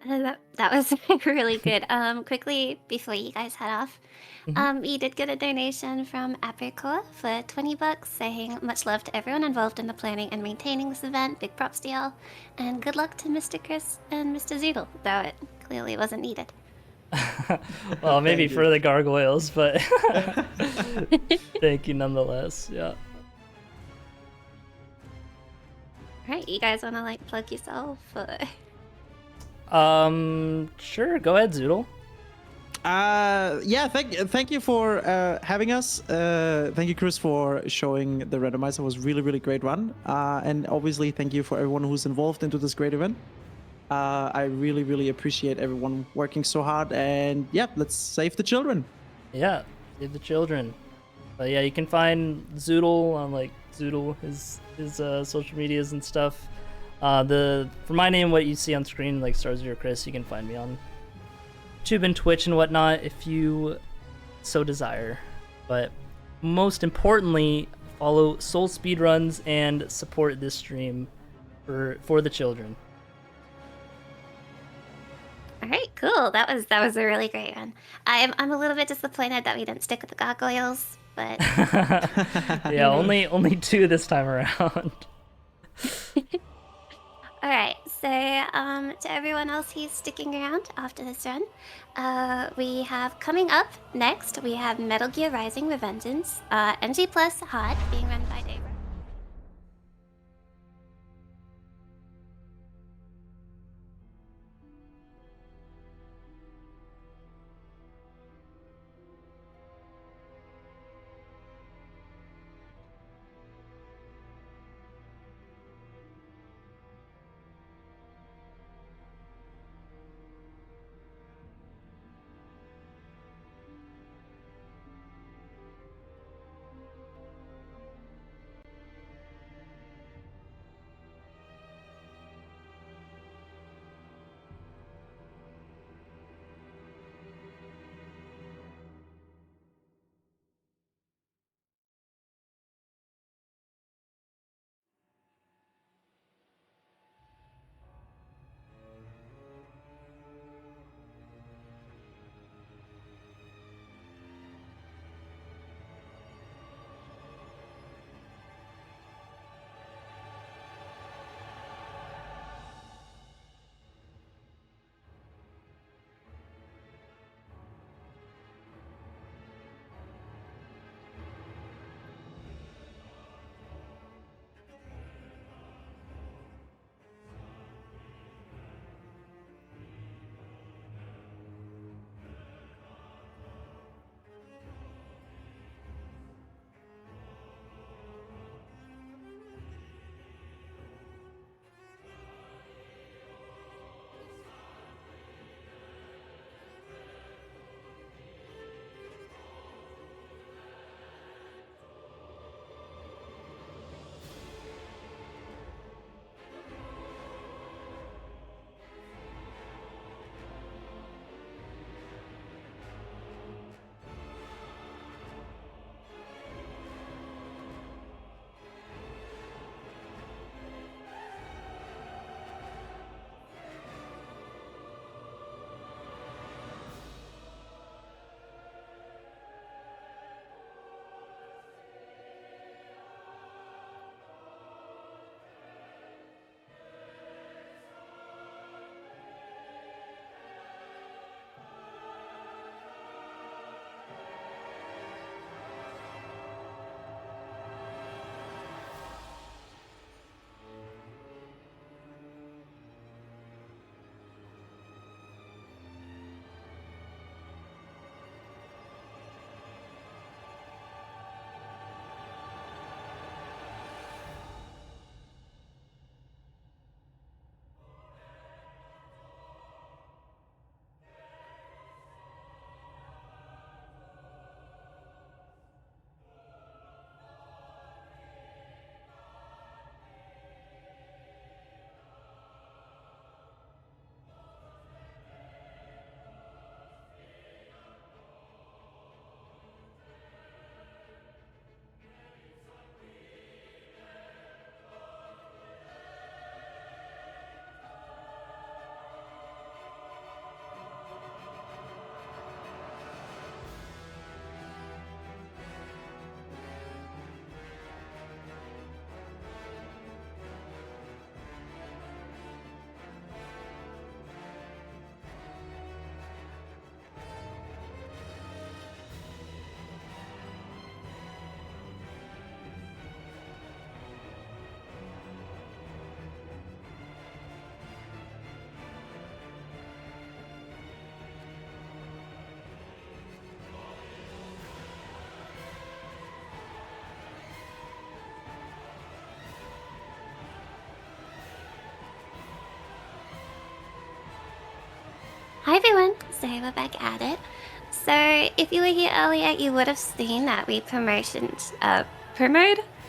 That was really good. Quickly before you guys head off, we did get a donation from Apricot for 20 bucks, saying much love to everyone involved in the planning and maintaining this event. Big props to y'all, and good luck to Mr. Chris and Mr. Zoodle, though it clearly wasn't needed. Well, maybe for the gargoyles, but thank you nonetheless. Yeah. Alright, you guys want to like plug yourself? Or... Sure. Go ahead, Zoodle. Yeah, thank you for having us. Thank you, Chris, for showing the randomizer. It was really great run. And obviously, thank you for everyone who's involved into this great event. I really appreciate everyone working so hard. And yeah, let's save the children. Yeah, save the children. But yeah, you can find Zoodle on like Zoodle, his social medias and stuff. For my name, what you see on screen, like star0chris, you can find me on YouTube and Twitch and whatnot if you so desire. But most importantly, follow SoulsSpeedruns and support this stream for the children. All right, cool. That was a really great one. I'm a little bit disappointed that we didn't stick with the gargoyles, but yeah, only 2 this time around. all right. So to everyone else who's sticking around after this run, we have coming up next. We have Metal Gear Rising: Revengeance, MG Plus Hot being run by Dave. Hi everyone! So we're back at it. So if you were here earlier, you would have seen that we promoted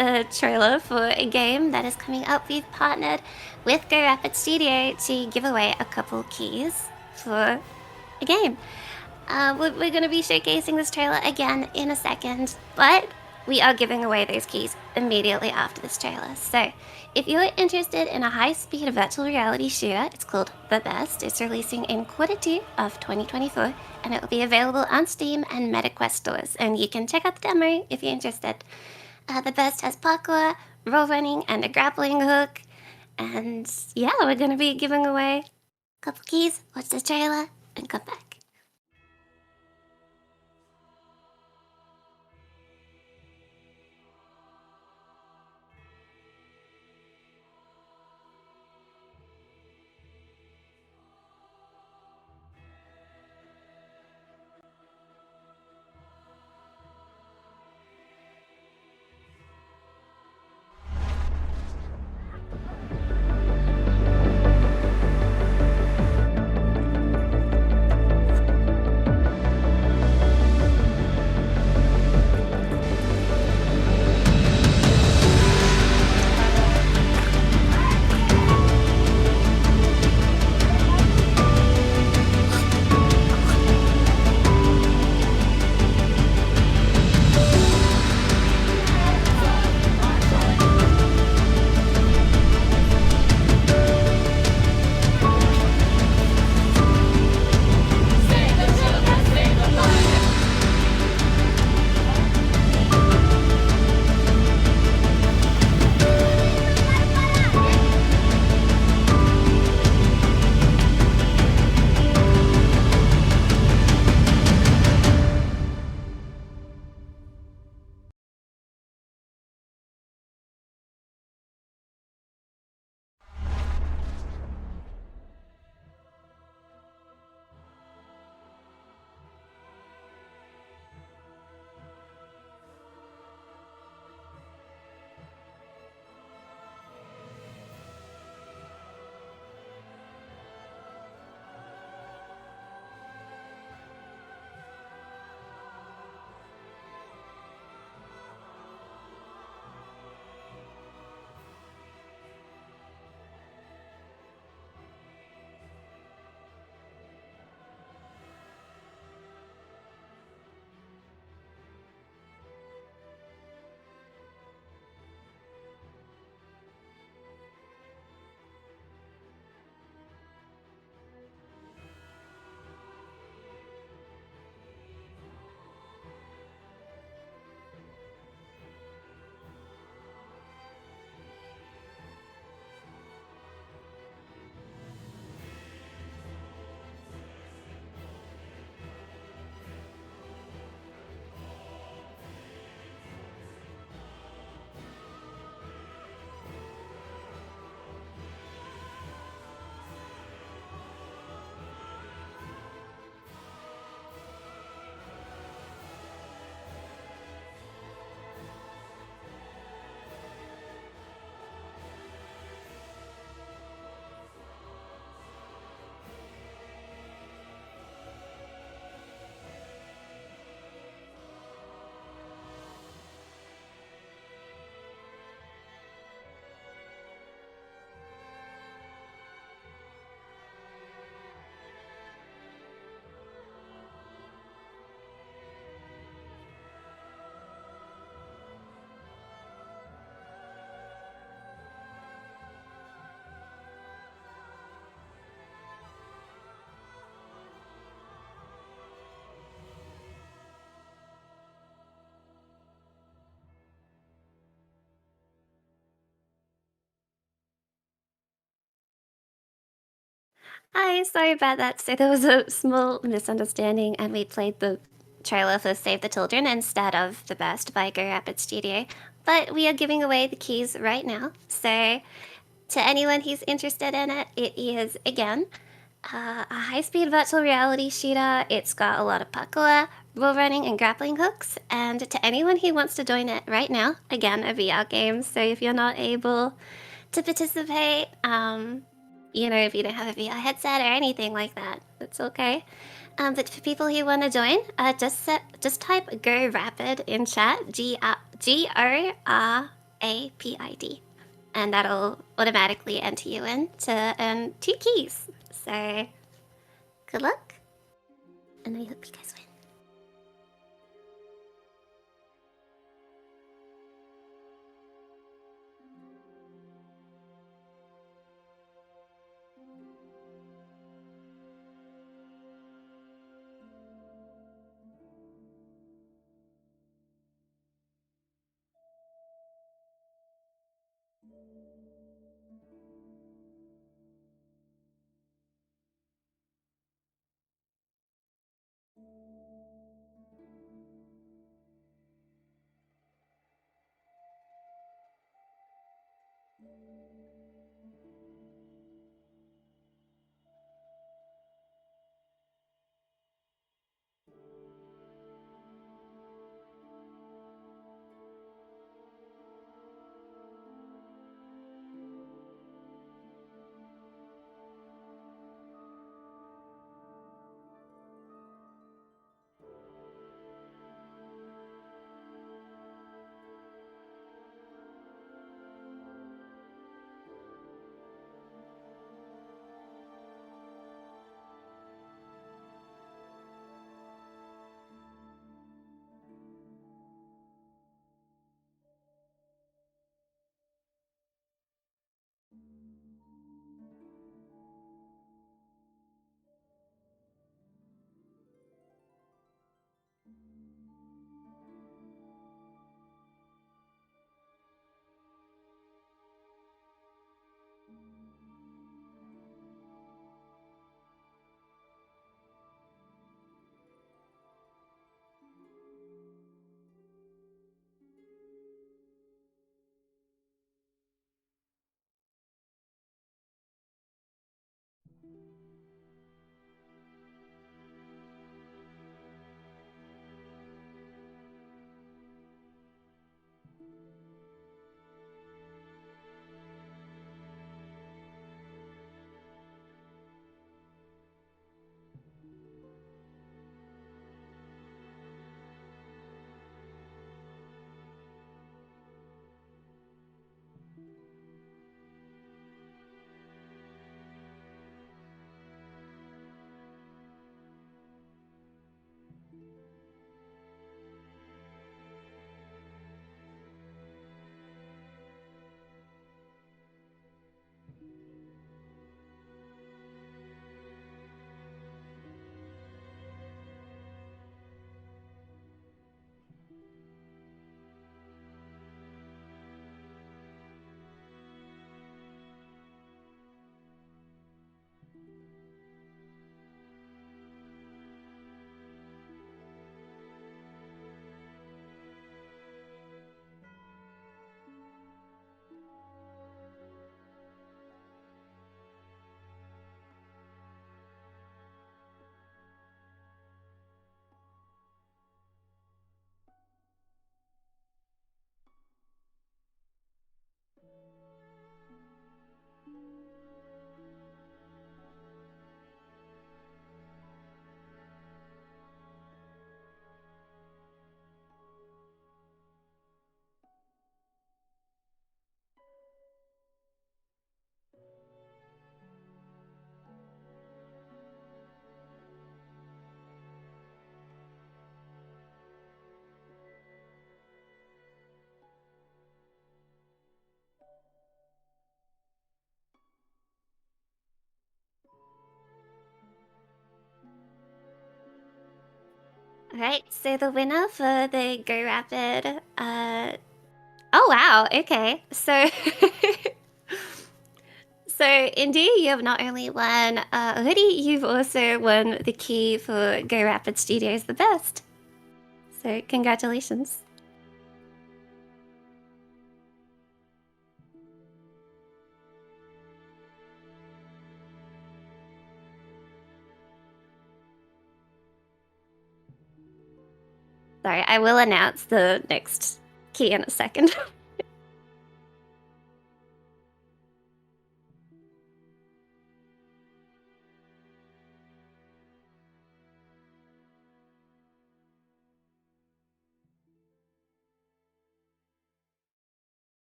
a trailer for a game that is coming up. We've partnered with Go Rapid Studio to give away a couple keys for a game. We're going to be showcasing this trailer again in a second, but we are giving away those keys immediately after this trailer. So if you're interested in a high-speed virtual reality shooter, it's called The Best. It's releasing in Q2 of 2024, and it will be available on Steam and MetaQuest stores. And you can check out the demo if you're interested. The Best has parkour, roll running, and a grappling hook. And yeah, we're going to be giving away a couple keys. Watch the trailer and come back. Hi, sorry about that. So there was a small misunderstanding, and we played the trailer for Save the Children instead of The Best by Go Rapid Studio. But we are giving away the keys right now. So to anyone who's interested in it, it is, again, a high-speed virtual reality shooter. It's got a lot of parkour, wall running, and grappling hooks. And to anyone who wants to join it right now, again, a VR game. So if you're not able to participate, you know, if you don't have a VR headset or anything like that, It's okay. But for people who want to join, just type Go Rapid in chat, GORAPID, and that'll automatically enter you in to earn 2 keys. So, good luck, and I hope you guys win. Alright, so the winner for the Go Rapid, oh wow, okay. So so Indy, you have not only won a hoodie, you've also won the key for Go Rapid Studios the Best. So congratulations. Sorry, I will announce the next key in a second.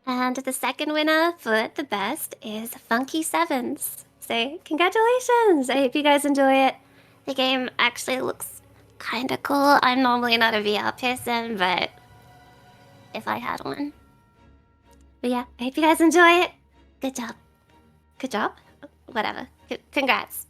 And the second winner for the best is Funky Sevens. So congratulations! I hope you guys enjoy it. The game actually looks kinda cool. I'm normally not a VR person, but if I had one. But yeah, I hope you guys enjoy it. Good job. Good job? Whatever. Congrats.